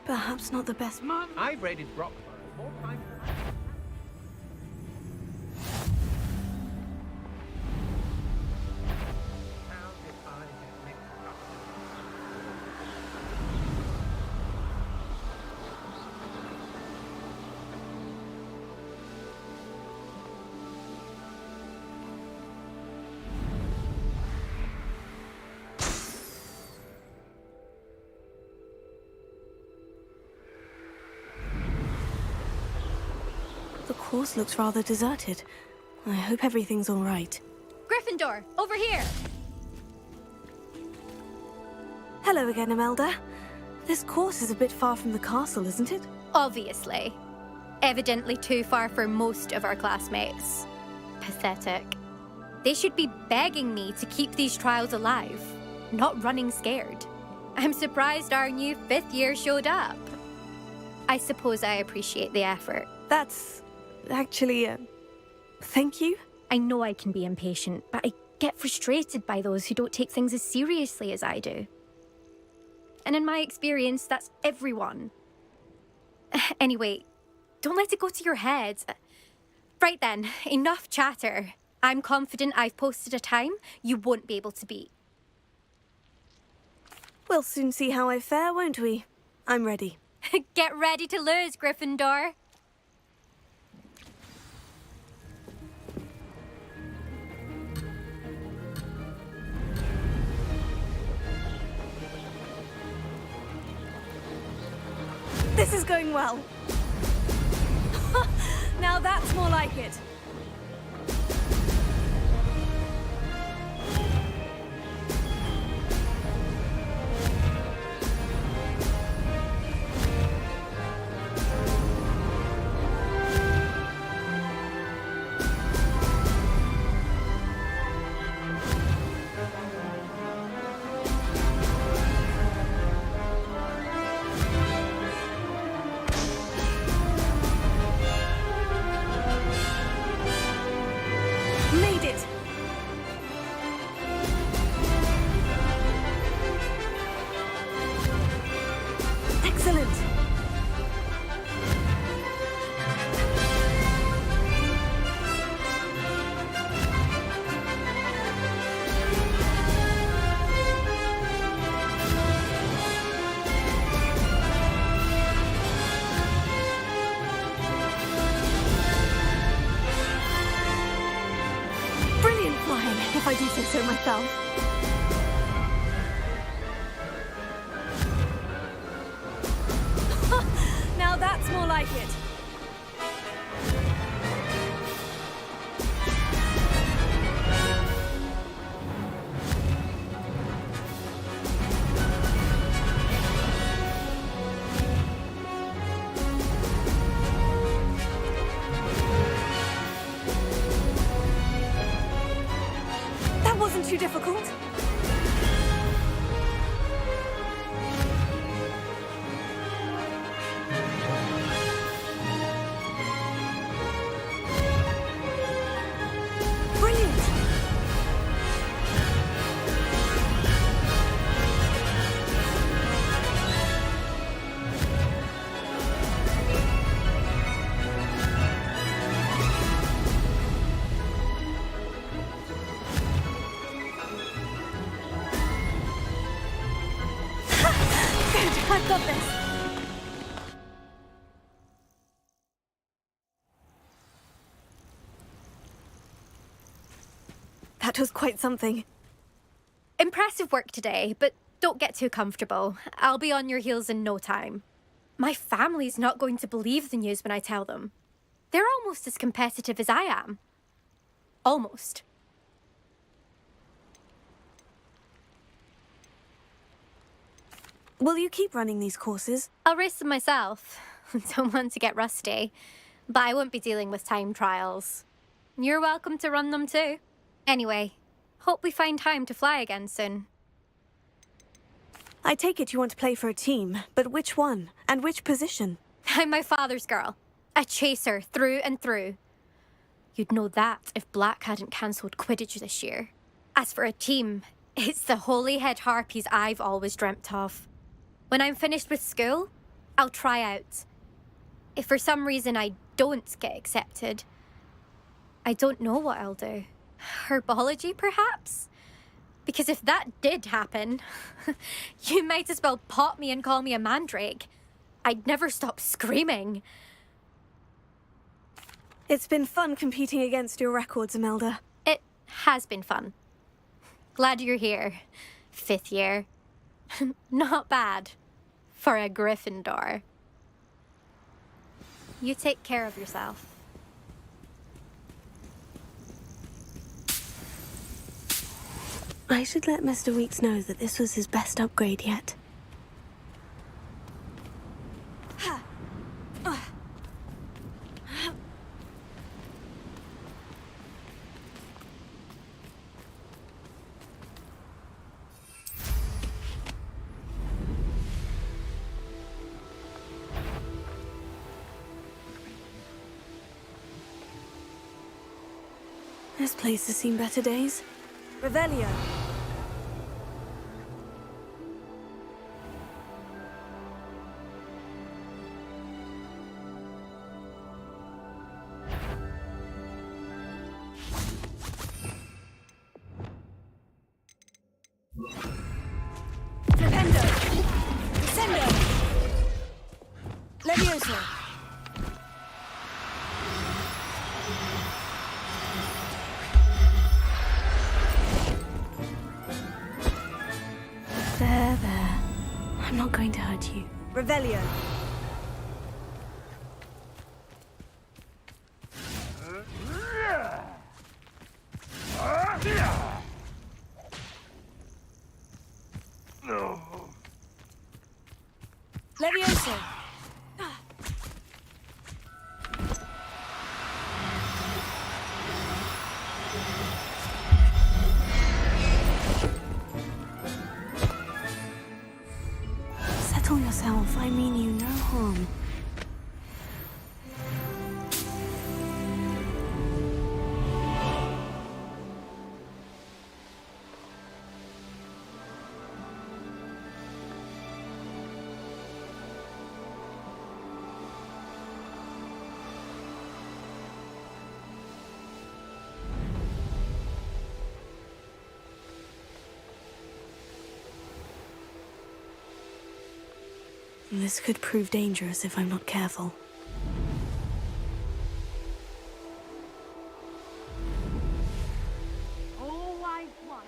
Perhaps not the best. I've raided Brockborough more times than I... The course looks rather deserted. I hope everything's all right. Gryffindor, over here! Hello again, Imelda. This course is a bit far from the castle, isn't it? Obviously. Evidently too far for most of our classmates. Pathetic. They should be begging me to keep these trials alive, not running scared. I'm surprised our new 5th year showed up. I suppose I appreciate the effort. That's actually thank you. I know I can be impatient, but I get frustrated by those who don't take things as seriously as I do. And in my experience, that's everyone. Anyway, don't let it go to your head. Right then, enough chatter. I'm confident I've posted a time you won't be able to beat. We'll soon see how I fare, won't we? I'm ready. Get ready to lose, Gryffindor. This is going well. that's more like it. Made it! Excellent! Brilliant flying, if I do say so myself. Now that's more like it. That wasn't too difficult. Brilliant! Good, I've got this. That was quite something. Impressive work today, but don't get too comfortable. I'll be on your heels in no time. My family's not going to believe the news when I tell them. They're almost as competitive as I am. Almost. Will you keep running these courses? I'll race them myself. Don't want to get rusty. But I won't be dealing with time trials. You're welcome to run them too. Anyway, hope we find time to fly again soon. I take it you want to play for a team, but which one? And which position? I'm my father's girl. A chaser through and through. You'd know that if Black hadn't cancelled Quidditch this year. As for a team, it's the Holyhead Harpies I've always dreamt of. When I'm finished with school, I'll try out. If for some reason I don't get accepted, I don't know what I'll do. Herbology, perhaps? Because if that did happen, you might as well pop me and call me a mandrake. I'd never stop screaming. It's been fun competing against your records, Imelda. It has been fun. Glad you're here. 5th year. Not bad. For a Gryffindor. You take care of yourself. I should let Mr. Weeks know that this was his best upgrade yet. This place has seen better days. Revelio. Flipendo! Descendo! Levioso! There. I'm not going to hurt you. Revelio! Levioso! Settle yourself. I mean you no harm. This could prove dangerous if I'm not careful. Always one,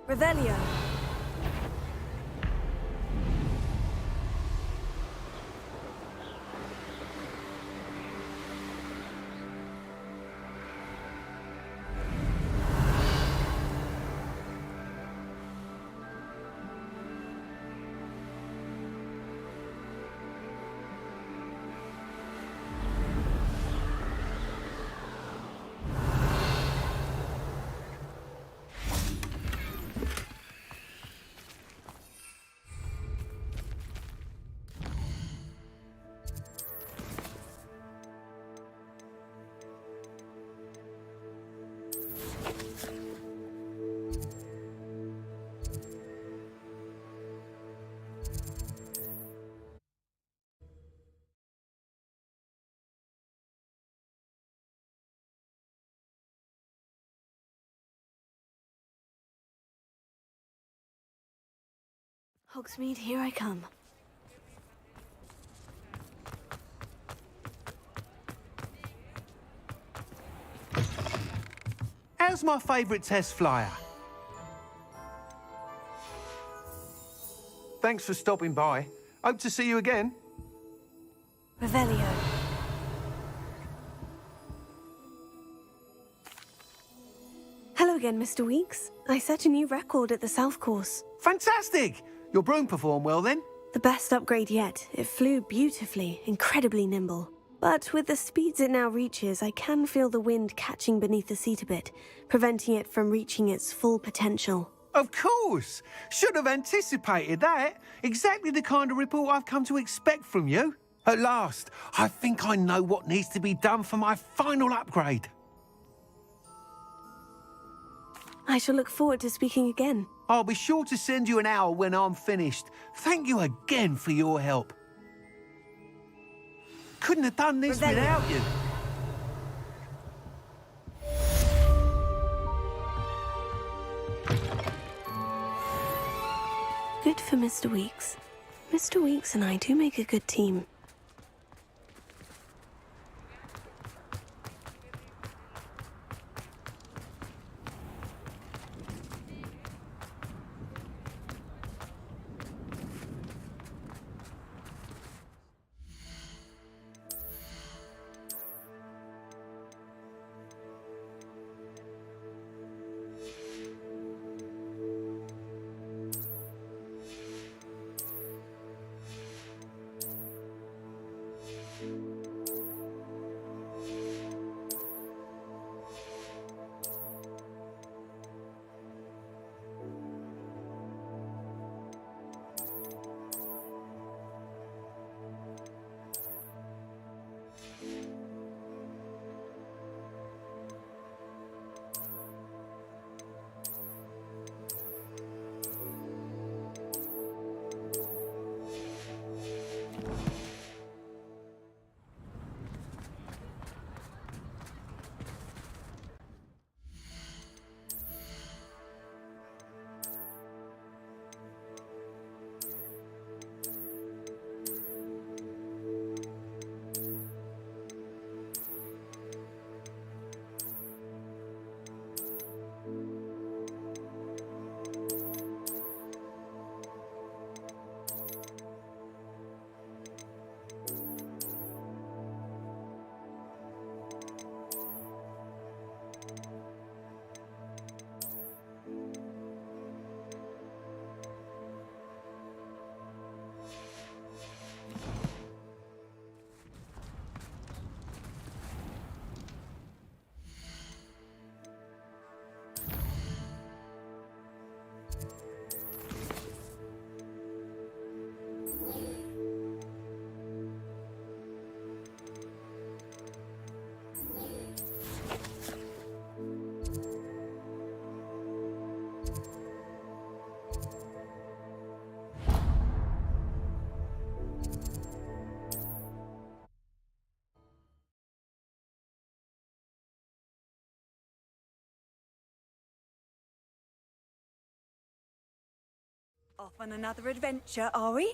Revelio! Hogsmeade, here I come. How's my favourite test flyer? Thanks for stopping by. Hope to see you again. Revelio. Hello again, Mr. Weeks. I set a new record at the South Course. Fantastic! Your broom performed well then? The best upgrade yet. It flew beautifully, incredibly nimble. But with the speeds it now reaches, I can feel the wind catching beneath the seat a bit, preventing it from reaching its full potential. Of course! Should have anticipated that. Exactly the kind of report I've come to expect from you. At last, I think I know what needs to be done for my final upgrade. I shall look forward to speaking again. I'll be sure to send you an hour when I'm finished. Thank you again for your help. Couldn't have done this without you. Good for Mr. Weeks. Mr. Weeks and I do make a good team. Off on another adventure, are we?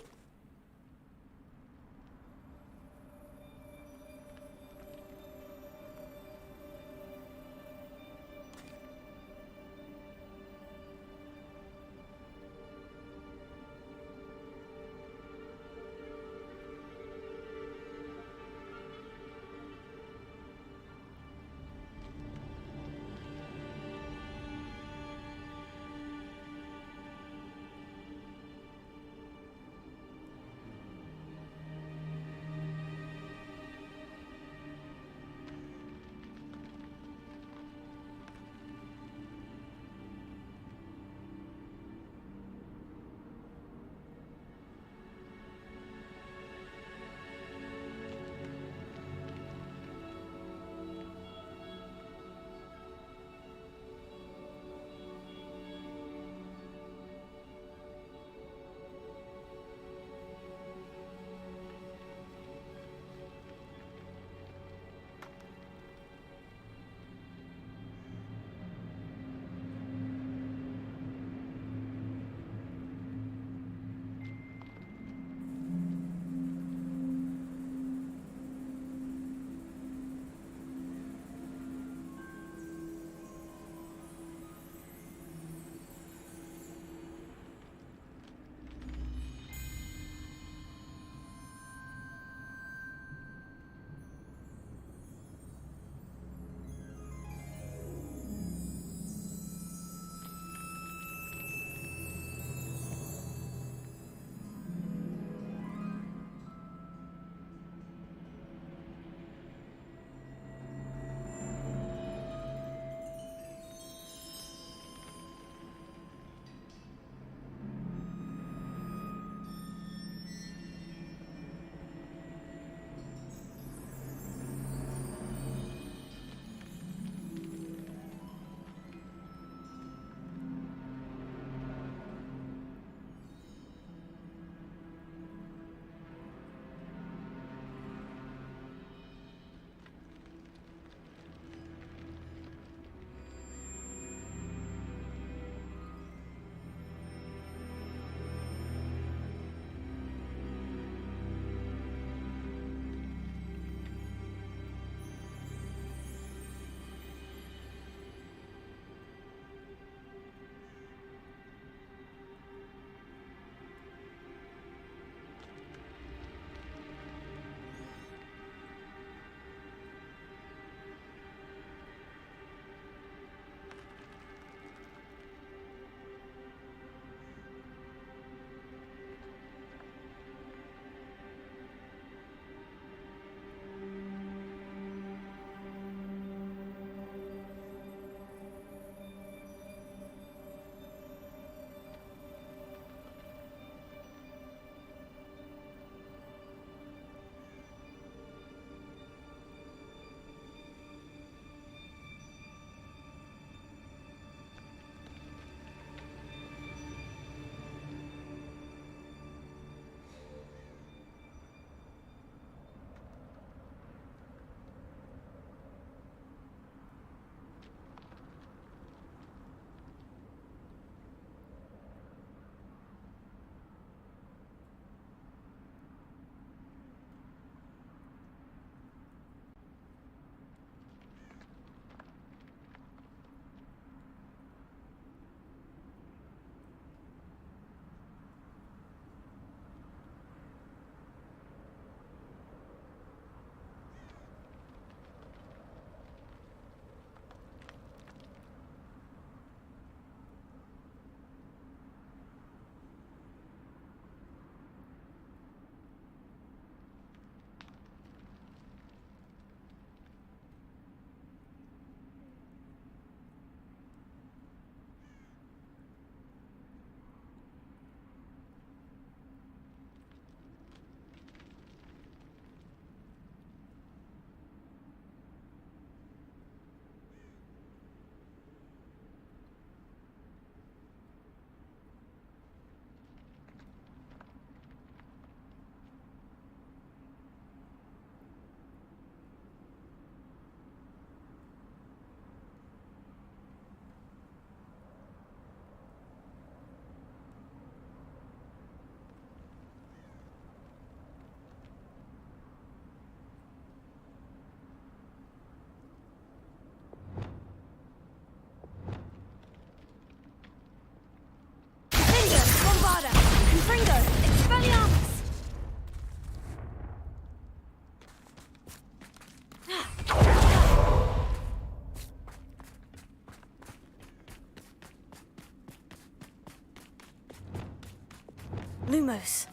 Lumos.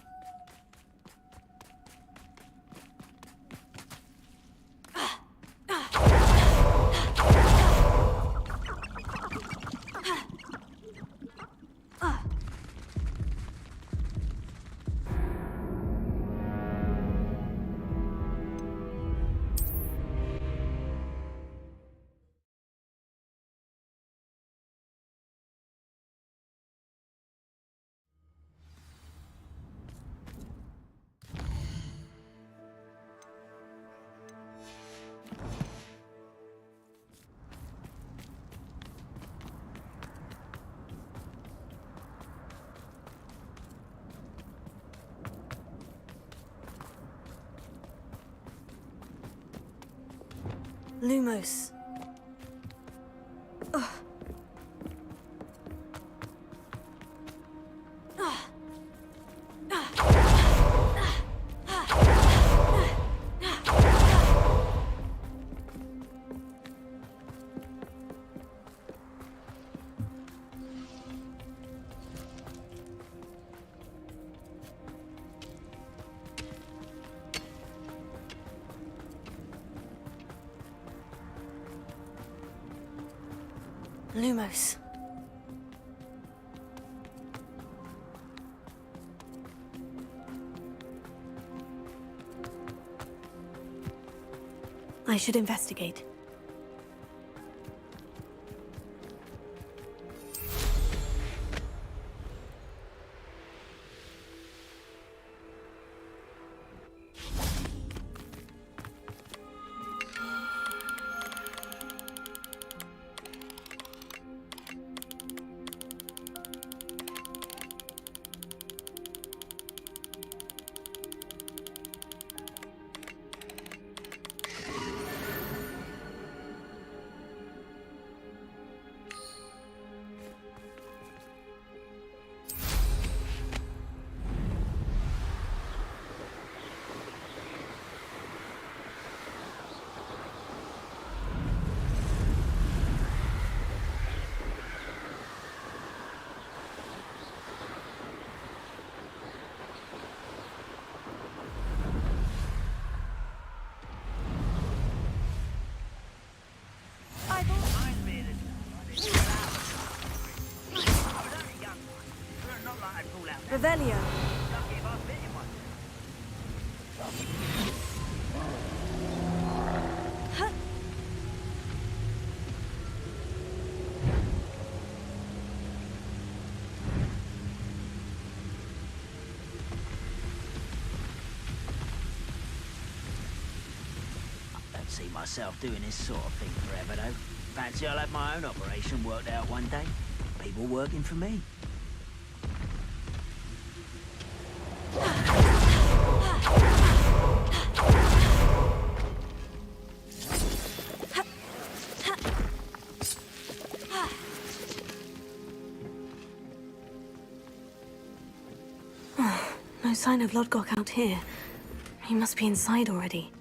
Lumos. Ugh. Lumos. I should investigate. Revelio. Don't see myself doing this sort of thing forever, though. Fancy I'll have my own operation worked out one day. People working for me. No sign of Lodgok out here. He must be inside already.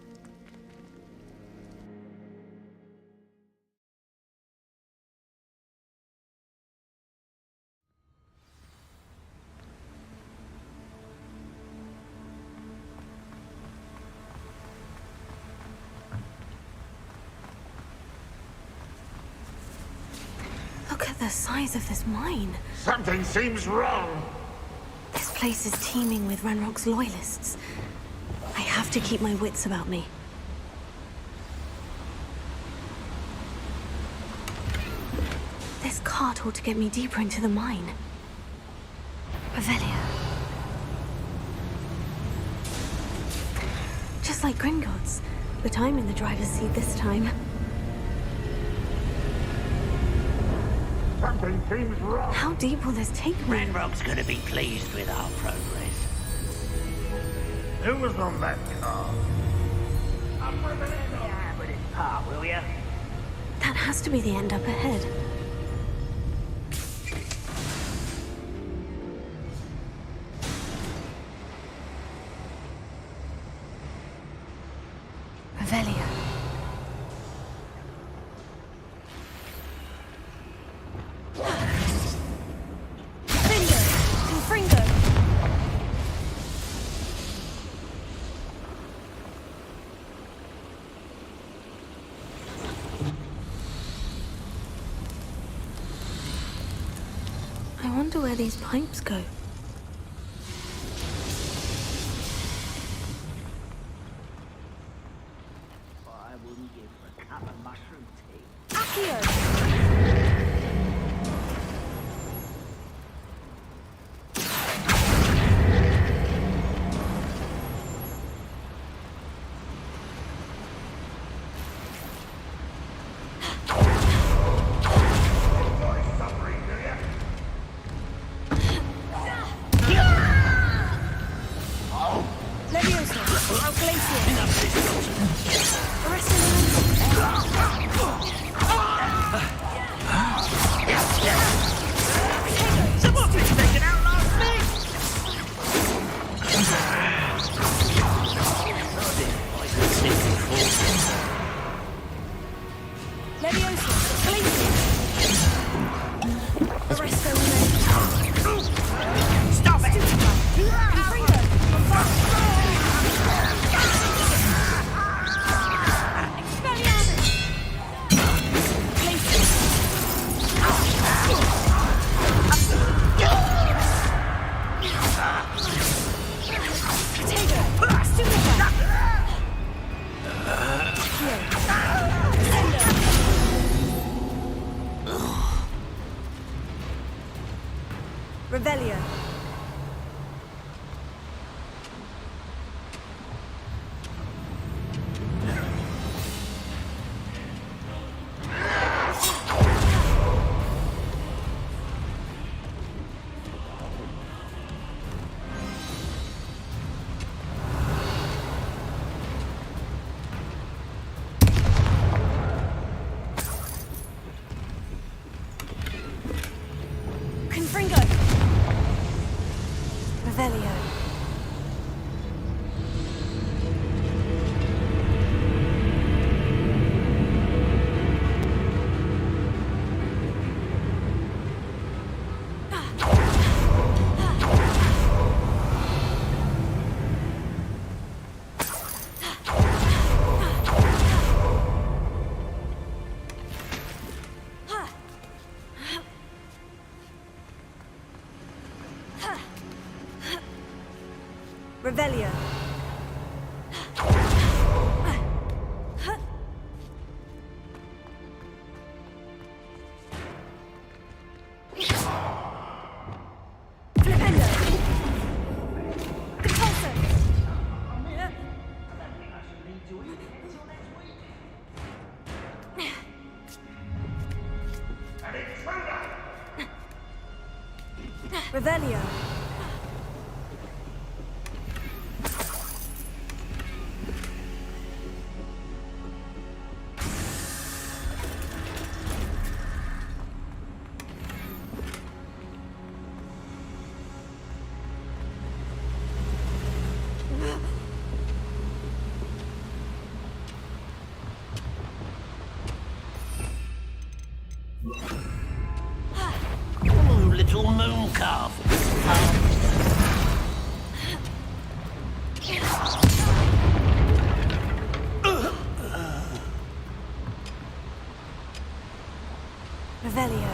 Look at the size of this mine. Something seems wrong. This place is teeming with Ranrock's loyalists. I have to keep my wits about me. This cart ought to get me deeper into the mine. Revelio. Just like Gringotts, but I'm in the driver's seat this time. Something seems wrong. How deep will this take me? Ranrock's gonna be pleased with our progress. Who was on that car? Yeah, but it's part, will ya? That has to be the end up ahead. Revelio. Fringo! I wonder where these pipes go. I wouldn't give a cup of mushroom tea. Accio! Revelio. Confringo. Revelio. Revelio. Flipendo. Compulso. Revelio. Ooh, little moon calf. Revelio.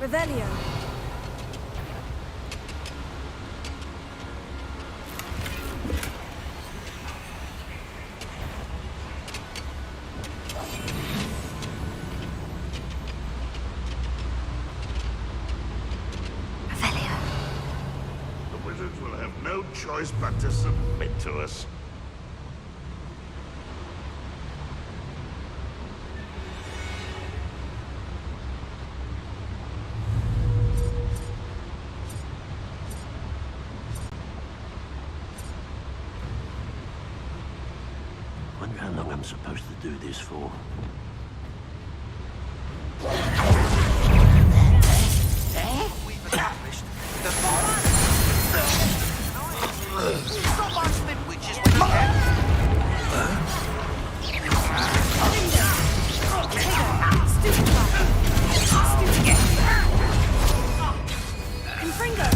Revelio. The wizards will have no choice but to submit to us. wonder how long I'm supposed to do this for. We've established the Stop asking witches when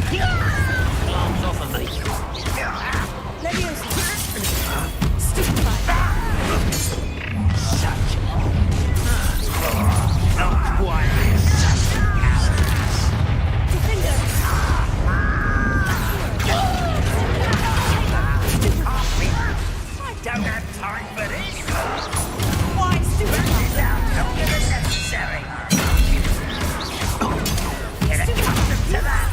you Arms off of me. Not quite I don't have time for this. Why stupid? Out longer than necessary. Get accustomed to that.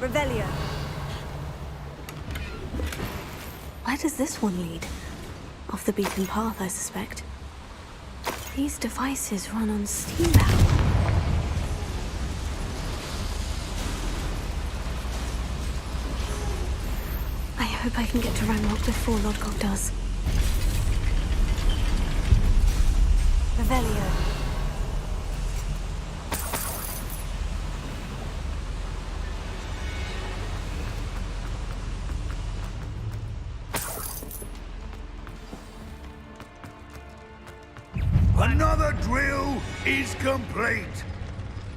Revelio. Where does this one lead? Off the beaten path, I suspect. These devices run on steam power. I hope I can get to Ranrock before Lodgok does. Revelio. Another drill is complete.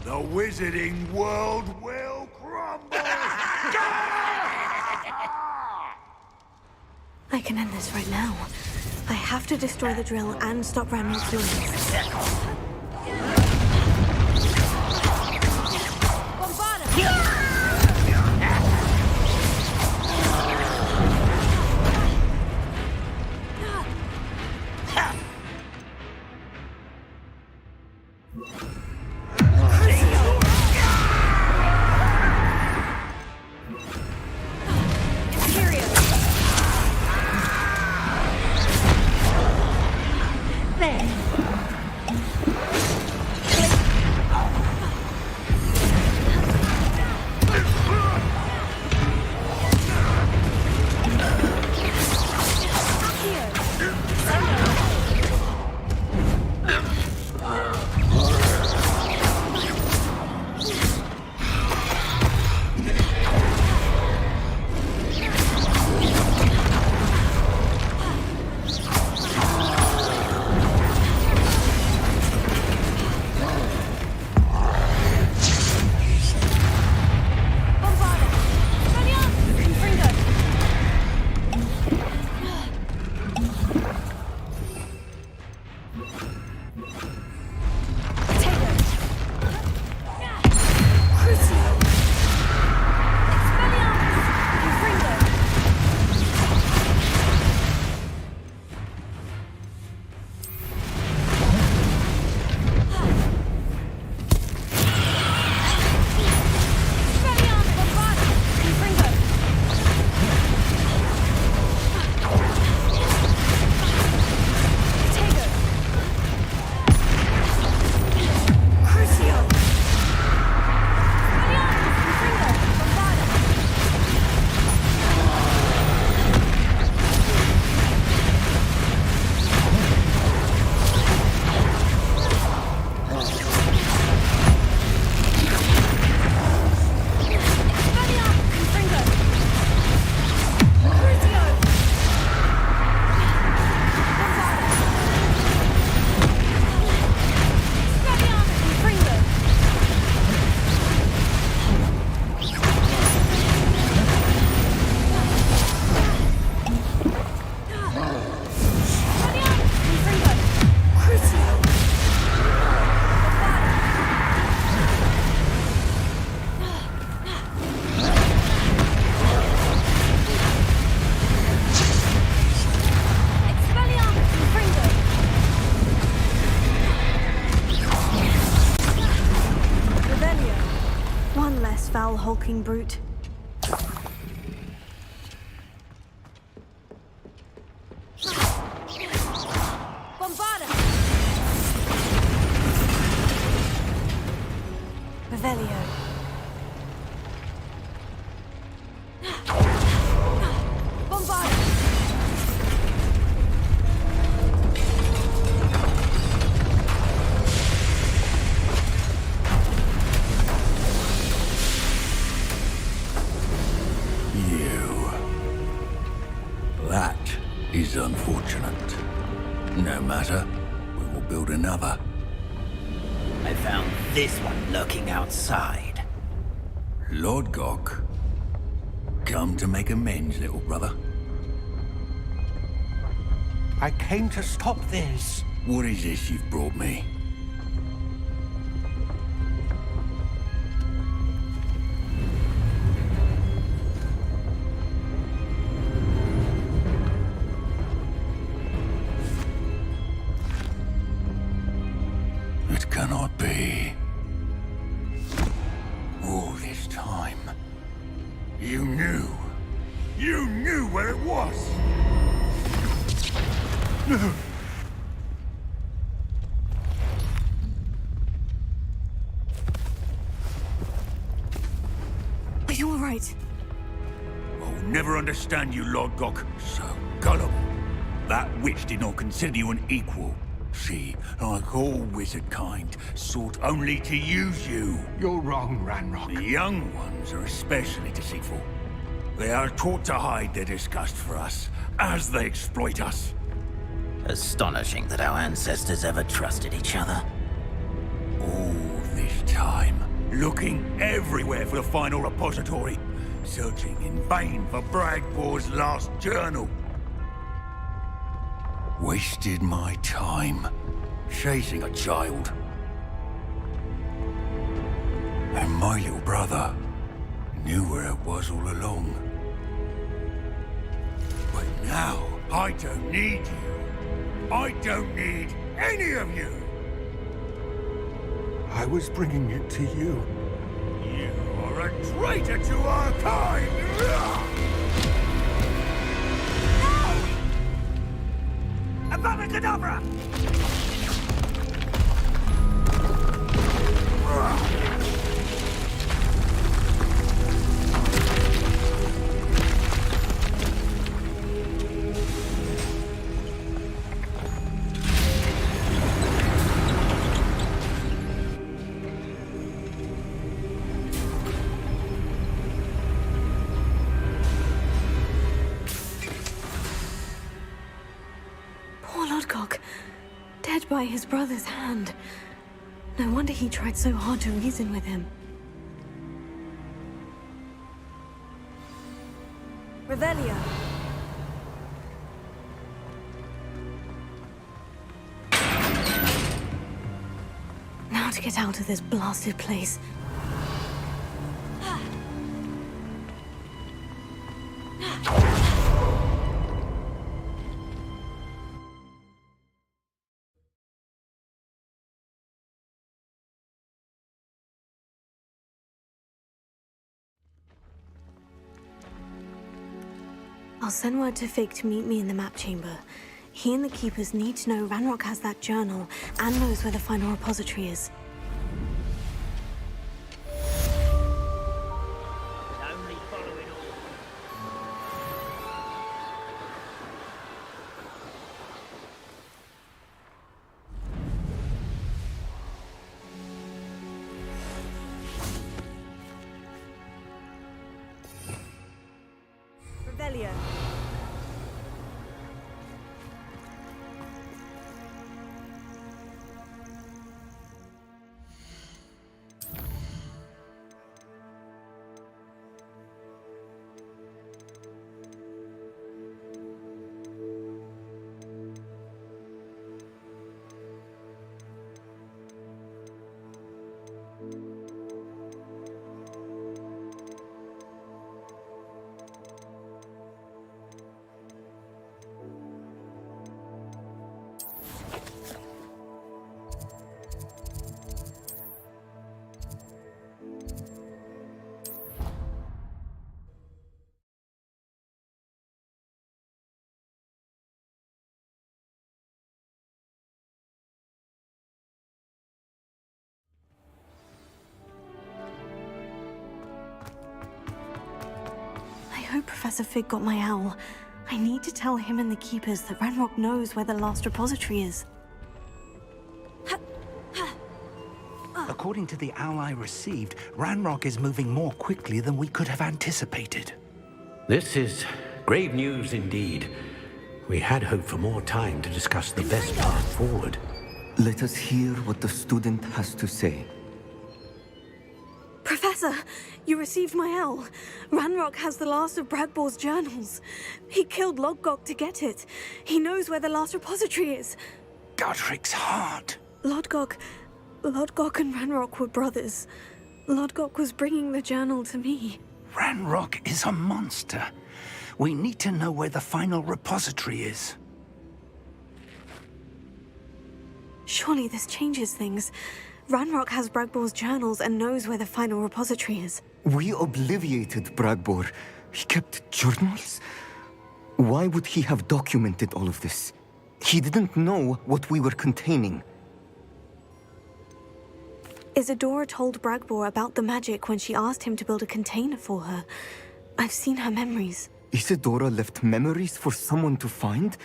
The wizarding world will crumble. I can end this right now. I have to destroy the drill and stop Ranrock's doings. less foul hulking brute. Bombarda! Revelio. Bombarda! That is unfortunate. No matter, we will build another. I found this one lurking outside. Lord Gok, come to make amends, little brother. I came to stop this. What is this you've brought me? It cannot be. All this time, You knew. You knew where it was. Are you all right? I'll never understand you, Lord Gok. So gullible. That witch did not consider you an equal. She, like all wizard kind, sought only to use you. You're wrong, Ranrock. The young ones are especially deceitful. They are taught to hide their disgust for us, as they exploit us. Astonishing that our ancestors ever trusted each other. All this time, looking everywhere for the final repository, searching in vain for Bragbor's last journal. wasted my time chasing a child. And my little brother knew where it was all along. But now, I don't need you. I don't need any of you. I was bringing it to you. You are a traitor to our kind! Abracadabra! Poor Lodgok, dead by his brother's hand. No wonder he tried so hard to reason with him. Revelio. Now to get out of this blasted place. I'll send word to Fig to meet me in the map chamber. He and the Keepers need to know Ranrock has that journal and knows where the final repository is. Revelio. hope Professor Fig got my owl. I need to tell him and the Keepers that Ranrock knows where the last repository is. According to the owl I received, Ranrock is moving more quickly than we could have anticipated. This is grave news indeed. We had hoped for more time to discuss the best path forward. Let us hear what the student has to say. Professor, you received my owl. Ranrock has the last of Bragbor's journals. He killed Lodgok to get it. He knows where the last repository is. Godric's heart. Lodgok and Ranrock were brothers. Lodgok was bringing the journal to me. Ranrock is a monster. We need to know where the final repository is. Surely this changes things. Ranrock has Bragbor's journals and knows where the final repository is. We obliviated Bragbor. He kept journals? Why would he have documented all of this? He didn't know what we were containing. Isadora told Bragbor about the magic when she asked him to build a container for her. I've seen her memories. Isadora left memories for someone to find?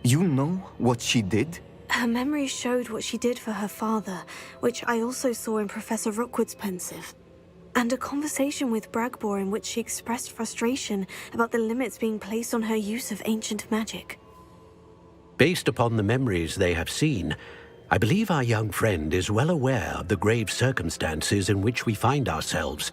You know what she did? Her memories showed what she did for her father, which I also saw in Professor Rookwood's pensive. And a conversation with Bragbor in which she expressed frustration about the limits being placed on her use of ancient magic. Based upon the memories they have seen, I believe our young friend is well aware of the grave circumstances in which we find ourselves.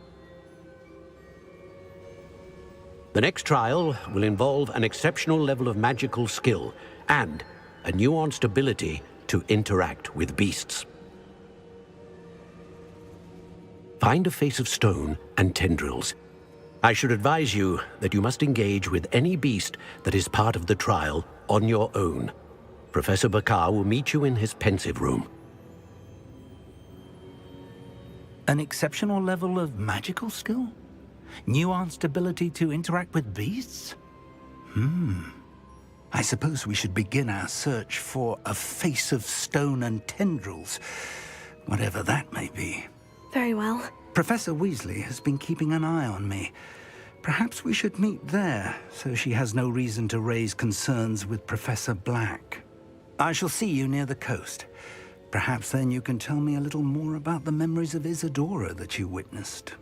The next trial will involve an exceptional level of magical skill and a nuanced ability to interact with beasts. Find a face of stone and tendrils. I should advise you that you must engage with any beast that is part of the trial on your own. Professor Bakar will meet you in his pensive room. An exceptional level of magical skill? Nuanced ability to interact with beasts? I suppose we should begin our search for a face of stone and tendrils, whatever that may be. Very well. Professor Weasley has been keeping an eye on me. Perhaps we should meet there, so she has no reason to raise concerns with Professor Black. I shall see you near the coast. Perhaps then you can tell me a little more about the memories of Isadora that you witnessed.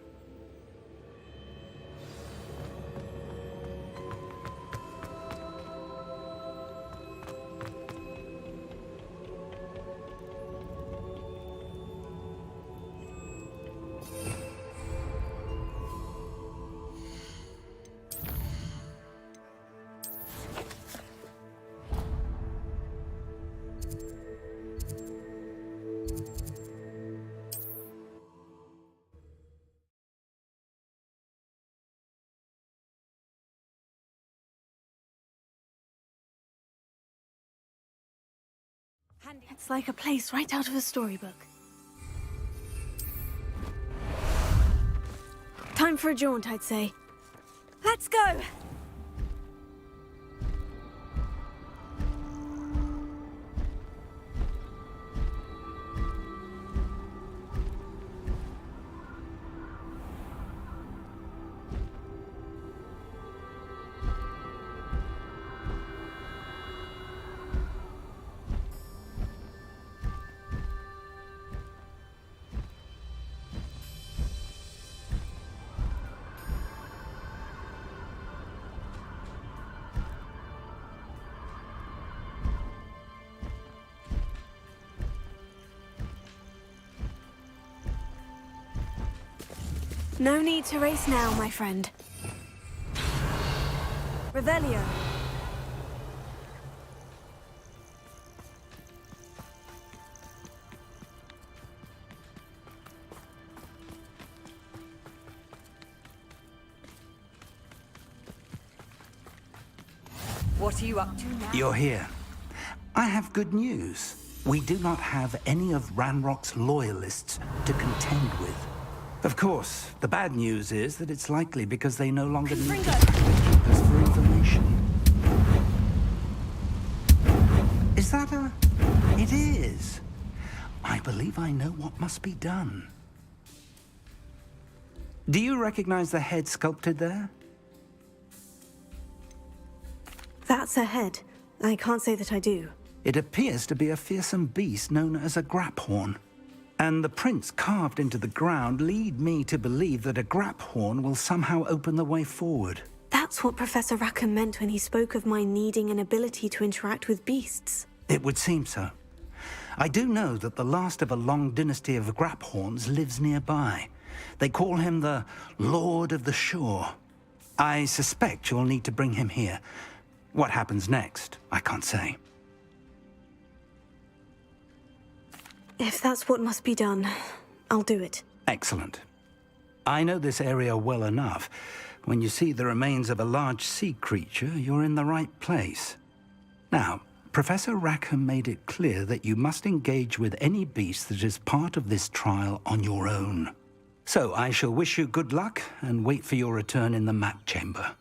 It's like a place right out of a storybook. Time for a jaunt, I'd say. Let's go! No need to race now, my friend. Revelio. What are you up to now? You're here. I have good news. We do not have any of Ranrock's loyalists to contend with. Of course, the bad news is that it's likely because they no longer need to keep us for information. Is that a... It is. I believe I know what must be done. Do you recognize the head sculpted there? that's her head. I can't say that I do. It appears to be a fearsome beast known as a graphorn. And the prints carved into the ground lead me to believe that a graphorn will somehow open the way forward. That's what Professor Rackham meant when he spoke of my needing an ability to interact with beasts. It would seem so. I do know that the last of a long dynasty of graphorns lives nearby. They call him the Lord of the Shore. I suspect you'll need to bring him here. What happens next, I can't say. If that's what must be done, I'll do it. Excellent. I know this area well enough. When you see the remains of a large sea creature, you're in the right place. Now, Professor Rackham made it clear that you must engage with any beast that is part of this trial on your own. So I shall wish you good luck and wait for your return in the map chamber.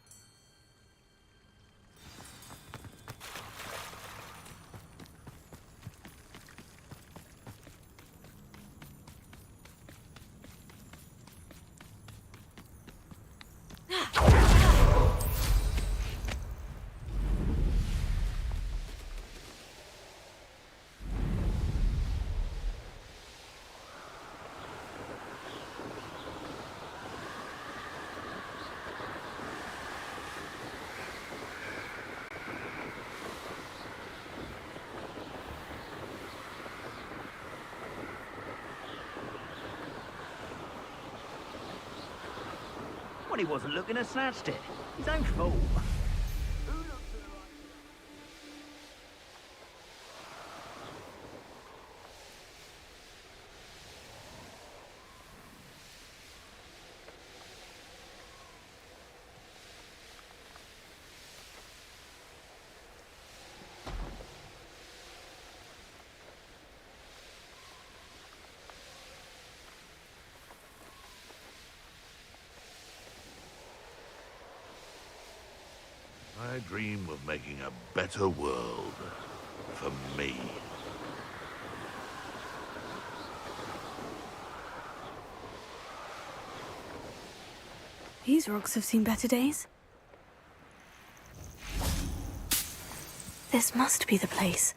Well, he wasn't looking to snatched it. His own fault. I dream of making a better world for me. These rocks have seen better days. This must be the place.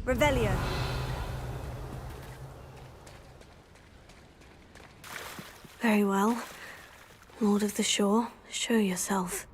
Revelio. Very well. Lord of the Shore, show yourself.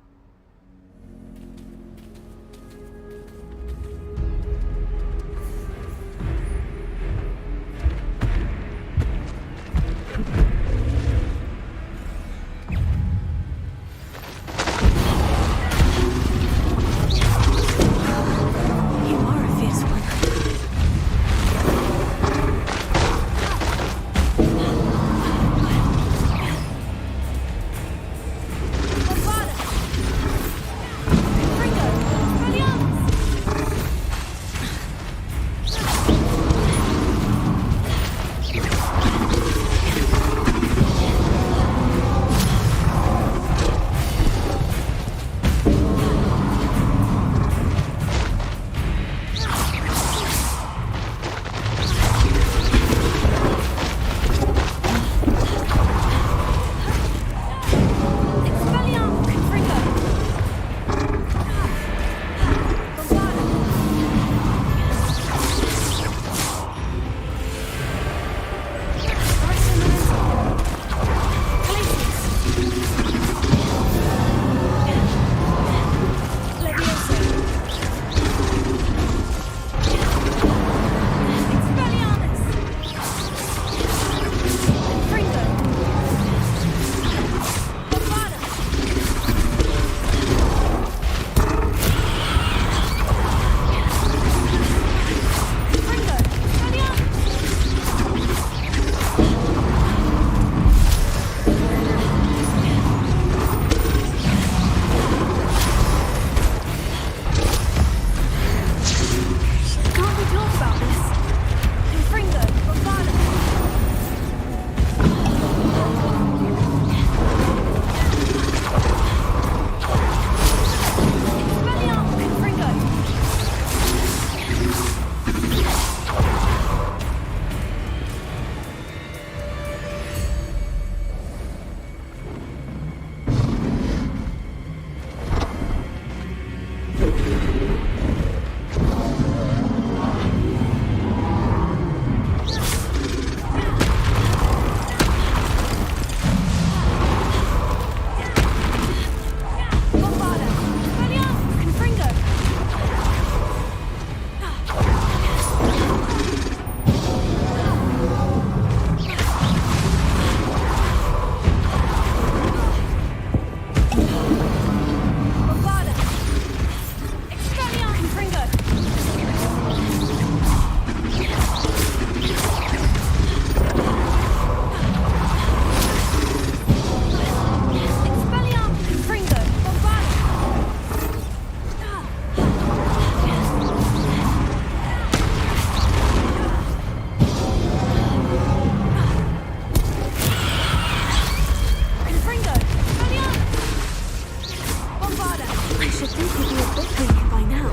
should think he'd be a bit weaker by now.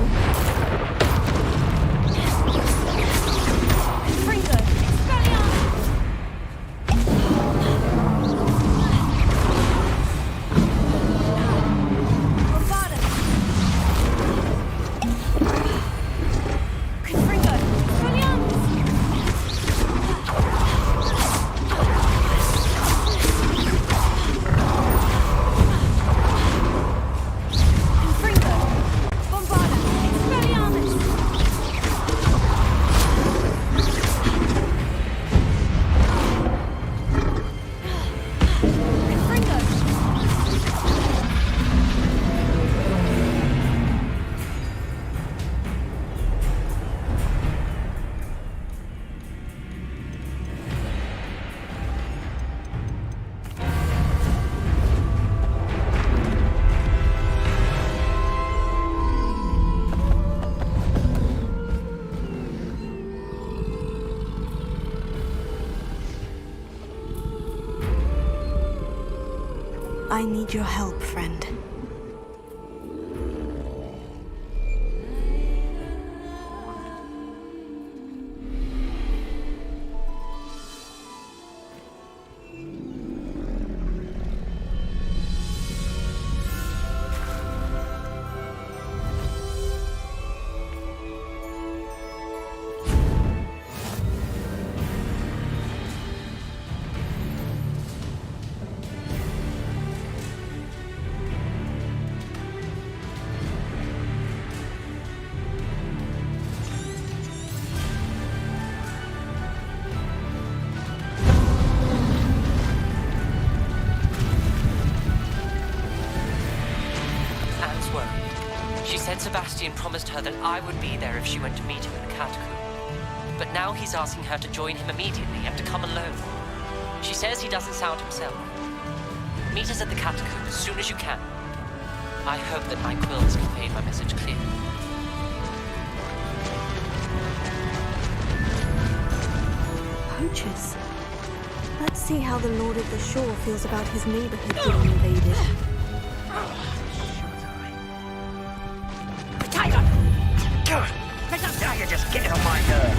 Confringo, Expelliarmus! Bombardus! Confringo, Expelliarmus! Confringo, Bombardus, Expelliarmus! I need your help, friend. Anne's worried. She said Sebastian promised her that I would be there if she went to meet him in the catacomb. But now he's asking her to join him immediately and to come alone. She says he doesn't sound himself. Meet us at the catacomb as soon as you can. I hope that my quill has conveyed my message clearly. Poachers. Let's see how the Lord of the Shore feels about his neighborhood being invaded. Now you're just getting on my nerve.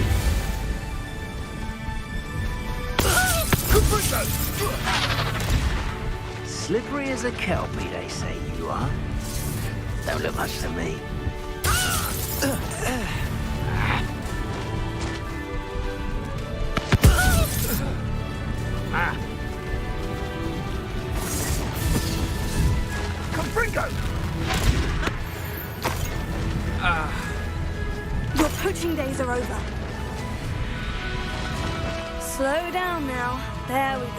Slippery as a kelpie, they say you are. Don't look much to me. Confringo! Your poaching days are over. Slow down now. There we go.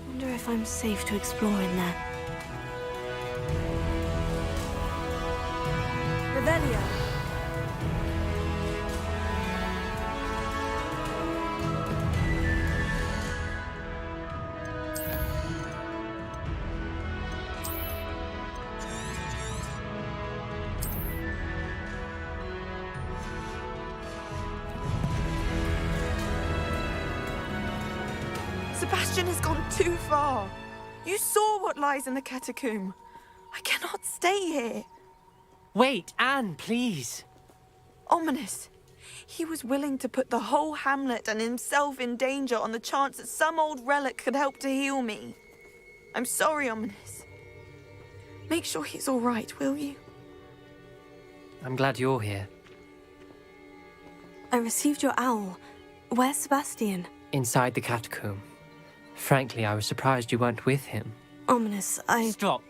I wonder if I'm safe to explore in there. Revelio. Sebastian has gone too far. You saw what lies in the catacomb. I cannot stay here. Wait, Anne, please. Ominous. He was willing to put the whole hamlet and himself in danger on the chance that some old relic could help to heal me. I'm sorry, Ominous. Make sure he's all right, will you? I'm glad you're here. I received your owl. Where's Sebastian? Inside the catacomb. Frankly, I was surprised you weren't with him. Ominous, Stop.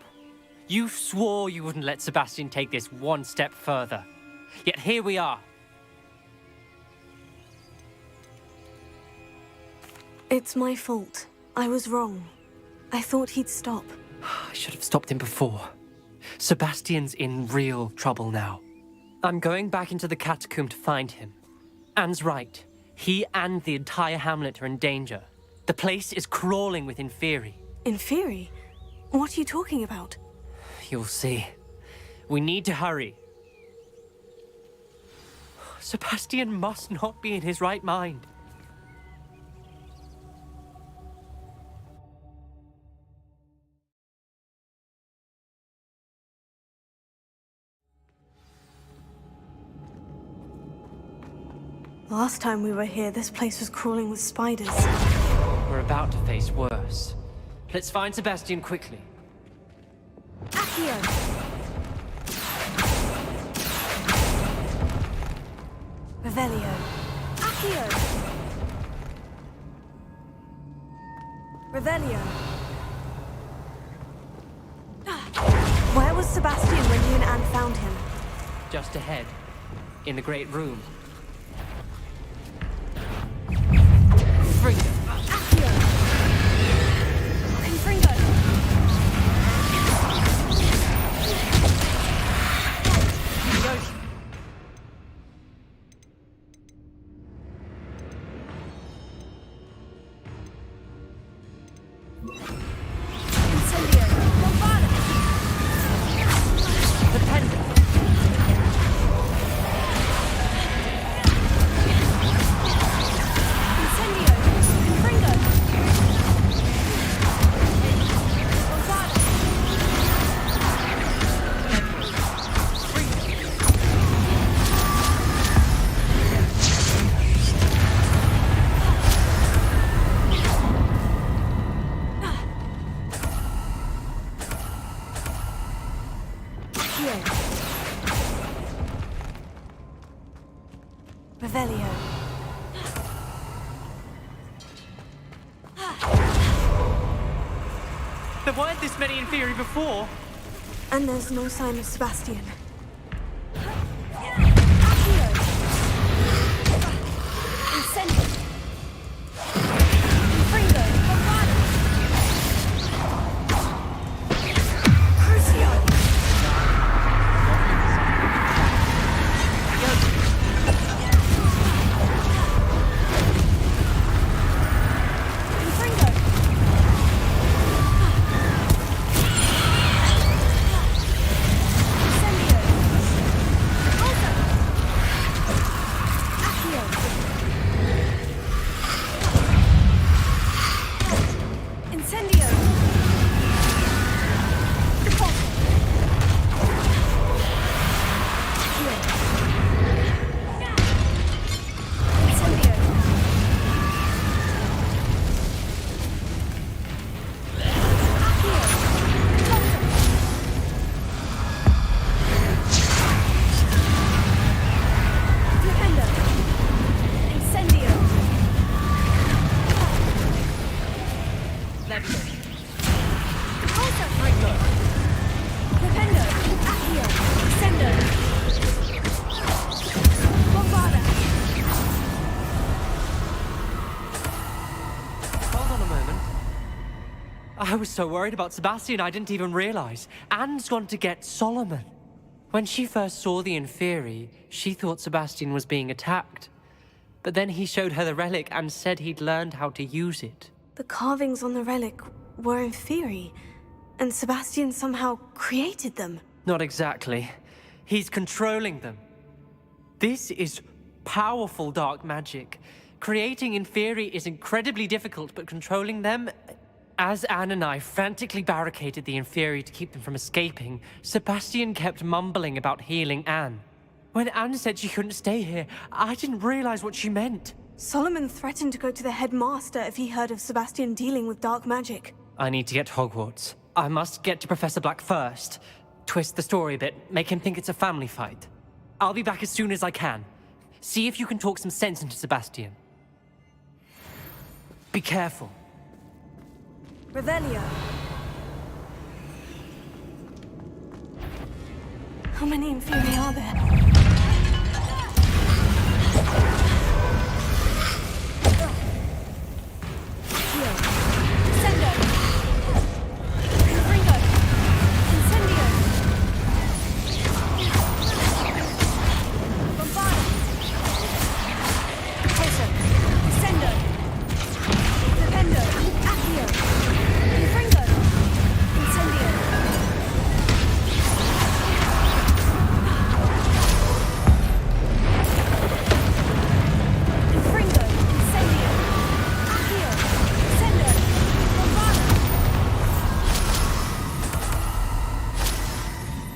You swore you wouldn't let Sebastian take this one step further. Yet here we are. It's my fault. I was wrong. I thought he'd stop. I should have stopped him before. Sebastian's in real trouble now. I'm going back into the catacomb to find him. Anne's right. He and the entire hamlet are in danger. The place is crawling with Inferi. Inferi? What are you talking about? You'll see. We need to hurry. Sebastian must not be in his right mind. Last time we were here, this place was crawling with spiders. We're about to face worse. Let's find Sebastian quickly. Accio! Revelio. Accio! Revelio. Where was Sebastian when you and Anne found him? Just ahead, in the great room. Fringo. Accio! Confringo! Yoshi. Incendio! Bombada! Depende. Incendio! Confringo! Bombada! Accio! Revelio. There weren't this many Inferi before. And there's no sign of Sebastian. Incendio! Confringo! Bombada! Crucio! Confringo! Incendio! Alta! Accio! Incendio! Repulsor! Accio! Incendio! Accio! Repulsor! Flipendo! Incendio! Repulsor! Flipendo! Accio! Sendo! Bombada! Hold on a moment. I was so worried about Sebastian I didn't even realize. Anne's gone to get Solomon. When she first saw the Inferi, she thought Sebastian was being attacked. But then he showed her the relic and said he'd learned how to use it. The carvings on the relic were Inferi, and Sebastian somehow created them. Not exactly. He's controlling them. This is powerful dark magic. Creating Inferi is incredibly difficult, but controlling them... As Anne and I frantically barricaded the Inferi to keep them from escaping, Sebastian kept mumbling about healing Anne. When Anne said she couldn't stay here, I didn't realize what she meant. Solomon threatened to go to the headmaster if he heard of Sebastian dealing with dark magic. I need to get to Hogwarts. I must get to Professor Black first. Twist the story a bit, make him think it's a family fight. I'll be back as soon as I can. See if you can talk some sense into Sebastian. Be careful. Revelio. How many Inferi are there? Sendo! Confringo! Incendio!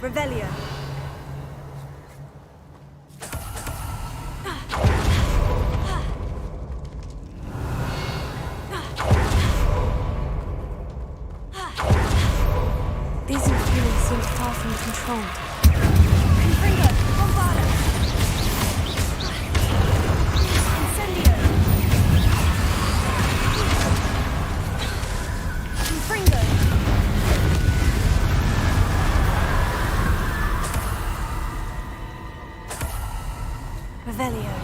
Revelio. These infuriates seem far from control. Confringo, Bombarda. Incendio. Confringo. Revelio.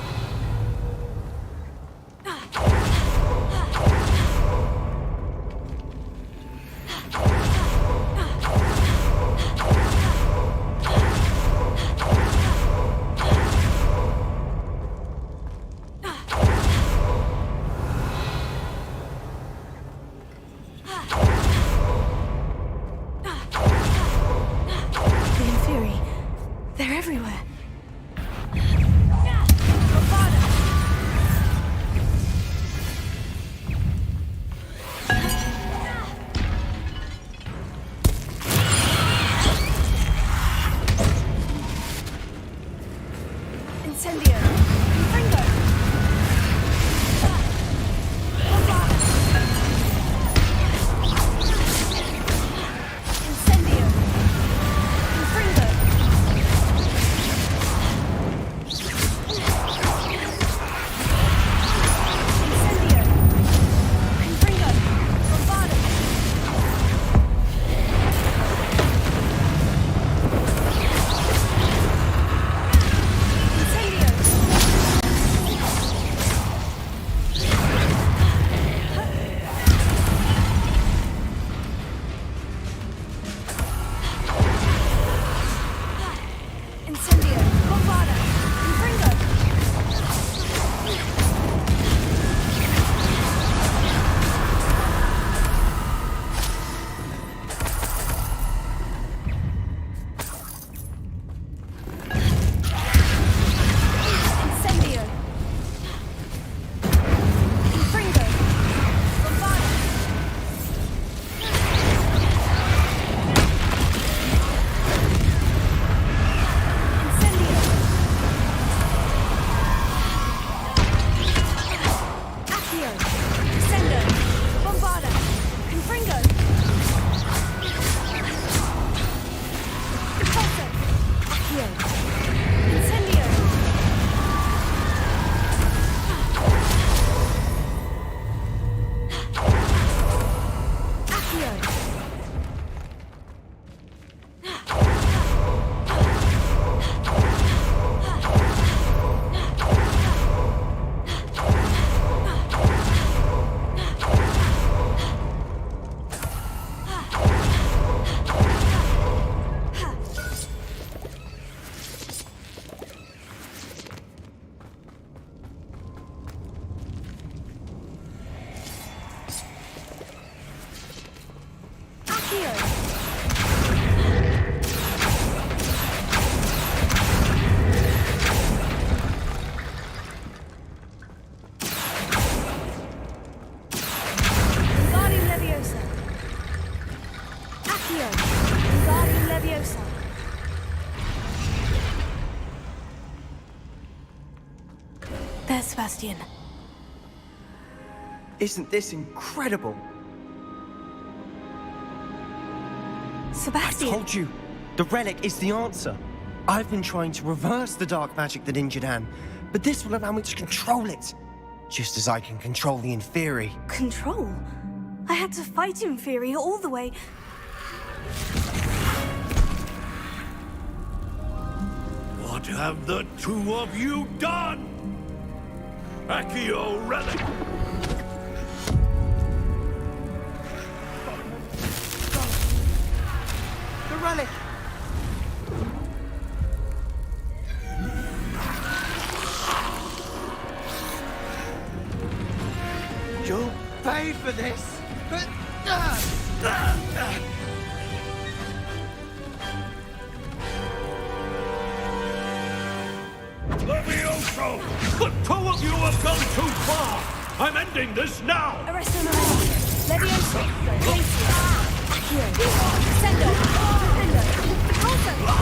The Inferi, they're everywhere. Incendio. Confringo. Bombarda. Incendio. Confringo. Incendio. Confringo. Bombarda. Incendio. Bombarda. Confringo. Incendio. Confringo. Bombarda. Incendio. Accio. Sendo. Bombarda. Confringo. Impulso. Accio. Incendio. Accio. Accio. Wingardium Leviosa. Accio. Wingardium Leviosa. There's Sebastian. Isn't this incredible? Sebastian! I told you, the relic is the answer. I've been trying to reverse the dark magic that injured Anne, but this will allow me to control it. Just as I can control the Inferi. Control? I had to fight Inferi all the way. What have the two of you done? Accio relic! The relic! You'll pay for this! Levioso! The two of you have gone too far! I'm ending this now! Arresto Moreno. Levioso. Glacier. Accio. Sendo. Defendo. Impulso.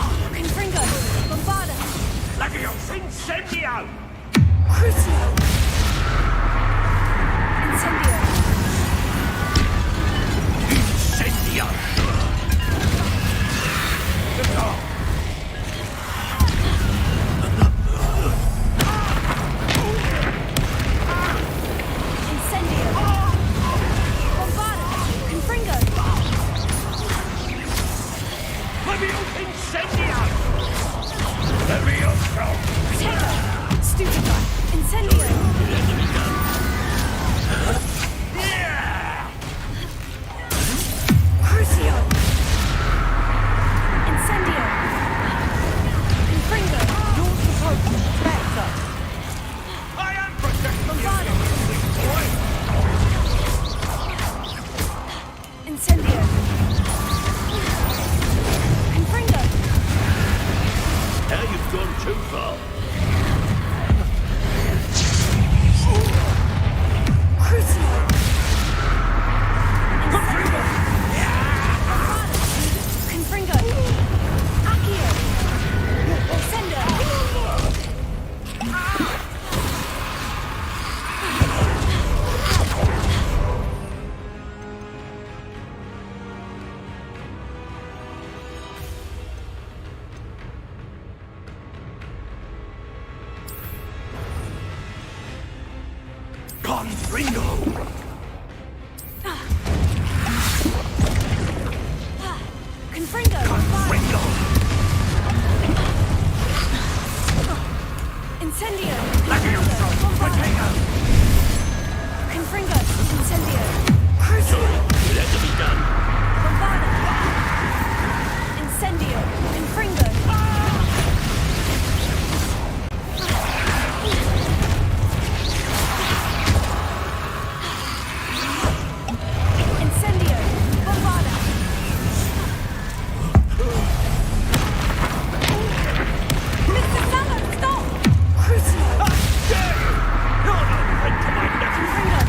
Incendio! Levioso! Potato! Stupefy! Incendio! Crucio! Incendio! Confringo! You're supposed to protect us. I am protecting you! Incendio! Confringo! Now you've gone too far. Crucio! Confringo! Accio! Sendo! Confringo! Confringo! Confringo! Incendio! Levioso! Potato! Confringo! Incendio! Crucio! It had to be done. Bombarda! Incendio! Confringo! Incendio! Bombarda! Mr. Sallow, stop! Crucio! You're no friend to my nephew. Confringo!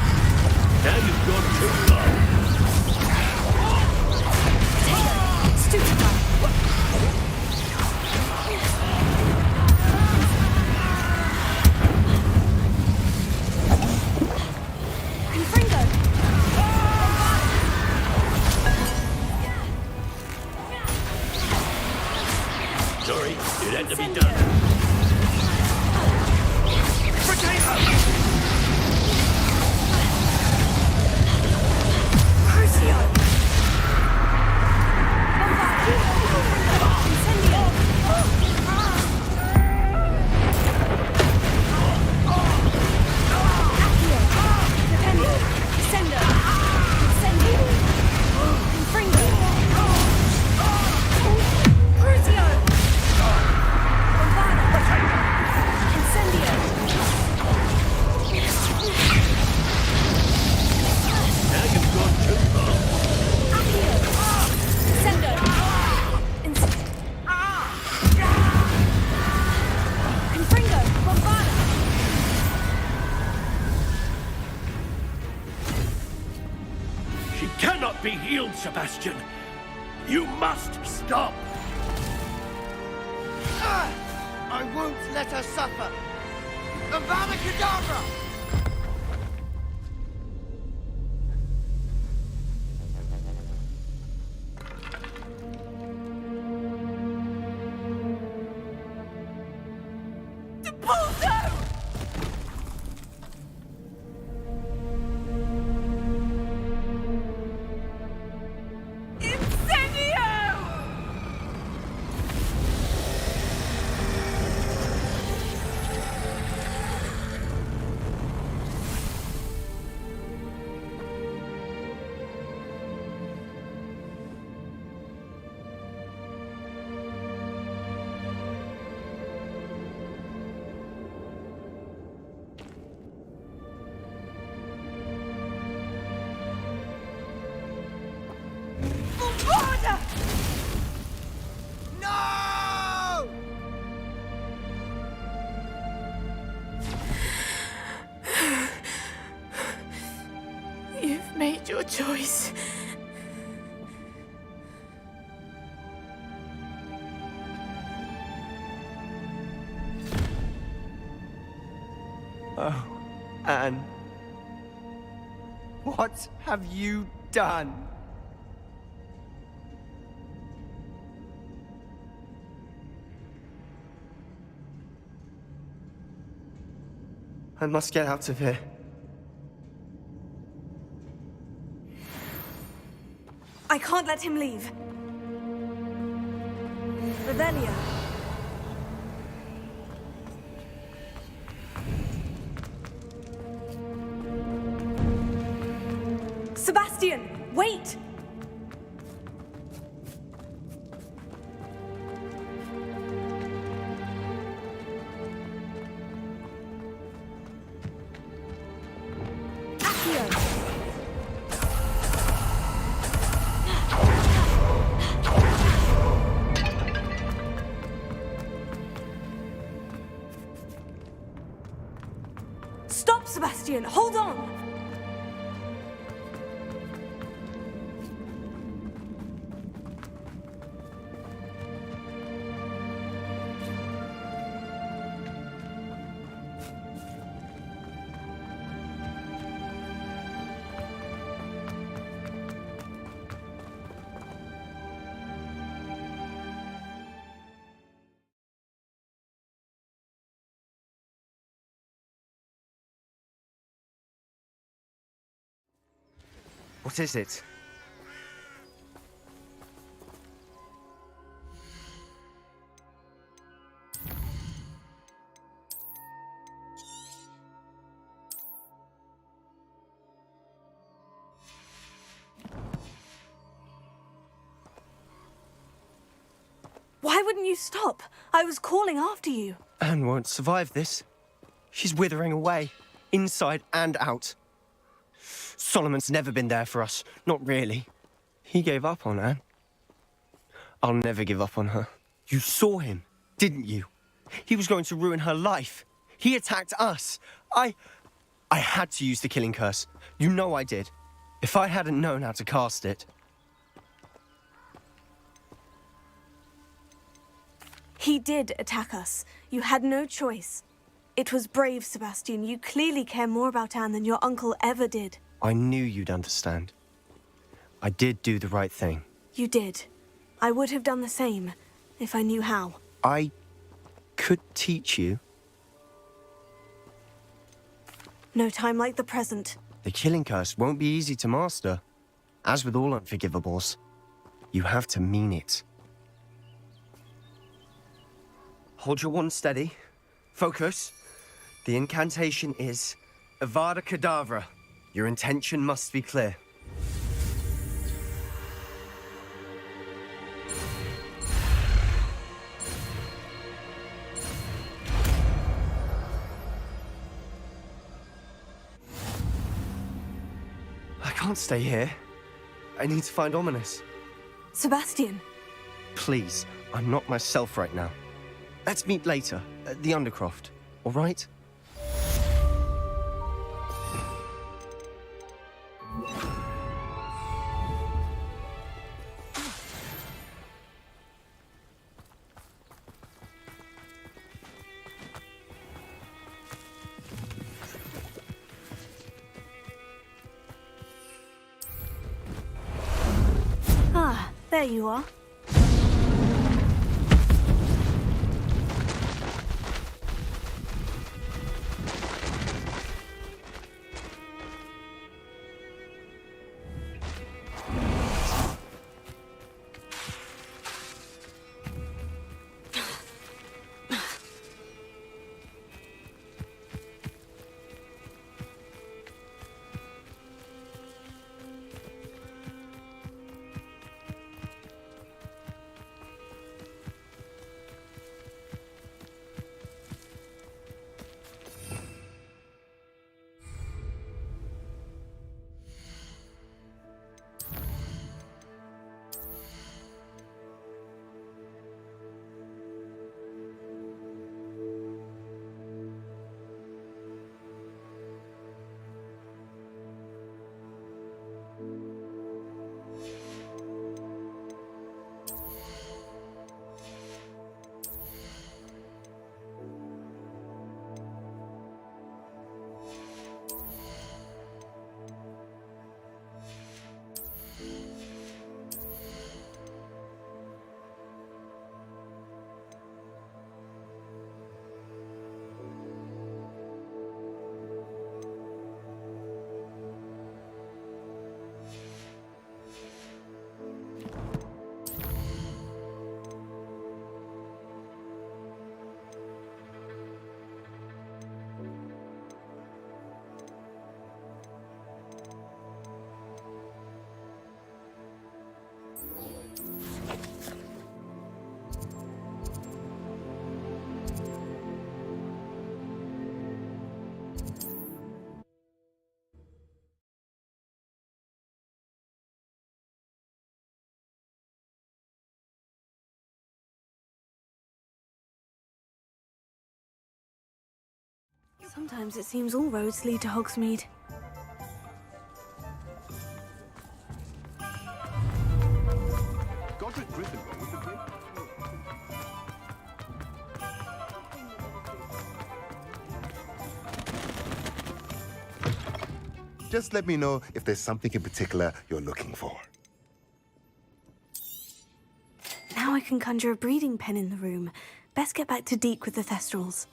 Now you've gone too far. Potato! Stupefy! Confringo! Sorry, it had to be done. Crucio! Bombarda! Incendio! Accio! Pretendo! Sendo! Incendio! Confringo! Crucio! Bombarda! Incendio! Now you've gone too far. Accio! Sendo! Confringo! Bombarda! She cannot be healed, Sebastian. You must stop. I won't let her suffer. Avada Kedavra! No! You've made your choice. Oh, Anne. What have you done? I must get out of here. I can't let him leave. Revelia. Sebastian, wait! Stop, Sebastian! Hold on! What is it? Why wouldn't you stop? I was calling after you. Anne won't survive this. She's withering away, inside and out. Solomon's never been there for us. Not really. He gave up on Anne. I'll never give up on her. You saw him, didn't you? He was going to ruin her life. He attacked us. I had to use the killing curse. You know I did. If I hadn't known how to cast it... He did attack us. You had no choice. It was brave, Sebastian. You clearly care more about Anne than your uncle ever did. I knew you'd understand. I did do the right thing. You did. I would have done the same, if I knew how. I could teach you. No time like the present. The killing curse won't be easy to master. As with all unforgivables, you have to mean it. Hold your wand steady. Focus. The incantation is Avada Kedavra. Your intention must be clear. I can't stay here. I need to find Ominous. Sebastian. Please, I'm not myself right now. Let's meet later, at the Undercroft, all right? Ah, there you are. Sometimes it seems all roads lead to Hogsmeade. Godric Gryffindor was the great... Just let me know if there's something in particular you're looking for. Now I can conjure a breeding pen in the room. Best get back to Deke with the Thestrals.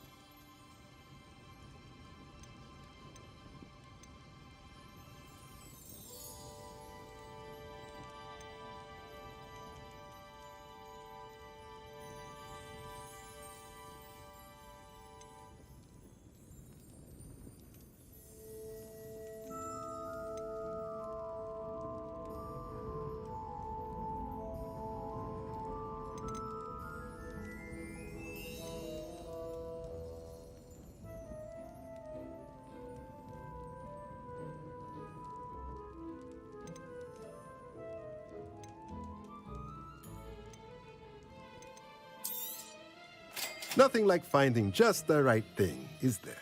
Nothing like finding just the right thing, is there?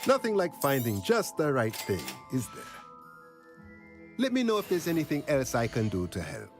Nothing like finding just the right thing, is there? Let me know if there's anything else I can do to help.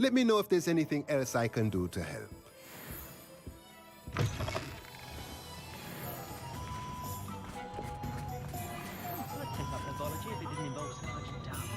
Let me know if there's anything else I can do to help. I'd take up pathology if it didn't involve so much doubt.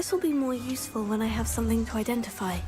This will be more useful when I have something to identify.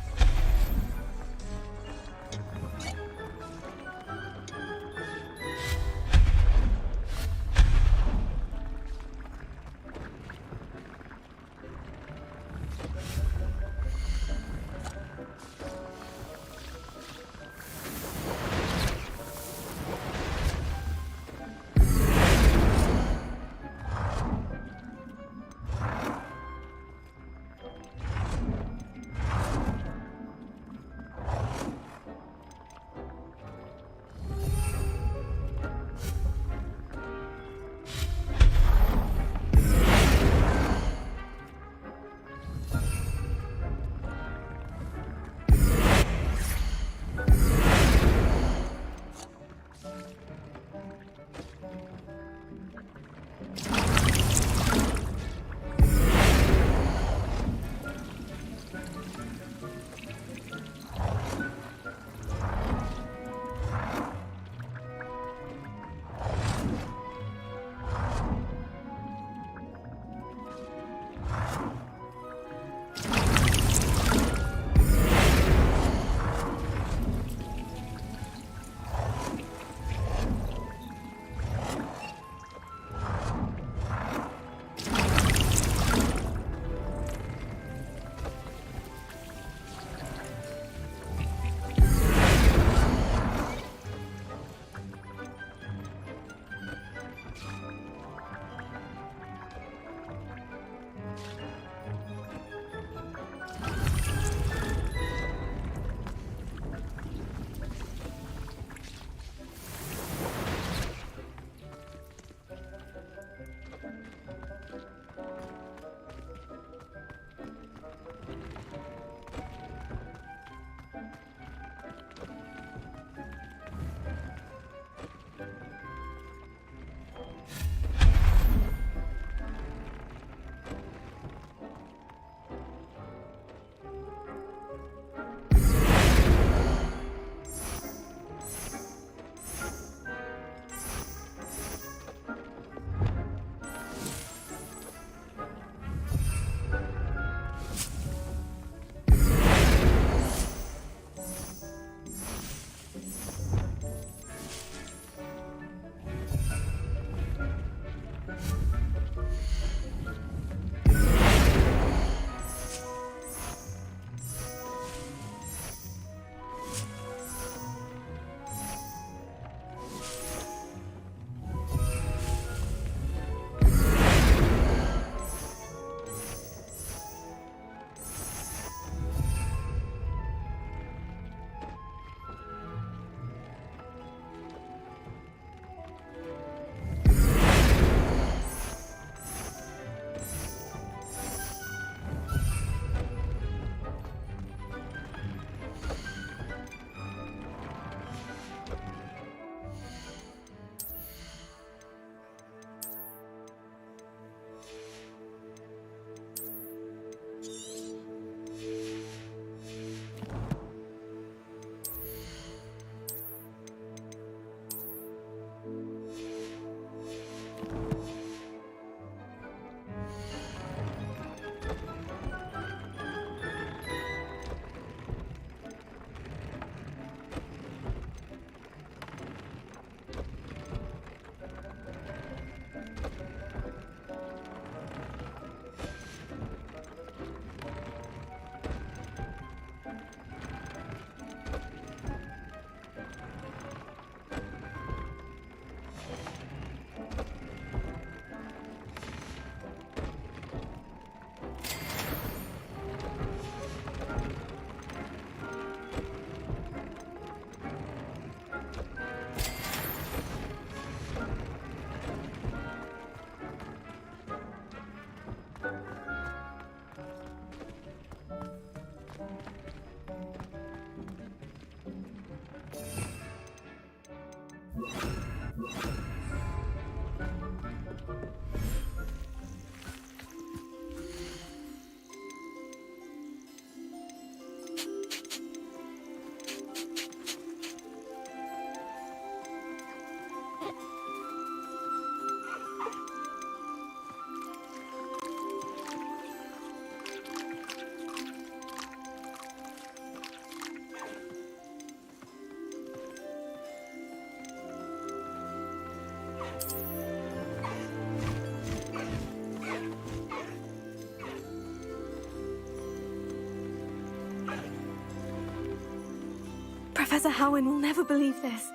Professor Howin will never believe this.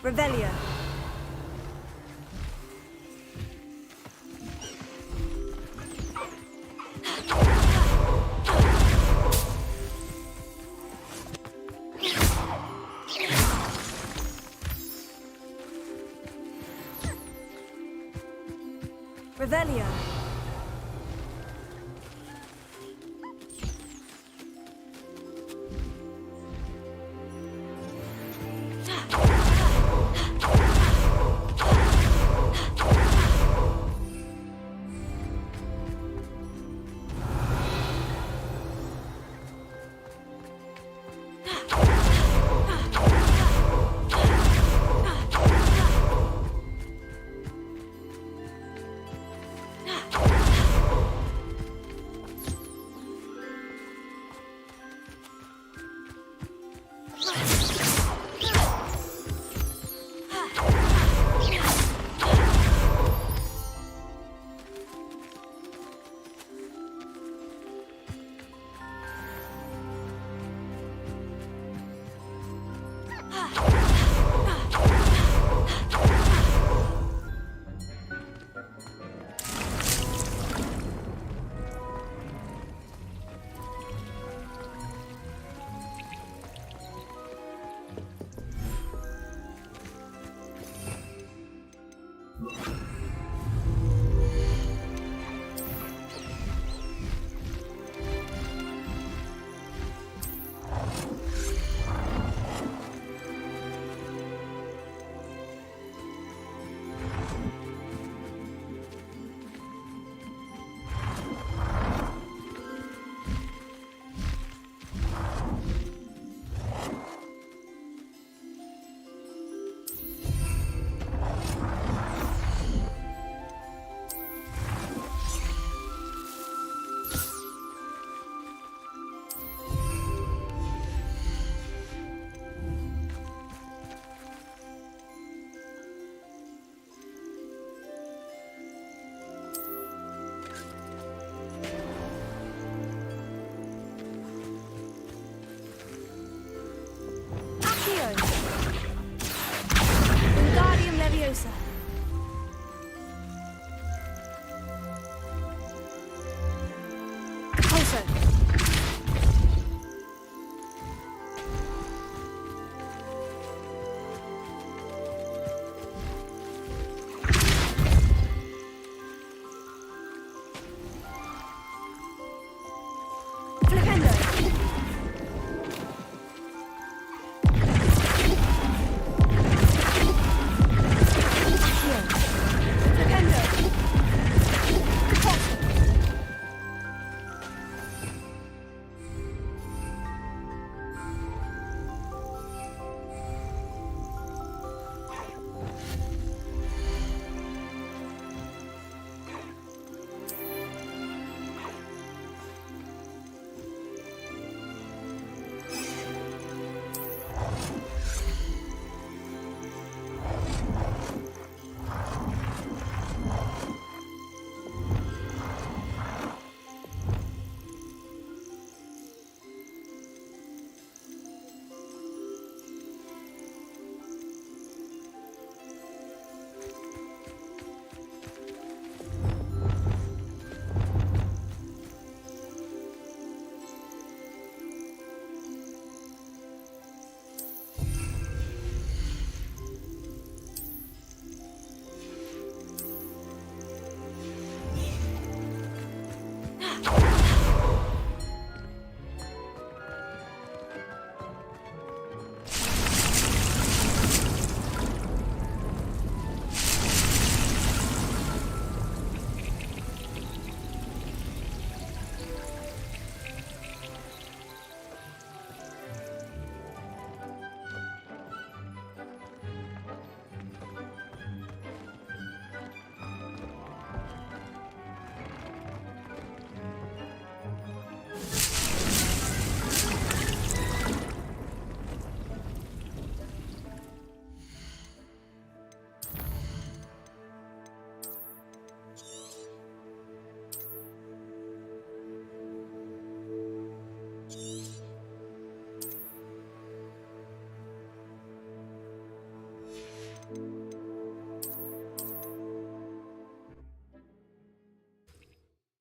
Revelio. Revelio.